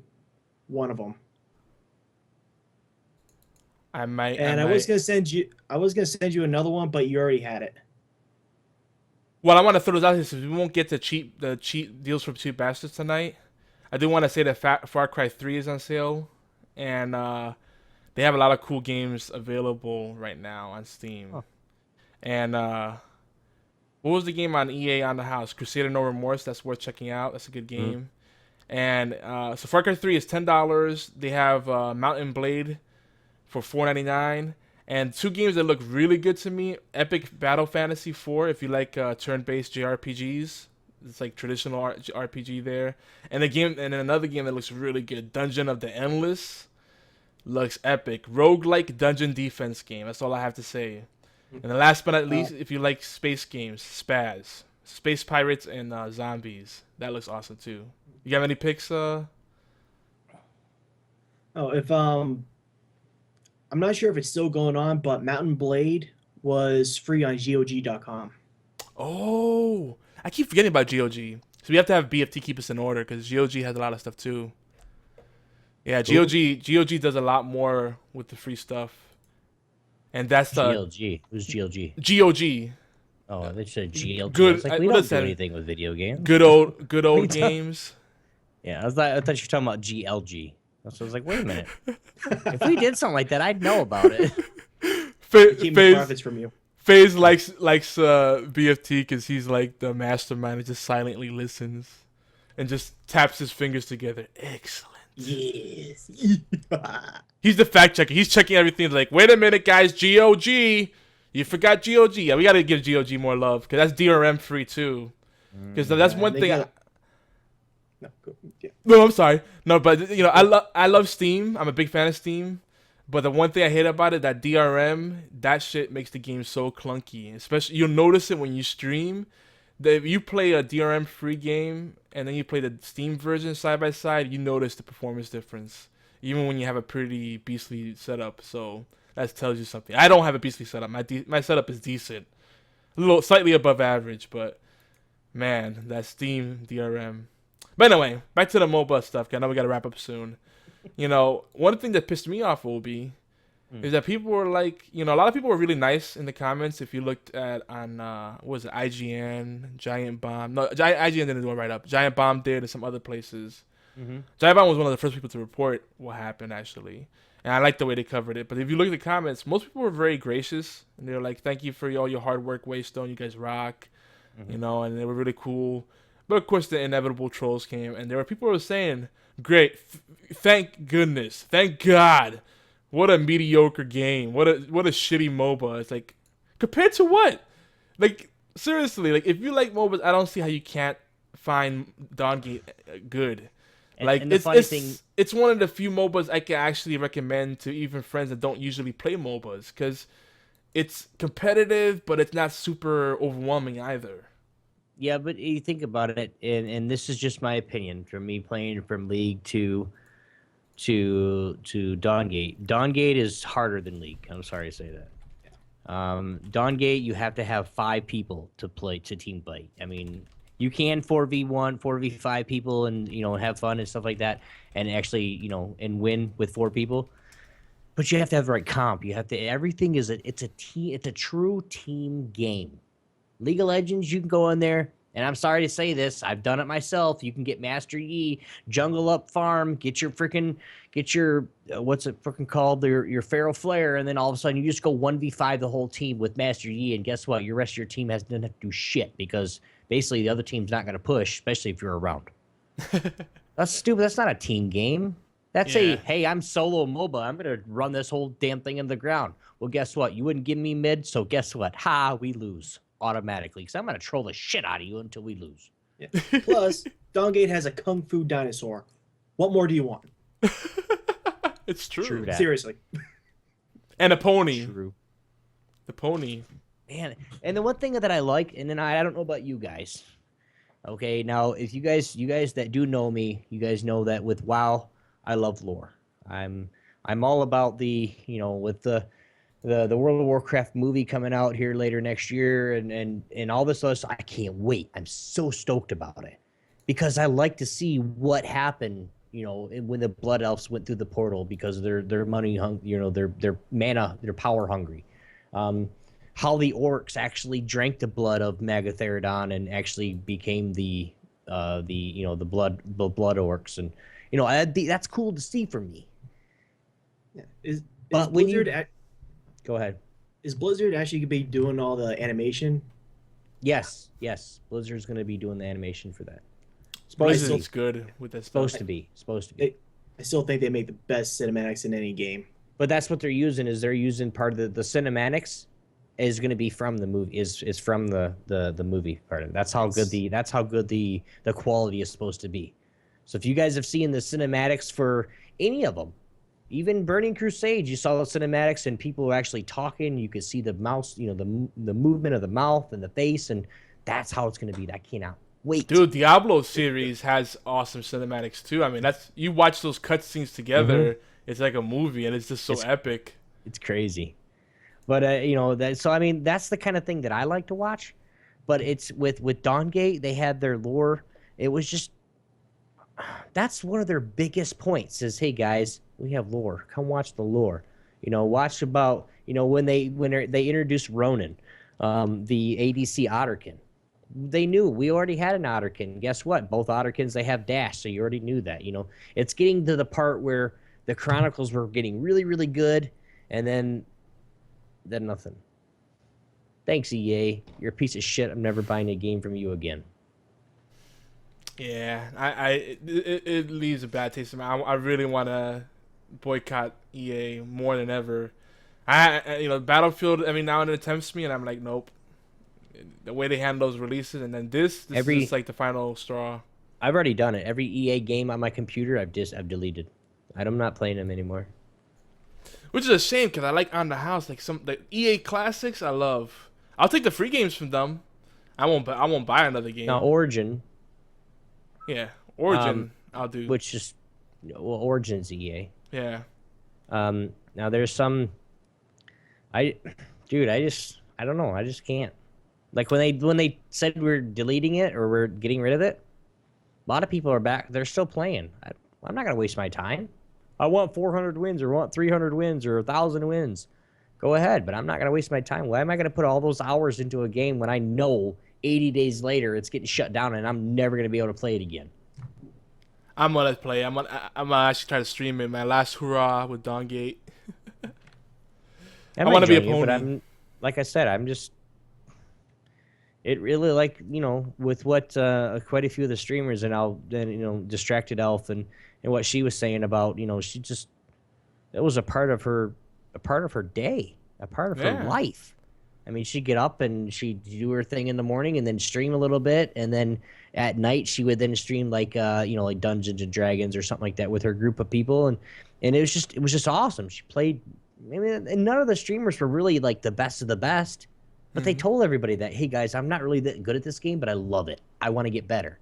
Speaker 5: one of them,
Speaker 2: I might.
Speaker 5: and I was gonna send you another one, but you already had it.
Speaker 2: Well, I want to throw those out here since we won't get the cheap deals from Cheap Bastards tonight. I do want to say that Far Cry 3 is on sale, and they have a lot of cool games available right now on Steam.
Speaker 1: Huh.
Speaker 2: And what was the game on EA on the house? Crusader No Remorse. That's worth checking out. That's a good game. And so Far Cry 3 is $10. They have Mountain Blade for $4.99. And 2 games that look really good to me: Epic Battle Fantasy 4, if you like turn-based JRPGs. It's like traditional RPG there. And then another game that looks really good, Dungeon of the Endless. Looks epic. Roguelike dungeon defense game. That's all I have to say. And the last but not least, if you like space games, Spaz. Space Pirates and Zombies. That looks awesome too. You got any picks?
Speaker 5: Oh, if I'm not sure if it's still going on, but Mountain Blade was free on GOG.com.
Speaker 2: Oh, I keep forgetting about GOG. So we have to have BFT keep us in order because GOG has a lot of stuff too. Yeah, GOG does a lot more with the free stuff. And that's the
Speaker 1: GLG. Who's GLG?
Speaker 2: GOG.
Speaker 1: Oh, they said GLG.
Speaker 2: Good-
Speaker 1: I was like, we
Speaker 2: what
Speaker 1: don't
Speaker 2: is
Speaker 1: do
Speaker 2: that?
Speaker 1: anything with video games.
Speaker 2: Good old
Speaker 1: What are you talking-
Speaker 2: games.
Speaker 1: Yeah, I thought you were talking about GLG. So I was like, wait a minute. If we did something like that, I'd know about it.
Speaker 5: Keep
Speaker 2: FaZe
Speaker 5: profits from you.
Speaker 2: likes BFT because he's like the mastermind and just silently listens and just taps his fingers together. Excellent.
Speaker 5: Yes.
Speaker 2: He's the fact checker. He's checking everything. Like, wait a minute, guys. GOG. You forgot GOG. Yeah, we got to give GOG more love because that's DRM free too. Because that's one
Speaker 5: they
Speaker 2: thing.
Speaker 5: got- No, yeah.
Speaker 2: No, I'm sorry. No, but you know, I love Steam. I'm a big fan of Steam. But the one thing I hate about it, that DRM, that shit makes the game so clunky. Especially, you'll notice it when you stream. That if you play a DRM free game and then you play the Steam version side by side, you notice the performance difference. Even when you have a pretty beastly setup. So that tells you something. I don't have a beastly setup. My setup is decent, a little slightly above average. But man, that Steam DRM. But anyway, back to the MOBA stuff. 'Cause I know we got to wrap up soon. You know, one thing that pissed me off, Obi, is that people were like, you know, a lot of people were really nice in the comments. If you looked at on, what was it, IGN, Giant Bomb. No, IGN didn't do it right up. Giant Bomb did, and some other places. Giant Bomb was one of the first people to report what happened, actually. And I liked the way they covered it. But if you look at the comments, most people were very gracious. And they were like, thank you for all your hard work, Waystone. You guys rock. You know, and they were really cool. But of course, the inevitable trolls came, and there were people who were saying, "Great, thank goodness, thank God, what a mediocre game, what a shitty MOBA." It's like, compared to what? Like, seriously, like if you like MOBAs, I don't see how you can't find Dawngate good. Like
Speaker 1: and the
Speaker 2: it's
Speaker 1: funny
Speaker 2: it's,
Speaker 1: thing-
Speaker 2: it's one of the few MOBAs I can actually recommend to even friends that don't usually play MOBAs because it's competitive, but it's not super overwhelming either.
Speaker 1: Yeah, but you think about it, and this is just my opinion from me playing from League to Dawngate. Dawngate is harder than League. I'm sorry to say that. Dawngate, you have to have 5 people to team play. I mean, you can 4v1, 4v5 people, and you know, have fun and stuff like that, and actually, you know, and win with 4 people. But you have to have the right comp. You have to. Everything is it's a true team game. League of Legends, you can go in there And I'm sorry to say this, I've done it myself. You can get Master Yi, Jungle Up Farm, get your what's it freaking called? Your Feral Flare, and then all of a sudden you just go 1v5 the whole team with Master Yi, and guess what? Your rest of your team doesn't have to do shit because basically the other team's not going to push, especially if you're around. That's stupid. That's not a team game. That's hey, I'm solo MOBA. I'm going to run this whole damn thing in the ground. Well, guess what? You wouldn't give me mid, so guess what? We lose automatically because I'm going to troll the shit out of you until we lose.
Speaker 5: Yeah. Plus, Dongate has a kung fu dinosaur. What more do you want?
Speaker 2: It's true.
Speaker 5: Seriously.
Speaker 2: And a pony.
Speaker 1: True.
Speaker 2: The pony.
Speaker 1: Man, and the one thing that I like, and then I don't know about you guys. Okay, now if you guys that do know me, you guys know that with WoW, I love lore. I'm all about the, with the World of Warcraft movie coming out here later next year and all this other stuff. I can't wait. I'm so stoked about it because I like to see what happened, when the Blood Elves went through the portal because they're money they're mana, they're power hungry. How the orcs actually drank the blood of Magatheridon and actually became the blood orcs, and that's cool to see for me.
Speaker 5: Yeah. Is
Speaker 1: But
Speaker 5: Blizzard
Speaker 1: go ahead.
Speaker 5: Is Blizzard actually gonna be doing all the animation?
Speaker 1: Yes. Blizzard's going to be doing the animation for that.
Speaker 2: Blizzard's good with that stuff.
Speaker 1: Supposed to be.
Speaker 5: I still think they make the best cinematics in any game.
Speaker 1: But that's what they're using. Is they're using part of the cinematics is going to be from the movie. Is from the movie part of it. That's how good the quality is supposed to be. So if you guys have seen the cinematics for any of them, even Burning Crusade, you saw the cinematics and people were actually talking. You could see the mouse, the movement of the mouth and the face, and that's how it's going to be. I cannot wait.
Speaker 2: Dude, Diablo series has awesome cinematics too. I mean, you watch those cutscenes together, it's like a movie, and it's just so epic.
Speaker 1: It's crazy. But that's the kind of thing that I like to watch. But it's with Dawngate, they had their lore. It was just that's one of their biggest points is, hey guys, we have lore. Come watch the lore. Watch about when they introduced Ronin, the ADC Otterkin. They knew we already had an Otterkin. Guess what? Both Otterkins, they have dash, so you already knew that. It's getting to the part where the Chronicles were getting really, really good, and then nothing. Thanks, EA. You're a piece of shit. I'm never buying a game from you again.
Speaker 2: Yeah, it leaves a bad taste in my mouth. I really want to boycott EA more than ever. Battlefield every now and then tempts me, and I'm like, nope. The way they handle those releases, and then this is like the final straw.
Speaker 1: I've already done it. Every EA game on my computer, I've deleted. I'm not playing them anymore.
Speaker 2: Which is a shame because I like On the House, like the EA classics. I love. I'll take the free games from them. I won't buy another game.
Speaker 1: Now Origin.
Speaker 2: Yeah, Origin. I'll do.
Speaker 1: Which is, Origin's EA.
Speaker 2: Yeah.
Speaker 1: Now there's some. I don't know. I just can't. Like when they said we're deleting it or we're getting rid of it, a lot of people are back. They're still playing. I'm not gonna waste my time. I want 400 wins or want 300 wins or 1,000 wins. Go ahead, but I'm not gonna waste my time. Why am I gonna put all those hours into a game when I know 80 days later it's getting shut down and I'm never gonna be able to play it again?
Speaker 2: I'm gonna play. I'm gonna actually try to stream it. My last hurrah with Dawngate. I want to be a pony.
Speaker 1: But like I said, I'm just. It really with what quite a few of the streamers and Distracted Elf and what she was saying about she just it was a part of her day, a part of her life. I mean, she'd get up and she'd do her thing in the morning and then stream a little bit, and then at night she would then stream like Dungeons and Dragons or something like that with her group of people, and it was just awesome. She played. I mean, and none of the streamers were really like the best of the best. But they told everybody that, hey guys, I'm not really that good at this game, but I love it. I want to get better.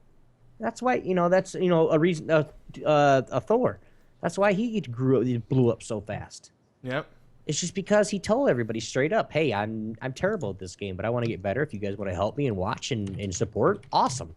Speaker 1: That's why, that's a reason. A Thor. That's why he blew up so fast.
Speaker 2: Yep.
Speaker 1: It's just because he told everybody straight up, hey, I'm terrible at this game, but I want to get better. If you guys want to help me and watch and support, awesome.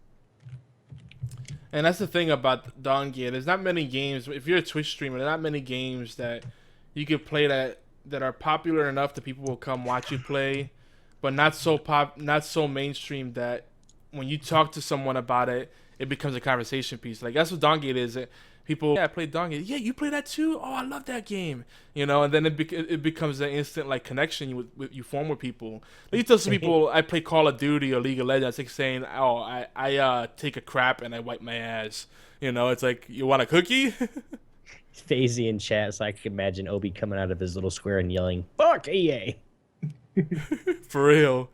Speaker 2: And that's the thing about Dawngate. There's not many games. If you're a Twitch streamer, there's not many games that you could play that are popular enough that people will come watch you play. But not so mainstream that when you talk to someone about it, it becomes a conversation piece. Like that's what Dongate is. People, yeah, I played Dongate. Yeah, you play that too? Oh, I love that game. You know, and then it becomes an instant like connection you form with people. Like you tell some people I play Call of Duty or League of Legends. It's like saying, oh, I take a crap and I wipe my ass. You know, it's like, you want a cookie?
Speaker 1: Fazy in chat, so I can imagine Obi coming out of his little square and yelling, "Fuck EA!"
Speaker 2: For real.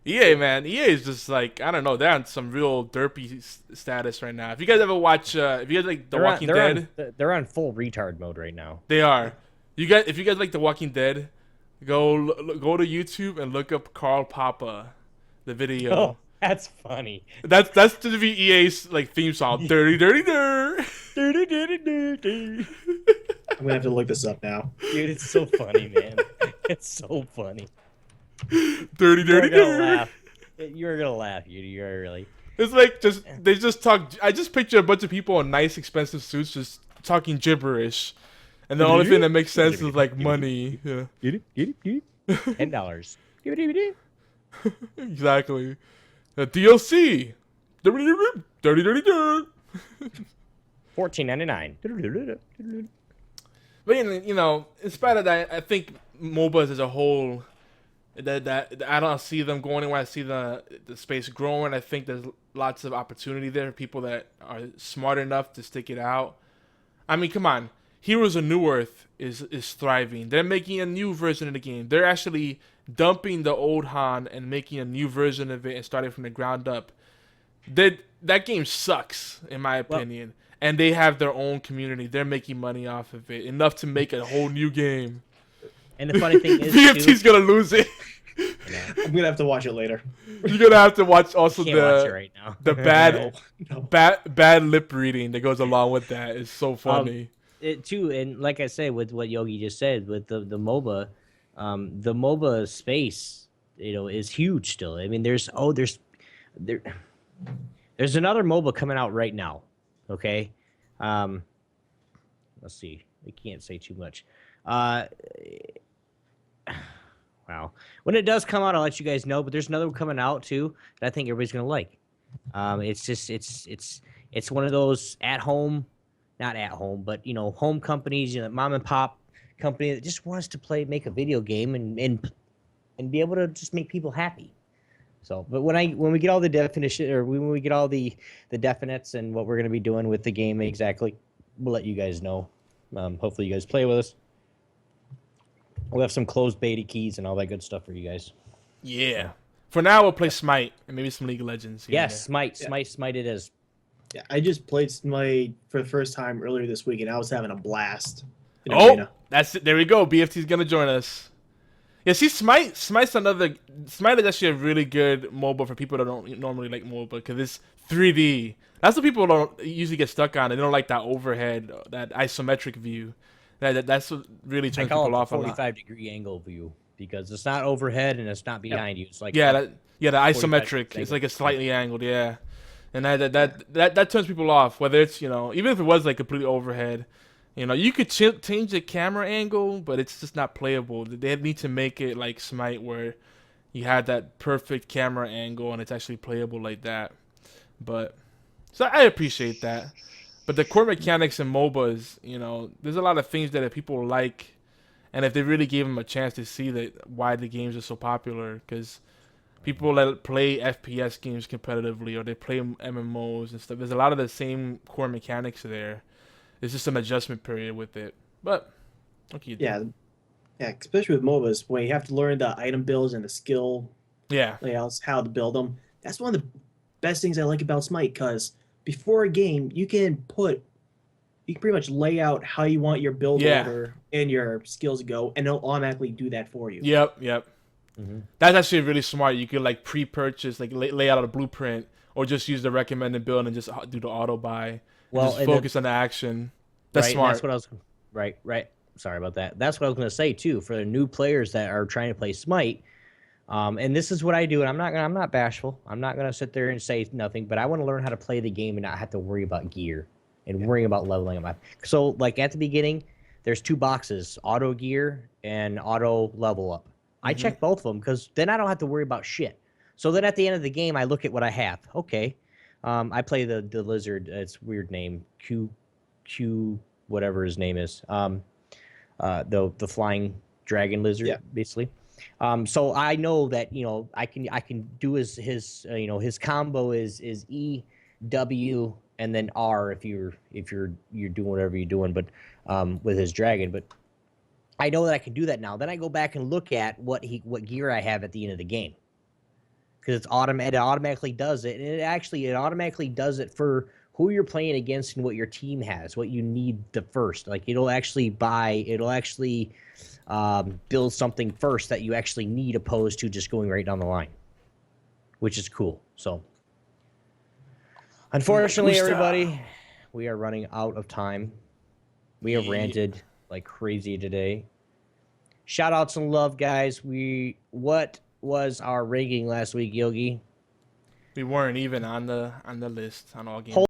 Speaker 2: EA, man. EA is just like, I don't know, they're on some real derpy status right now. If you guys ever watch, if you guys like The Walking Dead,
Speaker 1: they're on full retard mode right now.
Speaker 2: they are. If you guys like The Walking Dead, go to YouTube and look up Carl Papa, the video.
Speaker 1: Oh, that's funny.
Speaker 2: That's to be EA's like theme song. Dirty, dirty, dirty.
Speaker 1: Dirty, dirty, dirty.
Speaker 5: I'm gonna have to look this up now.
Speaker 1: Dude, it's so funny, man. It's so funny.
Speaker 2: Dirty, dirty,
Speaker 1: You're gonna
Speaker 2: dirty.
Speaker 1: laugh. You're gonna laugh. You're really.
Speaker 2: It's like they just talk. I just picture a bunch of people in nice, expensive suits just talking gibberish, and the only thing that makes sense is like money. Yeah,
Speaker 1: $10.
Speaker 2: exactly. The DLC. Dirty, dirty, dirty, dirty.
Speaker 1: $14.99.
Speaker 2: But you know, in spite of that, I think MOBAs as a whole, that I don't see them going anywhere. I see the space growing. I think there's lots of opportunity there for people that are smart enough to stick it out. I mean, come on, Heroes of Newerth is thriving. They're making a new version of the game. They're actually dumping the old Han and making a new version of it and starting from the ground up. That game sucks, in my opinion. And they have their own community. They're making money off of it. Enough to make a whole new game.
Speaker 1: And the funny thing is,
Speaker 2: VFT's going to lose it.
Speaker 5: I'm gonna have to watch it later.
Speaker 2: You're going to have to watch also
Speaker 1: Can't watch it right now.
Speaker 2: the
Speaker 5: No.
Speaker 2: bad lip reading that goes along with that is so funny.
Speaker 1: It too, and like I said, with what Yogi just said, with the MOBA, the MOBA space, is huge still. I mean, there's another MOBA coming out right now. Okay, let's see. We can't say too much. Wow. When it does come out, I'll let you guys know. But there's another one coming out too that I think everybody's gonna like. It's just it's one of those not at home, but home companies, mom and pop company that just wants to make a video game and be able to just make people happy. So, but when we get all the definition, or when we get all the definites and what we're going to be doing with the game exactly, we'll let you guys know. Hopefully you guys play with us. We'll have some closed beta keys and all that good stuff for you guys.
Speaker 2: Yeah. For now, we'll play Smite and maybe some League of Legends.
Speaker 1: Yes, Smite it is.
Speaker 5: Yeah, I just played Smite for the first time earlier this week, and I was having a blast.
Speaker 2: Oh, that's it. There we go. BFT's gonna join us. Yeah, see, Smite's another. Smite is actually a really good MOBA for people that don't normally like MOBA because it's 3D. That's what people don't usually get stuck on. They don't like that overhead, that isometric view. That's what really turns people off a lot.
Speaker 1: 45-degree angle view because it's not overhead and it's not behind you. It's like
Speaker 2: the isometric. It's like a slightly angled, yeah. And that turns people off. Whether it's even if it was like completely overhead. You could change the camera angle, but it's just not playable. They need to make it like Smite, where you have that perfect camera angle and it's actually playable like that. But so I appreciate that. But the core mechanics in MOBAs, there's a lot of things that people like, and if they really gave them a chance to see that why the games are so popular, because people that play FPS games competitively or they play MMOs and stuff, there's a lot of the same core mechanics there. It's just an adjustment period with it. But, okay.
Speaker 5: Yeah, especially with MOBAs, when you have to learn the item builds and the skill layouts, how to build them. That's one of the best things I like about Smite, because before a game, you can pretty much lay out how you want your build order and your skills to go, and it'll automatically do that for you.
Speaker 2: Yep. Mm-hmm. That's actually really smart. You could like pre-purchase, like lay out a blueprint, or just use the recommended build and just do the auto buy. Well, just focus on the action. That's smart.
Speaker 1: That's what I was right. Sorry about that. That's what I was going to say too. For the new players that are trying to play Smite, and this is what I do. And I'm not bashful. I'm not going to sit there and say nothing. But I want to learn how to play the game and not have to worry about gear and worrying about leveling up. So like at the beginning, there's 2 boxes: auto gear and auto level up. I check both of them because then I don't have to worry about shit. So then at the end of the game, I look at what I have. Okay, I play the lizard. It's a weird name. Q whatever his name is. The flying dragon lizard, basically. So I know that I can do his his combo is E, W, and then R if you're doing whatever you're doing, but with his dragon. But I know that I can do that now. Then I go back and look at what gear I have at the end of the game, because it automatically does it, and it automatically does it for who you're playing against and what your team has, what you need the first. Like it'll actually build something first that you actually need, opposed to just going right down the line, which is cool. So unfortunately, everybody, we are running out of time. We have ranted like crazy today. Shout outs and love, guys. What was our ranking last week, Yogi?
Speaker 2: We weren't even on the list on all games.